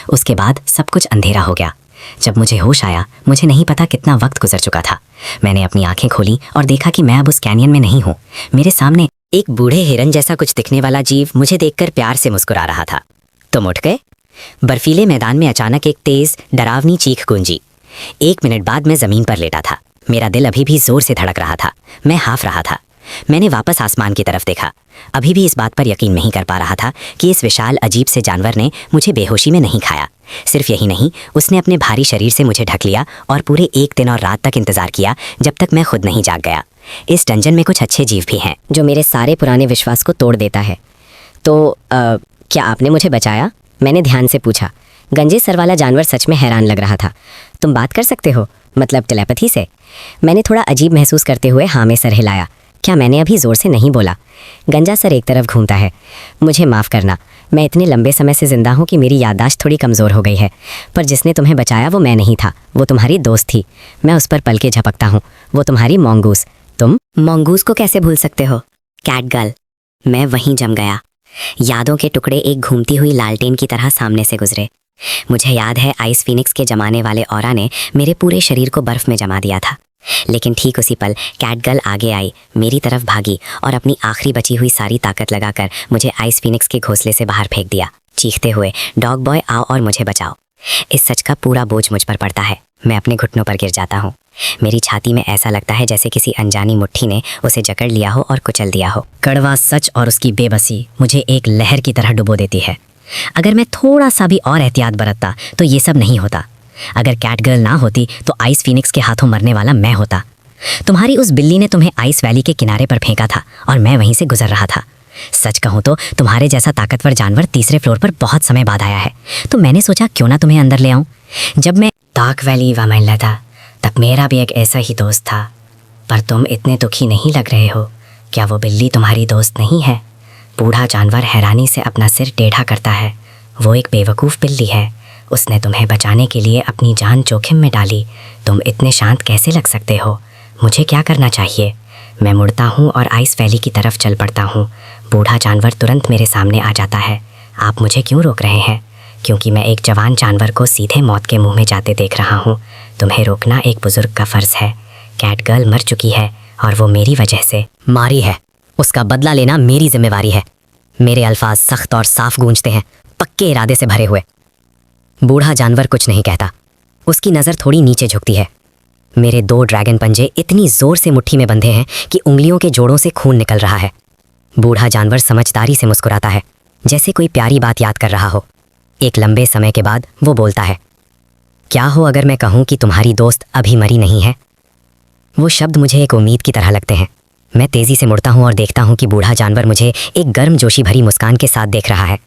उसके बाद सब कुछ अंधेरा हो गया। जब मुझे होश आया, मुझे नहीं पता कितना वक्त गुजर चुका था। मैंने अपनी आंखें खोली और देखा कि मैं अब उस कैनियन में नहीं हूँ। मेरे सामने एक बूढ़े हिरन जैसा कुछ दिखने वाला जीव मुझे देखकर प्यार से मुस्कुरा रहा था। तुम उठ गए? बर्फीले मैदान में अचानक एक तेज डरावनी चीख गूंजी। 1 मिनट बाद मैं जमीन पर लेटा था। मेरा दिल अभी भी जोर से धड़क रहा था। मैं हाफ रहा था। मैंने वापस आसमान की तरफ देखा। अभी भी इस बात पर यकीन नहीं कर पा रहा था कि इस विशाल अजीब से जानवर ने मुझे बेहोशी में नहीं खाया। सिर्फ यही नहीं, उसने अपने भारी शरीर से मुझे ढक लिया और पूरे 1 दिन और रात तक इंतजार किया, जब तक मैं खुद नहीं जाग गया। इस डंजन में कुछ अच्छे जीव भी हैं, जो मेरे सारे पुराने विश्वास को तोड़ देता है। तो क्या आपने मुझे बचाया? मैंने ध्यान से पूछा। गंजे सर वाला जानवर सच में हैरान लग रहा था। तुम बात कर सकते हो? मतलब टेलीपैथी से? मैंने थोड़ा अजीब महसूस करते हुए हाँ में सर हिलाया। क्या मैंने अभी जोर से नहीं बोला? गंजा सर एक तरफ घूमता है। मुझे माफ़ करना, मैं इतने लंबे समय से जिंदा हूँ कि मेरी याददाश्त थोड़ी कमज़ोर हो गई है। पर जिसने तुम्हें बचाया वो मैं नहीं था, वो तुम्हारी दोस्त थी। मैं उस पर पल के झपकता हूँ। वो तुम्हारी मोंगूस। तुम मोंगूस को कैसे भूल सकते हो? Cat girl. मैं वहीं जम गया। यादों के टुकड़े एक घूमती हुई लालटेन की तरह सामने से गुजरे। मुझे याद है आइस फीनिक्स के जमाने वाले ऑरा ने मेरे पूरे शरीर को बर्फ में जमा दिया था। लेकिन ठीक उसी पल कैट गर्ल आगे आई, मेरी तरफ भागी और अपनी आखिरी बची हुई सारी ताकत लगाकर मुझे आइस फीनिक्स के घोंसले से बाहर फेंक दिया, चीखते हुए, डॉग बॉय आओ और मुझे बचाओ। इस सच का पूरा बोझ मुझ पर पड़ता है। मैं अपने घुटनों पर गिर जाता हूँ। मेरी छाती में ऐसा लगता है जैसे किसी अनजानी मुट्ठी ने उसे जकड़ लिया हो और कुचल दिया हो। कड़वा सच और उसकी बेबसी मुझे एक लहर की तरह डुबो देती है। अगर मैं थोड़ा सा भी और एहतियात बरतता तो ये सब नहीं होता। अगर कैटगर्ल ना होती तो आइस फीनिक्स के हाथों मरने वाला मैं होता। तुम्हारी उस बिल्ली ने तुम्हें आइस वैली के किनारे पर फेंका था और मैं वहीं से गुजर रहा था। सच कहूँ तो तुम्हारे जैसा ताकतवर जानवर तीसरे फ्लोर पर बहुत समय बाद आया है, तो मैंने सोचा क्यों ना तुम्हें अंदर ले आऊं। जब मैं ताक वैली वामैला था तब मेरा भी एक ऐसा ही दोस्त था, पर तुम इतने दुखी नहीं लग रहे हो। क्या वो बिल्ली तुम्हारी दोस्त नहीं है? बूढ़ा जानवर हैरानी से अपना सिर टेढ़ा करता है। वो एक बेवकूफ़ बिल्ली है। उसने तुम्हें बचाने के लिए अपनी जान जोखिम में डाली। तुम इतने शांत कैसे लग सकते हो? मुझे क्या करना चाहिए? मैं मुड़ता हूँ और आइस वैली की तरफ चल पड़ता हूँ। बूढ़ा जानवर तुरंत मेरे सामने आ जाता है। आप मुझे क्यों रोक रहे हैं? क्योंकि मैं एक जवान जानवर को सीधे मौत के मुंह में जाते देख रहा हूँ। तुम्हें रोकना एक बुजुर्ग का फ़र्ज़ है। कैटगर्ल मर चुकी है और वो मेरी वजह से मारी है। उसका बदला लेना मेरी जिम्मेवारी है। मेरे अल्फाज सख्त और साफ गूंजते हैं, पक्के इरादे से भरे हुए। बूढ़ा जानवर कुछ नहीं कहता। उसकी नज़र थोड़ी नीचे झुकती है। मेरे 2 ड्रैगन पंजे इतनी जोर से मुट्ठी में बंधे हैं कि उंगलियों के जोड़ों से खून निकल रहा है। बूढ़ा जानवर समझदारी से मुस्कुराता है, जैसे कोई प्यारी बात याद कर रहा हो। एक लंबे समय के बाद वो बोलता है, क्या हो अगर मैं कहूँ कि तुम्हारी दोस्त अभी मरी नहीं है? वो शब्द मुझे एक उम्मीद की तरह लगते हैं। मैं तेज़ी से मुड़ता हूँ और देखता हूँ कि बूढ़ा जानवर मुझे एक गर्म जोशी भरी मुस्कान के साथ देख रहा है।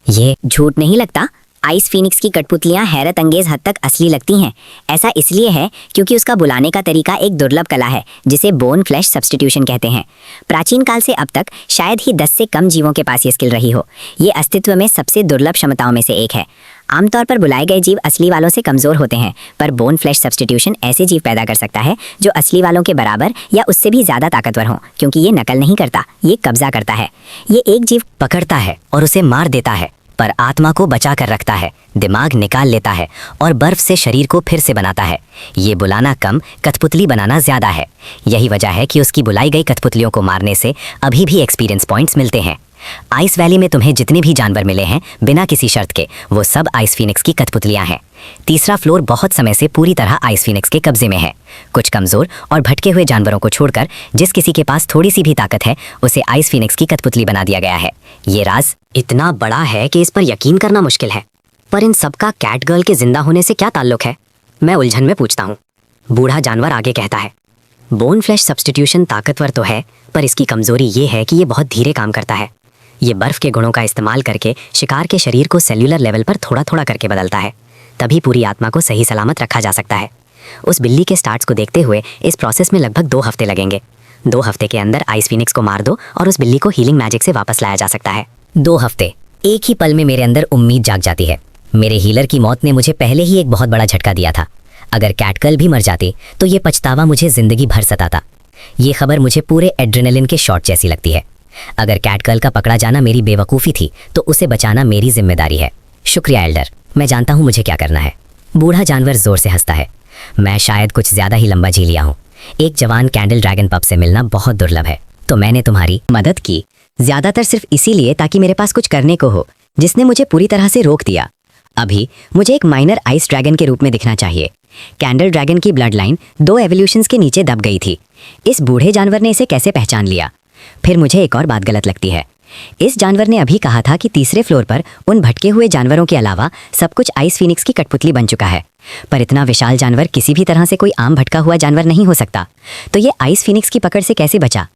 ये झूठ नहीं लगता, आइस फीनिक्स की कठपुतलियां हैरत अंगेज हद तक असली लगती हैं। ऐसा इसलिए है क्योंकि उसका बुलाने का तरीका एक दुर्लभ कला है जिसे बोन फ्लैश सब्स्टिट्यूशन कहते हैं। प्राचीन काल से अब तक शायद ही 10 से कम जीवों के पास ये स्किल रही हो। ये अस्तित्व में सबसे दुर्लभ क्षमताओं में से एक है। आमतौर पर बुलाए गए जीव असली वालों से कमज़ोर होते हैं, पर बोन फ्लैश सब्स्टिट्यूशन ऐसे जीव पैदा कर सकता है जो असली वालों के बराबर या उससे भी ज़्यादा ताकतवर हों, क्योंकि ये नकल नहीं करता, ये कब्जा करता है। ये एक जीव पकड़ता है और उसे मार देता है, पर आत्मा को बचा कर रखता है, दिमाग निकाल लेता है और बर्फ से शरीर को फिर से बनाता है। ये बुलाना कम, कठपुतली बनाना ज़्यादा है। यही वजह है कि उसकी बुलाई गई कठपुतलियों को मारने से अभी भी एक्सपीरियंस पॉइंट्स मिलते हैं। आइस वैली में तुम्हें जितने भी जानवर मिले हैं बिना किसी शर्त के, वो सब आइस फीनिक्स की कठपुतलियां हैं। तीसरा फ्लोर बहुत समय से पूरी तरह आइस फीनिक्स के कब्जे में है। कुछ कमज़ोर और भटके हुए जानवरों को छोड़कर जिस किसी के पास थोड़ी सी भी ताकत है उसे आइस फीनिक्स की कठपुतली बना दिया गया है। ये राज इतना बड़ा है कि इस पर यकीन करना मुश्किल है। पर इन सबका कैटगर्ल के जिंदा होने से क्या ताल्लुक है? मैं उलझन में पूछता हूँ। बूढ़ा जानवर आगे कहता है, बोन फ्लैश सब्स्टिट्यूशन ताकतवर तो है, पर इसकी कमज़ोरी ये है कि ये बहुत धीरे काम करता है। ये बर्फ़ के गुणों का इस्तेमाल करके शिकार के शरीर को सेल्यूलर लेवल पर थोड़ा थोड़ा करके बदलता है, तभी पूरी आत्मा को सही सलामत रखा जा सकता है। उस बिल्ली के स्टार्ट्स को देखते हुए इस प्रोसेस में लगभग 2 हफ्ते लगेंगे। 2 हफ्ते के अंदर आइस फीनिक्स को मार दो और उस बिल्ली को हीलिंग मैजिक से वापस लाया जा सकता है। 2 हफ्ते, एक ही पल में मेरे अंदर उम्मीद जाग जाती है। मेरे हीलर की मौत ने मुझे पहले ही एक बहुत बड़ा झटका दिया था। अगर कैटगर्ल भी मर जाती तो ये पछतावा मुझे जिंदगी भर सताता। ये खबर मुझे पूरे एड्रेनलिन के शॉट जैसी लगती है। अगर कैटगर्ल का पकड़ा जाना मेरी बेवकूफ़ी थी तो उसे बचाना मेरी जिम्मेदारी है। शुक्रिया एल्डर, मैं जानता हूँ मुझे क्या करना है। बूढ़ा जानवर जोर से हंसता है। मैं शायद कुछ ज़्यादा ही लंबा जी लिया हूँ। एक जवान कैंडल ड्रैगन पप से मिलना बहुत दुर्लभ है, तो मैंने तुम्हारी मदद की, ज़्यादातर सिर्फ इसीलिए ताकि मेरे पास कुछ करने को हो, जिसने मुझे पूरी तरह से रोक दिया। अभी मुझे एक माइनर आइस ड्रैगन के रूप में दिखना चाहिए। कैंडल ड्रैगन की ब्लड लाइन 2 एवोल्यूशंस के नीचे दब गई थी। इस बूढ़े जानवर ने इसे कैसे पहचान लिया? फिर मुझे एक और बात गलत लगती है। इस जानवर ने अभी कहा था कि तीसरे फ्लोर पर उन भटके हुए जानवरों के अलावा सब कुछ आइस फीनिक्स की कठपुतली बन चुका है। पर इतना विशाल जानवर किसी भी तरह से कोई आम भटका हुआ जानवर नहीं हो सकता, तो ये आइस फीनिक्स की पकड़ से कैसे बचा?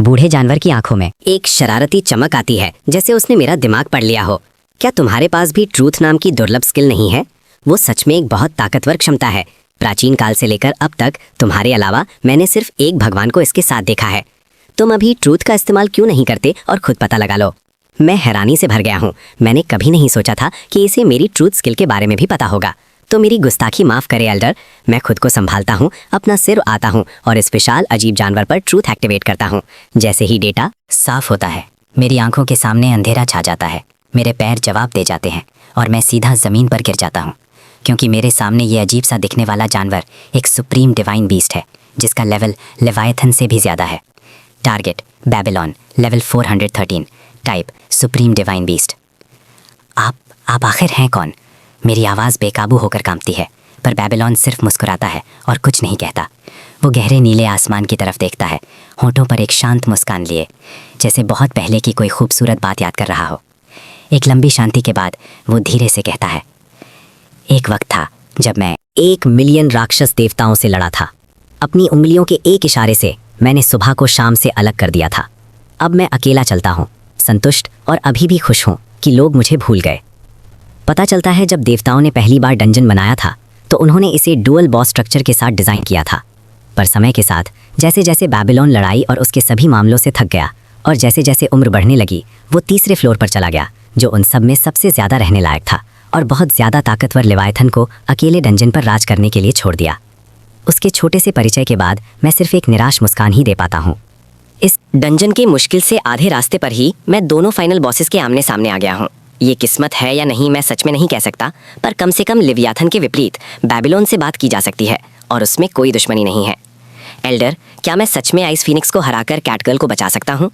बूढ़े जानवर की आंखों में एक शरारती चमक आती है, जैसे उसने मेरा दिमाग पढ़ लिया हो। क्या तुम्हारे पास भी ट्रूथ नाम की दुर्लभ स्किल नहीं है? वो सच में एक बहुत ताकतवर क्षमता है। प्राचीन काल से लेकर अब तक तुम्हारे अलावा मैंने सिर्फ एक भगवान को इसके साथ देखा है। तुम अभी ट्रूथ का इस्तेमाल क्यों नहीं करते और खुद पता लगा लो। मैं हैरानी से भर गया हूँ। मैंने कभी नहीं सोचा था कि इसे मेरी ट्रूथ स्किल के बारे में भी पता होगा। तो मेरी गुस्ताखी माफ़ करे एल्डर। मैं खुद को संभालता हूँ, अपना सिर आता हूँ और इस विशाल अजीब जानवर पर ट्रूथ एक्टिवेट करता हूँ। जैसे ही डेटा साफ होता है, मेरी आंखों के सामने अंधेरा छा जाता है। मेरे पैर जवाब दे जाते हैं और मैं सीधा ज़मीन पर गिर जाता हूँ, क्योंकि मेरे सामने ये अजीब सा दिखने वाला जानवर एक सुप्रीम डिवाइन बीस्ट है, जिसका लेवल लेवायथन से भी ज़्यादा है। Target Babylon, level 413, type supreme divine beast. आप आखिर हैं कौन? मेरी आवाज़ बेकाबू होकर कांपती है। पर बेबीलोन सिर्फ मुस्कुराता है और कुछ नहीं कहता। वो गहरे नीले आसमान की तरफ देखता है, होठों पर एक शांत मुस्कान लिए, जैसे बहुत पहले की कोई खूबसूरत बात याद कर रहा हो। एक लंबी शांति के बाद वो धीरे से कहता है, एक वक्त था जब मैं 1 मिलियन राक्षस देवताओं से लड़ा था। अपनी उंगलियों के एक इशारे से मैंने सुबह को शाम से अलग कर दिया था। अब मैं अकेला चलता हूँ, संतुष्ट और अभी भी खुश हूँ कि लोग मुझे भूल गए। पता चलता है जब देवताओं ने पहली बार डंजन बनाया था तो उन्होंने इसे डुअल बॉस स्ट्रक्चर के साथ डिज़ाइन किया था। पर समय के साथ जैसे जैसे बेबीलोन लड़ाई और उसके सभी मामलों से थक गया और जैसे जैसे उम्र बढ़ने लगी, वो तीसरे फ्लोर पर चला गया जो उन सब में सबसे ज़्यादा रहने लायक था, और बहुत ज़्यादा ताकतवर लेवायथन को अकेले डंजन पर राज करने के लिए छोड़ दिया। उसके छोटे से परिचय के बाद मैं सिर्फ एक निराश मुस्कान ही दे पाता हूँ। इस डंजन के मुश्किल से आधे रास्ते पर ही मैं दोनों फाइनल बॉसेस के आमने सामने आ गया हूँ। ये किस्मत है या नहीं मैं सच में नहीं कह सकता, पर कम से कम लिवियाथन के विपरीत बेबीलोन से बात की जा सकती है और उसमें कोई दुश्मनी नहीं है। एल्डर, क्या मैं सच में आइस फीनिक्स को हराकर कैटगर्ल को बचा सकता हूँ?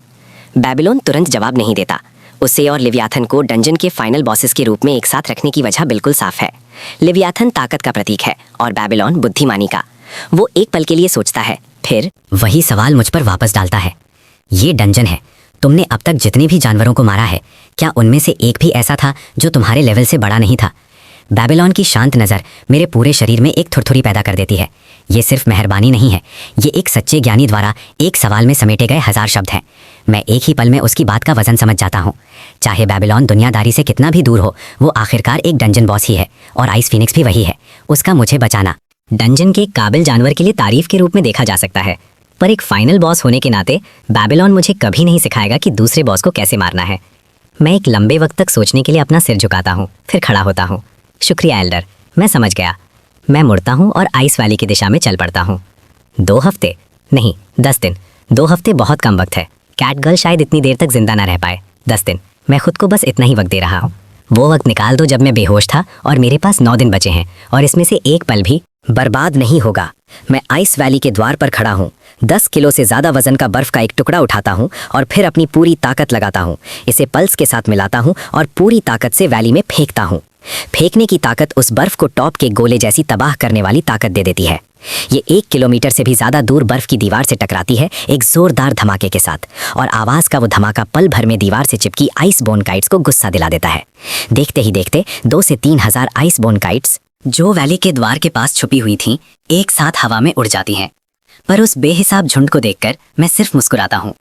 बेबीलोन तुरंत जवाब नहीं देता। उसे और लिवियाथन को डंजन के फाइनल बॉसेस के रूप में एक साथ रखने की वजह बिल्कुल साफ है। लिवियाथन ताकत का प्रतीक है और बेबीलोन बुद्धिमानी का। वो एक पल के लिए सोचता है, फिर वही सवाल मुझ पर वापस डालता है। ये डंजन है, तुमने अब तक जितने भी जानवरों को मारा है, क्या उनमें से एक भी ऐसा था जो तुम्हारे लेवल से बड़ा नहीं था? बेबीलोन की शांत नज़र मेरे पूरे शरीर में एक थुरथुरी पैदा कर देती है। ये सिर्फ मेहरबानी नहीं है, ये एक सच्चे ज्ञानी द्वारा एक सवाल में समेटे गए 1000 शब्द हैं। मैं एक ही पल में उसकी बात का वजन समझ जाता हूँ। चाहे बेबीलोन दुनियादारी से कितना भी दूर हो, वो आखिरकार एक डंजन बॉस ही है और आइस फीनिक्स भी वही है। उसका मुझे बचाना डंजन के काबिल जानवर के लिए तारीफ के रूप में देखा जा सकता है, पर एक फाइनल बॉस होने के नाते बेबीलोन मुझे कभी नहीं सिखाएगा कि दूसरे बॉस को कैसे मारना है। मैं एक लंबे वक्त तक सोचने के लिए अपना सिर झुकाता हूँ, फिर खड़ा होता हूँ। शुक्रिया एल्डर, मैं समझ गया। मैं मुड़ता हूँ और आइस वैली की दिशा में चल पड़ता हूँ। 2 हफ्ते नहीं, 10 दिन। 2 हफ्ते बहुत कम वक्त है। कैटगर्ल शायद इतनी देर तक जिंदा ना रह पाए। 10 दिन, मैं खुद को बस इतना ही वक्त दे रहा हूँ। वो वक्त निकाल दो जब मैं बेहोश था और मेरे पास 9 दिन बचे हैं और इसमें से एक पल भी बर्बाद नहीं होगा। मैं आइस वैली के द्वार पर खड़ा हूँ, 10 किलो से ज़्यादा वजन का बर्फ का एक टुकड़ा उठाता हूँ और फिर अपनी पूरी ताकत लगाता हूँ। इसे पल्स के साथ मिलाता हूँ और पूरी ताकत से वैली में फेंकता हूँ। फेंकने की ताकत उस बर्फ को टॉप के गोले जैसी तबाह करने वाली ताकत दे देती है। ये 1 किलोमीटर से भी ज़्यादा दूर बर्फ की दीवार से टकराती है एक जोरदार धमाके के साथ, और आवाज़ का वो धमाका पल भर में दीवार से चिपकी आइस बोन काइट्स को गुस्सा दिला देता है। देखते ही देखते 2 से 3 हज़ार आइस बोन काइट्स जो वैली के द्वार के पास छुपी हुई थीं, एक साथ हवा में उड़ जाती हैं। पर उस बेहिसाब झुंड को देखकर मैं सिर्फ मुस्कुराता हूँ।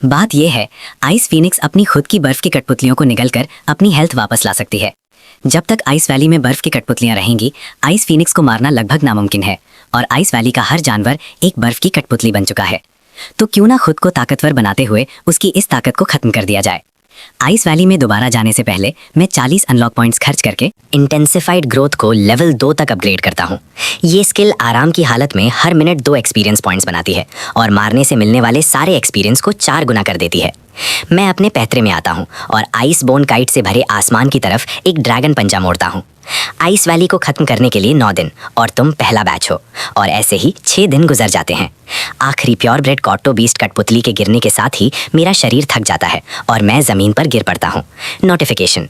बात यह है, आइस फीनिक्स अपनी खुद की बर्फ की कठपुतलियों को निगलकर अपनी हेल्थ वापस ला सकती है। जब तक आइस वैली में बर्फ की कठपुतलियां रहेंगी, आइस फीनिक्स को मारना लगभग नामुमकिन है, और आइस वैली का हर जानवर एक बर्फ की कठपुतली बन चुका है। तो क्यों ना खुद को ताकतवर बनाते हुए उसकी इस ताकत को खत्म कर दिया जाए। आइस वैली में दोबारा जाने से पहले मैं 40 अनलॉक पॉइंट्स खर्च करके इंटेंसिफाइड ग्रोथ को लेवल 2 तक अपग्रेड करता हूँ। ये स्किल आराम की हालत में हर मिनट 2 एक्सपीरियंस पॉइंट्स बनाती है और मारने से मिलने वाले सारे एक्सपीरियंस को 4 गुना कर देती है। मैं अपने पैतरे में आता हूँ और आइस बोन काइट से भरे आसमान की तरफ एक ड्रैगन पंजा मोड़ता हूँ। आइस वैली को खत्म करने के लिए 9 दिन और तुम पहला बैच हो, और ऐसे ही 6 दिन गुजर जाते हैं। आखिरी प्योर ब्रेड कॉट्टो बीस्ट कठपुतली के गिरने के साथ ही मेरा शरीर थक जाता है और मैं जमीन पर गिर पड़ता हूँ। नोटिफिकेशन,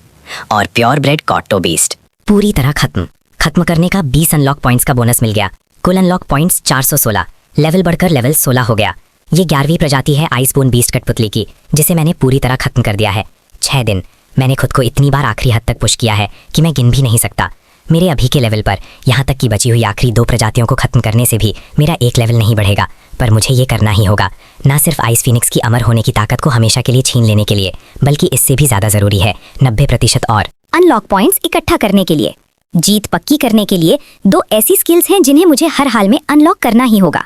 और प्योर ब्रेड कॉट्टो बीस्ट पूरी तरह खत्म करने का 20 अनलॉक पॉइंट्स का बोनस मिल गया। कुल अनलॉक पॉइंट्स 416, लेवल बढ़कर लेवल 16 हो गया। ये 11वीं प्रजाति है आइस बोन बीस्ट कठपुतली की, जिसे मैंने पूरी तरह खत्म कर दिया है। 6 दिन। मैंने खुद को इतनी बार आखिरी हद तक पुश किया है कि मैं गिन भी नहीं सकता। मेरे अभी के लेवल पर यहाँ तक कि बची हुई आखिरी 2 प्रजातियों को खत्म करने से भी मेरा एक लेवल नहीं बढ़ेगा, पर मुझे ये करना ही होगा। ना सिर्फ आइस फीनिक्स की अमर होने की ताकत को हमेशा के लिए छीन लेने के लिए, बल्कि इससे भी ज़्यादा ज़रूरी है 90% और अनलॉक पॉइंट्स इकट्ठा करने के लिए। जीत पक्की करने के लिए 2 ऐसी स्किल्स हैं जिन्हें मुझे हर हाल में अनलॉक करना ही होगा।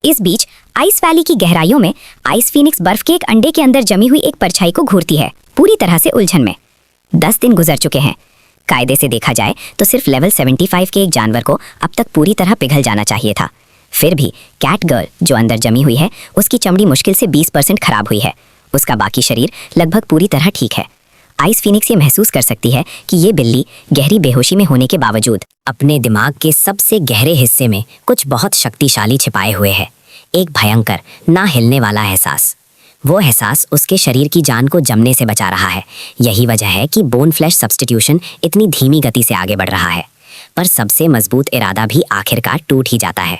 इस बीच आइस वैली की गहराइयों में आइस फीनिक्स बर्फ के एक अंडे के अंदर जमी हुई एक परछाई को घूरती है, पूरी तरह से उलझन में। 10 दिन गुजर चुके हैं। कायदे से देखा जाए तो सिर्फ लेवल 75 के एक जानवर को अब तक पूरी तरह पिघल जाना चाहिए था। फिर भी कैट गर्ल जो अंदर जमी हुई है, उसकी चमड़ी मुश्किल से 20% खराब हुई है। उसका बाकी शरीर लगभग पूरी तरह ठीक है। आइस फीनिक्स ये महसूस कर सकती है कि ये बिल्ली गहरी बेहोशी में होने के बावजूद अपने दिमाग के सबसे गहरे हिस्से में कुछ बहुत शक्तिशाली छिपाए हुए है। एक भयंकर ना हिलने वाला एहसास। वो एहसास उसके शरीर की जान को जमने से बचा रहा है। यही वजह है कि बोन फ्लैश सब्स्टिट्यूशन इतनी धीमी गति से आगे बढ़ रहा है। पर सबसे मजबूत इरादा भी आखिरकार टूट ही जाता है।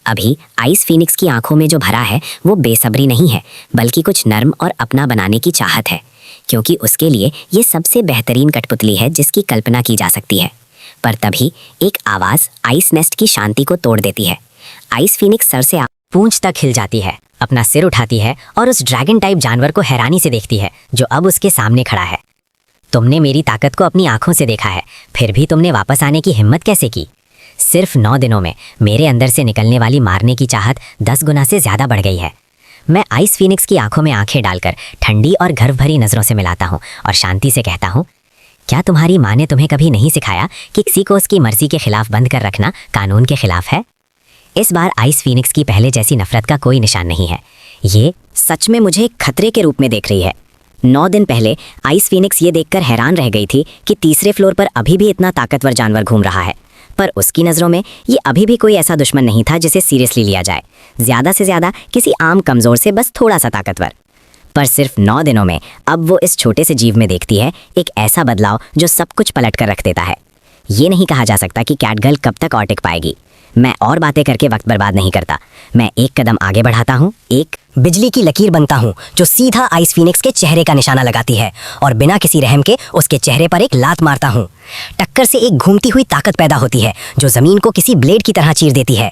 अभी आइस फीनिक्स की आंखों में जो भरा है वो बेसब्री नहीं है, बल्कि कुछ नर्म और अपना बनाने की चाहत है, क्योंकि उसके लिए ये सबसे बेहतरीन कठपुतली है जिसकी कल्पना की जा सकती है। पर तभी एक आवाज आइस नेस्ट की शांति को तोड़ देती है। आइस फीनिक्स सर से पूंछ तक हिल जाती है, अपना सिर उठाती है और उस ड्रैगन टाइप जानवर को हैरानी से देखती है जो अब उसके सामने खड़ा है। तुमने मेरी ताकत को अपनी आंखों से देखा है, फिर भी तुमने वापस आने की हिम्मत कैसे की? सिर्फ 9 दिनों में मेरे अंदर से निकलने वाली मारने की चाहत 10 गुना से ज्यादा बढ़ गई है। मैं आइस फीनिक्स की आंखों में आंखें डालकर ठंडी और गर्व भरी नजरों से मिलाता हूँ और शांति से कहता हूँ, क्या तुम्हारी माँ ने तुम्हें कभी नहीं सिखाया कि किसी को उसकी मर्जी के खिलाफ बंद कर रखना कानून के खिलाफ है? इस बार आइस फीनिक्स की पहले जैसी नफरत का कोई निशान नहीं है। ये सच में मुझे एक खतरे के रूप में देख रही है। 9 दिन पहले आइस फीनिक्स ये देखकर हैरान रह गई थी कि तीसरे फ्लोर पर अभी भी इतना ताकतवर जानवर घूम रहा है, पर उसकी नज़रों में ये अभी भी कोई ऐसा दुश्मन नहीं था जिसे सीरियसली लिया जाए। ज़्यादा से ज़्यादा किसी आम कमज़ोर से बस थोड़ा सा ताकतवर। पर सिर्फ 9 दिनों में अब वो इस छोटे से जीव में देखती है एक ऐसा बदलाव जो सब कुछ पलट कर रख देता है। ये नहीं कहा जा सकता कि कैटगर्ल कब तक और टिक पाएगी। मैं और बातें करके वक्त बर्बाद नहीं करता। मैं एक कदम आगे बढ़ाता हूँ, एक बिजली की लकीर बनता हूँ जो सीधा आइस फीनिक्स के चेहरे का निशाना लगाती है और बिना किसी रहम के उसके चेहरे पर एक लात मारता हूँ। टक्कर से एक घूमती हुई ताकत पैदा होती है जो जमीन को किसी ब्लेड की तरह चीर देती है।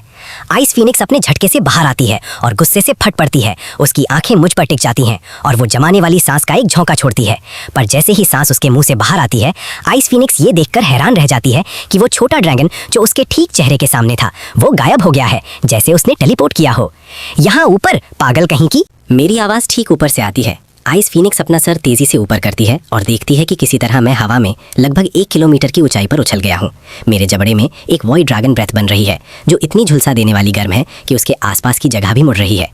आइस फीनिक्स अपने झटके से बाहर आती है और गुस्से से फट पड़ती है। उसकी आंखें मुझ पर टिक जाती हैं और वो जमाने वाली सांस का एक झोंका छोड़ती है। पर जैसे ही सांस उसके मुंह से बाहर आती है, आइस फीनिक्स ये देखकर हैरान रह जाती है कि वो छोटा ड्रैगन जो उसके ठीक चेहरे के सामने था वो गायब हो गया है, जैसे उसने टेलीपोर्ट किया हो। यहाँ ऊपर, पागल कहीं की, मेरी आवाज ठीक ऊपर से आती है। आइस फीनिक्स अपना सर तेजी से ऊपर करती है और देखती है कि किसी तरह मैं हवा में लगभग 1 किलोमीटर की ऊंचाई पर उछल गया हूँ। मेरे जबड़े में एक वॉइड ड्रैगन ब्रेथ बन रही है जो इतनी झुलसा देने वाली गर्म है कि उसके आसपास की जगह भी मुड़ रही है।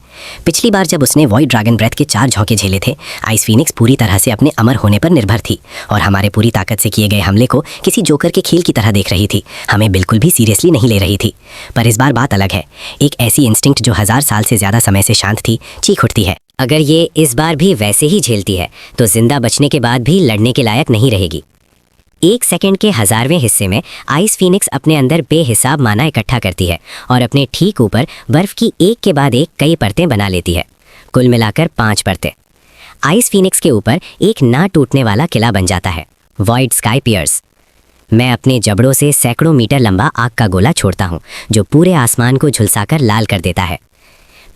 पिछली बार जब उसने वॉइड ड्रैगन ब्रेथ के 4 झोंके झेले थे, आइस फीनिक्स पूरी तरह से अपने अमर होने पर निर्भर थी और हमारे पूरी ताकत से किए गए हमले को किसी जोकर के खेल की तरह देख रही थी। हमें बिल्कुल भी सीरियसली नहीं ले रही थी। पर इस बार बात अलग है। एक ऐसी इंस्टिंक्ट जो 1000 साल से ज्यादा समय से शांत थी चीख उठती है। अगर ये इस बार भी वैसे ही झेलती है तो जिंदा बचने के बाद भी लड़ने के लायक नहीं रहेगी। 1 सेकंड के 1000वें हिस्से में आइस फीनिक्स अपने अंदर बेहिसाब माना इकट्ठा करती है और अपने ठीक ऊपर बर्फ की एक के बाद एक कई परतें बना लेती है, कुल मिलाकर 5 परतें। आइस फीनिक्स के ऊपर एक ना टूटने वाला किला बन जाता है, वॉइड स्काई पियर्स। मैं अपने जबड़ों से सैकड़ों मीटर लंबा आग का गोला छोड़ता हूँ जो पूरे आसमान को झुलसाकर लाल कर देता है।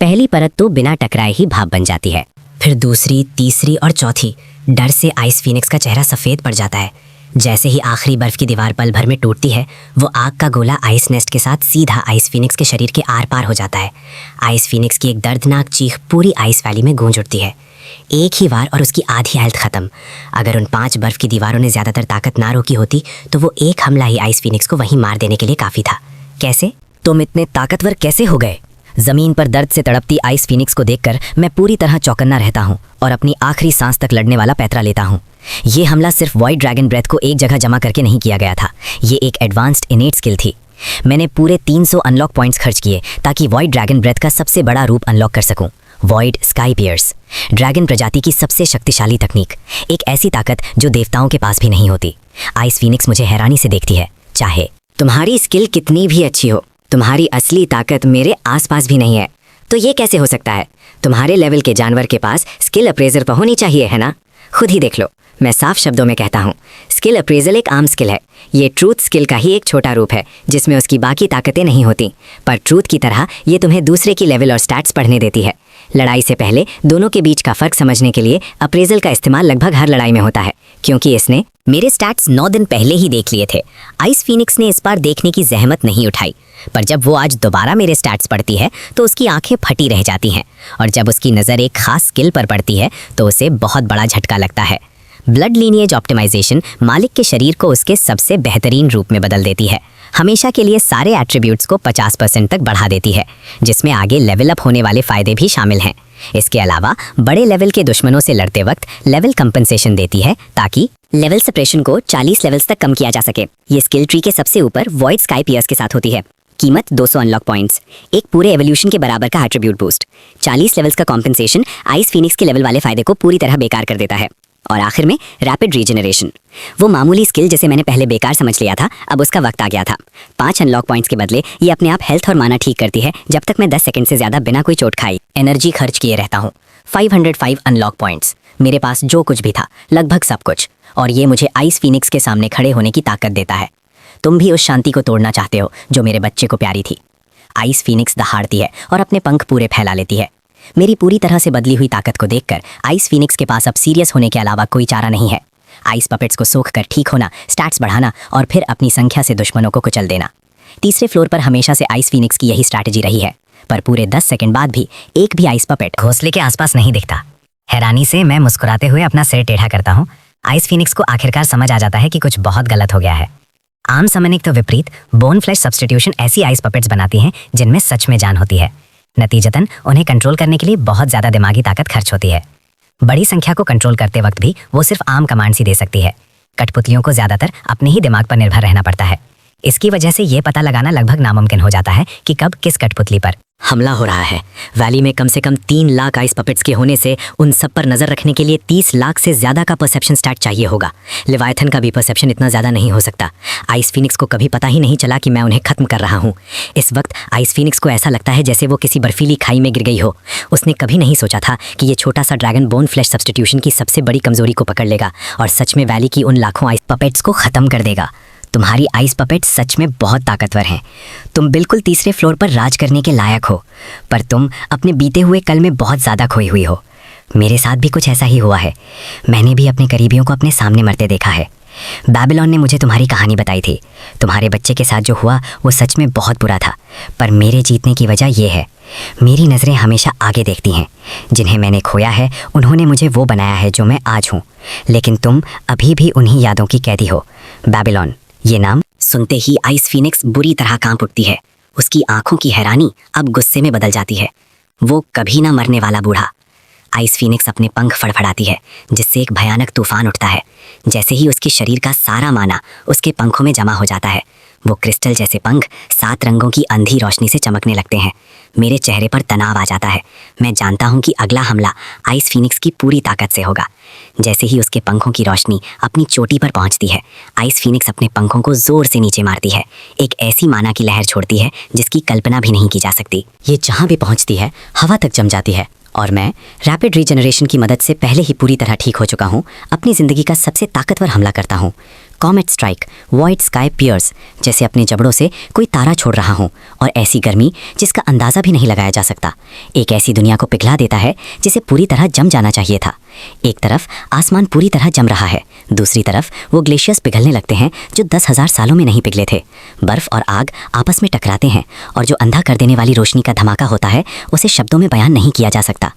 पहली परत तो बिना टकराए ही भाप बन जाती है, फिर दूसरी, तीसरी और चौथी। डर से आइस फीनिक्स का चेहरा सफ़ेद पड़ जाता है। जैसे ही आखिरी बर्फ की दीवार पल भर में टूटती है, वो आग का गोला आइस नेस्ट के साथ सीधा आइस फीनिक्स के शरीर के आर पार हो जाता है। आइस फीनिक्स की एक दर्दनाक चीख पूरी आइस वैली में गूंज उठती है। एक ही वार और उसकी आधी हेल्थ खत्म। अगर उन 5 बर्फ की दीवारों ने ज्यादातर ताकत ना रोकी होती तो वो एक हमला ही आइस फीनिक्स को वहीं मार देने के लिए काफी था। कैसे? तुम इतने ताकतवर कैसे हो गए? जमीन पर दर्द से तड़पती आइस फीनिक्स को देखकर मैं पूरी तरह चौकन्ना रहता हूँ और अपनी आखिरी सांस तक लड़ने वाला पैतरा लेता हूँ। ये हमला सिर्फ वॉइड ड्रैगन ब्रेथ को एक जगह जमा करके नहीं किया गया था। ये एक एडवांस्ड इनेट स्किल थी। मैंने पूरे 300 अनलॉक पॉइंट्स खर्च किए ताकि वॉइड ड्रैगन ब्रेथ का सबसे बड़ा रूप अनलॉक कर सकूं, वॉइड स्काई पियर्स। ड्रैगन प्रजाति की सबसे शक्तिशाली तकनीक, एक ऐसी ताकत जो देवताओं के पास भी नहीं होती। आइस फीनिक्स मुझे हैरानी से देखती है। चाहे तुम्हारी स्किल कितनी भी अच्छी हो, तुम्हारी असली ताकत मेरे आसपास भी नहीं है। तो ये कैसे हो सकता है? तुम्हारे लेवल के जानवर के पास स्किल अप्रेजर तो होनी चाहिए, है ना? खुद ही देख लो। मैं साफ शब्दों में कहता हूँ, स्किल अप्रेजल एक आम स्किल है। ये ट्रूथ स्किल का ही एक छोटा रूप है जिसमें उसकी बाकी ताकतें नहीं होती। पर ट्रूथ की तरह ये तुम्हें दूसरे की लेवल और स्टैट्स पढ़ने देती है। लड़ाई से पहले दोनों के बीच का फर्क समझने के लिए अप्रेजल का इस्तेमाल लगभग हर लड़ाई में होता है, क्योंकि इसने मेरे स्टैट्स 9 दिन पहले ही देख लिए थे। आइस फीनिक्स ने इस बार देखने की जहमत नहीं उठाई, पर जब वो आज दोबारा मेरे स्टैट्स पढ़ती है तो उसकी आंखें फटी रह जाती हैं, और जब उसकी नज़र एक खास स्किल पर पड़ती है तो उसे बहुत बड़ा झटका लगता है। ब्लड लीनिएज ऑप्टिमाइजेशन मालिक के शरीर को उसके सबसे बेहतरीन रूप में बदल देती है। हमेशा के लिए सारे एट्रीब्यूट्स को 50% तक बढ़ा देती है, जिसमें आगे लेवल अप होने वाले फ़ायदे भी शामिल हैं। इसके अलावा बड़े लेवल के दुश्मनों से लड़ते वक्त लेवल कंपनसेशन देती है ताकि लेवल सप्रेशन को 40 लेवल्स तक कम किया जा सके। ये स्किल ट्री के सबसे ऊपर वॉइड स्काई पियर्स के साथ होती है। कीमत 200 अनलॉक पॉइंट्स, एक पूरे एवोल्यूशन के बराबर का एट्रीब्यूट बूस्ट। 40 लेवल्स का कॉम्पनसेशन आइस फीनिक्स के लेवल वाले फायदे को पूरी तरह बेकार कर देता है। और आखिर में रैपिड रीजनरेशन। वो मामूली स्किल जिसे मैंने पहले बेकार समझ लिया था, अब उसका वक्त आ गया था। 5 अनलॉक पॉइंट्स के बदले ये अपने आप हेल्थ और माना ठीक करती है जब तक मैं 10 सेकंड से ज्यादा बिना कोई चोट खाई एनर्जी खर्च किए रहता हूँ। 505 अनलॉक पॉइंट्स, मेरे पास जो कुछ भी था, लगभग सब कुछ, और ये मुझे आइस फीनिक्स के सामने खड़े होने की ताकत देता है। तुम भी उस शांति को तोड़ना चाहते हो जो मेरे बच्चे को प्यारी थी। आइस फीनिक्स दहाड़ती है और अपने पंख पूरे फैला लेती है। मेरी पूरी तरह से बदली हुई ताकत को देखकर आइस फीनिक्स के पास अब सीरियस होने के अलावा कोई चारा नहीं है। आइस पपेट्स को सोख कर ठीक होना, स्टैट्स बढ़ाना और फिर अपनी संख्या से दुश्मनों को कुचल देना। तीसरे फ्लोर पर हमेशा से आइस फीनिक्स की यही स्ट्रैटेजी रही है, पर पूरे 10 सेकंड बाद भी एक भी आइस पपेट घोंसले के आसपास नहीं दिखता। हैरानी से मैं मुस्कुराते हुए अपना सिर टेढ़ा करता हूँ। आइस फीनिक्स को आखिरकार समझ आ जाता है कि कुछ बहुत गलत हो गया है। आम समनिक तो विपरीत बोन फ्लैश सब्स्टिट्यूशन ऐसी आइस पपेट्स बनाती हैं जिनमें सच में जान होती है। नतीजतन उन्हें कंट्रोल करने के लिए बहुत ज्यादा दिमागी ताकत खर्च होती है। बड़ी संख्या को कंट्रोल करते वक्त भी वो सिर्फ आम कमांड्स ही दे सकती है। कठपुतलियों को ज्यादातर अपने ही दिमाग पर निर्भर रहना पड़ता है। इसकी वजह से ये पता लगाना लगभग नामुमकिन हो जाता है कि कब किस कठपुतली पर हमला हो रहा है। वैली में कम से कम 3 लाख आइस पपेट्स के होने से उन सब पर नजर रखने के लिए 30 लाख से ज्यादा का परसेप्शन स्टैट चाहिए होगा। लिवायथन का भी परसेप्शन इतना ज्यादा नहीं हो सकता। आइस फीनिक्स को कभी पता ही नहीं चला कि मैं उन्हें खत्म कर रहा हूँ। इस वक्त आइस फीनिक्स को ऐसा लगता है जैसे वो किसी बर्फीली खाई में गिर गई हो। उसने कभी नहीं सोचा था कि ये छोटा सा ड्रैगन बोन फ्लैश सब्स्टिट्यूशन की सबसे बड़ी कमजोरी को पकड़ लेगा और सच में वैली की उन लाखों आइस पपेट्स को खत्म कर देगा। तुम्हारी आइस पपेट्स सच में बहुत ताकतवर हैं। तुम बिल्कुल तीसरे फ्लोर पर राज करने के लायक हो, पर तुम अपने बीते हुए कल में बहुत ज़्यादा खोई हुई हो। मेरे साथ भी कुछ ऐसा ही हुआ है। मैंने भी अपने करीबियों को अपने सामने मरते देखा है। बेबीलोन ने मुझे तुम्हारी कहानी बताई थी। तुम्हारे बच्चे के साथ जो हुआ वो सच में बहुत बुरा था, पर मेरे जीतने की वजह ये है, मेरी नज़रें हमेशा आगे देखती हैं। जिन्हें मैंने खोया है उन्होंने मुझे वो बनाया है जो मैं आज हूँ, लेकिन तुम अभी भी उन्हीं यादों की कैदी हो। बेबीलोन, ये नाम सुनते ही आइस फीनिक्स बुरी तरह कांप उठती है। उसकी आंखों की हैरानी अब गुस्से में बदल जाती है। वो कभी ना मरने वाला बूढ़ा। आइस फीनिक्स अपने पंख फड़फड़ाती है जिससे एक भयानक तूफान उठता है। जैसे ही उसके शरीर का सारा माना उसके पंखों में जमा हो जाता है, वो क्रिस्टल जैसे पंख 7 रंगों की अंधी रोशनी से चमकने लगते हैं। मेरे चेहरे पर तनाव आ जाता है। मैं जानता हूँ कि अगला हमला आइस फीनिक्स की पूरी ताकत से होगा। जैसे ही उसके पंखों की रोशनी अपनी चोटी पर पहुँचती है, आइस फीनिक्स अपने पंखों को जोर से नीचे मारती है। एक ऐसी माना की लहर छोड़ती है जिसकी कल्पना भी नहीं की जा सकती। ये जहाँ भी पहुँचती है हवा तक जम जाती है और मैं रैपिड रीजनरेशन की मदद से पहले ही पूरी तरह ठीक हो चुका हूँ। अपनी ज़िंदगी का सबसे ताकतवर हमला करता हूँ। Comet strike, void sky pierce, जैसे अपने जबड़ों से कोई तारा छोड़ रहा हूँ, और ऐसी गर्मी जिसका अंदाज़ा भी नहीं लगाया जा सकता। एक ऐसी दुनिया को पिघला देता है जिसे पूरी तरह जम जाना चाहिए था। एक तरफ आसमान पूरी तरह जम रहा है, दूसरी तरफ वो ग्लेशियर्स पिघलने लगते हैं जो 10,000 सालों में नहीं पिघले थे। बर्फ़ और आग आपस में टकराते हैं और जो अंधा कर देने वाली रोशनी का धमाका होता है उसे शब्दों में बयान नहीं किया जा सकता।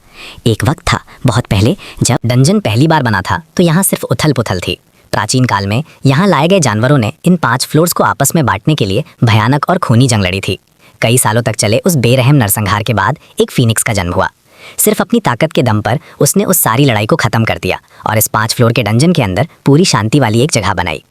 एक वक्त था बहुत पहले जब डंजन पहली बार बना था तो यहाँ सिर्फ उथल पुथल थी। प्राचीन काल में यहाँ लाए गए जानवरों ने इन 5 फ्लोर्स को आपस में बांटने के लिए भयानक और खूनी जंग लड़ी थी। कई सालों तक चले उस बेरहम नरसंहार के बाद एक फीनिक्स का जन्म हुआ। सिर्फ अपनी ताकत के दम पर उसने उस सारी लड़ाई को खत्म कर दिया और इस 5 फ्लोर के डंजन के अंदर पूरी शांति वाली एक जगह बनाई।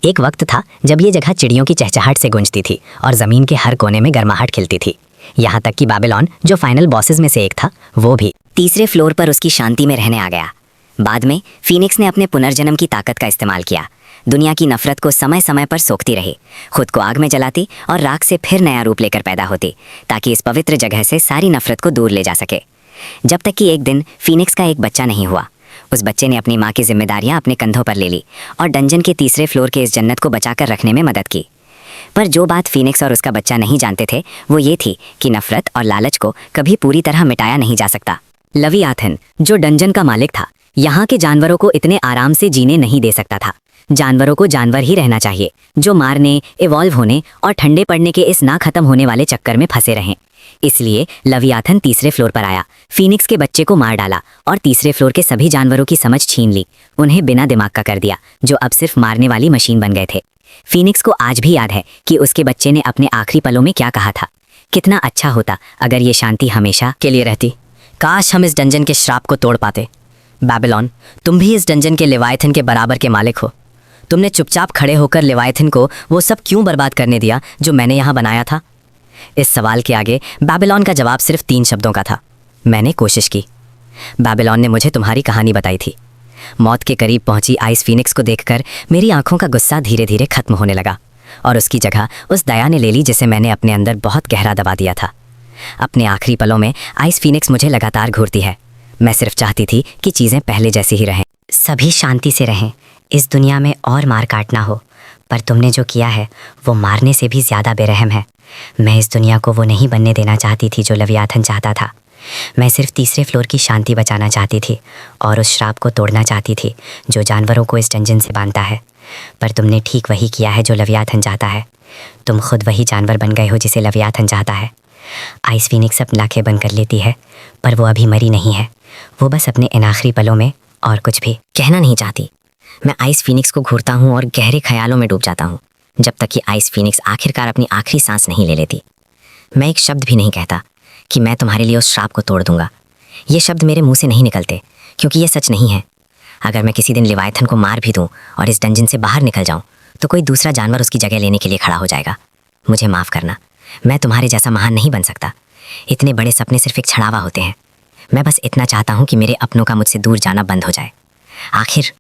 एक वक्त था जब ये जगह चिड़ियों की चहचहाहट से गूंजती थी और ज़मीन के हर कोने में गर्माहट खिलती थी। यहाँ तक कि बेबीलोन, जो फाइनल बॉसेस में से एक था, वो भी तीसरे फ्लोर पर उसकी शांति में रहने आ गया। बाद में फीनिक्स ने अपने पुनर्जन्म की ताकत का इस्तेमाल किया। दुनिया की नफरत को समय समय पर सोखती रही, खुद को आग में जलाती और राख से फिर नया रूप लेकर पैदा होती, ताकि इस पवित्र जगह से सारी नफरत को दूर ले जा सके। जब तक कि एक दिन फीनिक्स का एक बच्चा नहीं हुआ। उस बच्चे ने अपनी माँ की जिम्मेदारियां अपने कंधों पर ले ली और डंजन के तीसरे फ्लोर के इस जन्नत को बचाकर रखने में मदद की। पर जो बात फीनिक्स और उसका बच्चा नहीं जानते थे वो ये थी कि नफरत और लालच को कभी पूरी तरह मिटाया नहीं जा सकता। लवियाथन, जो डंजन का मालिक था, यहाँ के जानवरों को इतने आराम से जीने नहीं दे सकता था। जानवरों को जानवर ही रहना चाहिए, जो मारने, इवॉल्व होने और ठंडे पड़ने के इस ना खत्म होने वाले चक्कर में फंसे रहें। इसलिए लवियाथन तीसरे फ्लोर पर आया, फीनिक्स के बच्चे को मार डाला और तीसरे फ्लोर के सभी जानवरों की समझ छीन ली, उन्हें बिना दिमाग का कर दिया, जो अब सिर्फ मारने वाली मशीन बन गए थे। फीनिक्स को आज भी याद है कि उसके बच्चे ने अपने आखिरी पलों में क्या कहा था। कितना अच्छा होता अगर ये शांति हमेशा के लिए रहती। काश हम इस डंजन के श्राप को तोड़ पाते। बेबीलोन, तुम भी इस डंजन के लेवायथन के बराबर के मालिक हो। तुमने चुपचाप खड़े होकर लेवायथन को वो सब क्यों बर्बाद करने दिया जो मैंने यहाँ बनाया था? इस सवाल के आगे बेबीलोन का जवाब सिर्फ 3 शब्दों का था। मैंने कोशिश की। बेबीलोन ने मुझे तुम्हारी कहानी बताई थी। मौत के करीब पहुंची आइस फीनिक्स को देखकर मेरी आंखों का गुस्सा धीरे धीरे खत्म होने लगा और उसकी जगह उस दया ने ले ली जिसे मैंने अपने अंदर बहुत गहरा दबा दिया था। अपने आखिरी पलों में आइस फीनिक्स मुझे लगातार घूरती है। मैं सिर्फ चाहती थी कि चीज़ें पहले जैसी ही रहें, सभी शांति से रहें, इस दुनिया में और मार काटना हो, पर तुमने जो किया है वो मारने से भी ज़्यादा बेरहम है। मैं इस दुनिया को वो नहीं बनने देना चाहती थी जो लवियाथन चाहता था। मैं सिर्फ तीसरे फ्लोर की शांति बचाना चाहती थी और उस श्राप को तोड़ना चाहती थी जो जानवरों को इस डंजन से बांधता है। पर तुमने ठीक वही किया है जो लवियाथन चाहता है। तुम खुद वही जानवर बन गए हो जिसे लवियाथन चाहता है। आइस फीनिक्स अपनी आंखें बंद कर लेती है, पर वो अभी मरी नहीं है। वो बस अपने इन आखिरी पलों में और कुछ भी कहना नहीं चाहती। मैं आइस फीनिक्स को घूरता हूँ और गहरे ख्यालों में डूब जाता हूँ, जब तक कि आइस फीनिक्स आखिरकार अपनी आखिरी सांस नहीं ले लेती। मैं एक शब्द भी नहीं कहता कि मैं तुम्हारे लिए उस श्राप को तोड़ दूंगा। ये शब्द मेरे मुंह से नहीं निकलते क्योंकि ये सच नहीं है। अगर मैं किसी दिन लिवायथन को मार भी दूं और इस डंजन से बाहर निकल जाऊं तो कोई दूसरा जानवर उसकी जगह लेने के लिए खड़ा हो जाएगा। मुझे माफ़ करना, मैं तुम्हारे जैसा महान नहीं बन सकता। इतने बड़े सपने सिर्फ एक छड़ावा होते हैं। मैं बस इतना चाहता हूँ कि मेरे अपनों का मुझसे दूर जाना बंद हो जाए। आखिर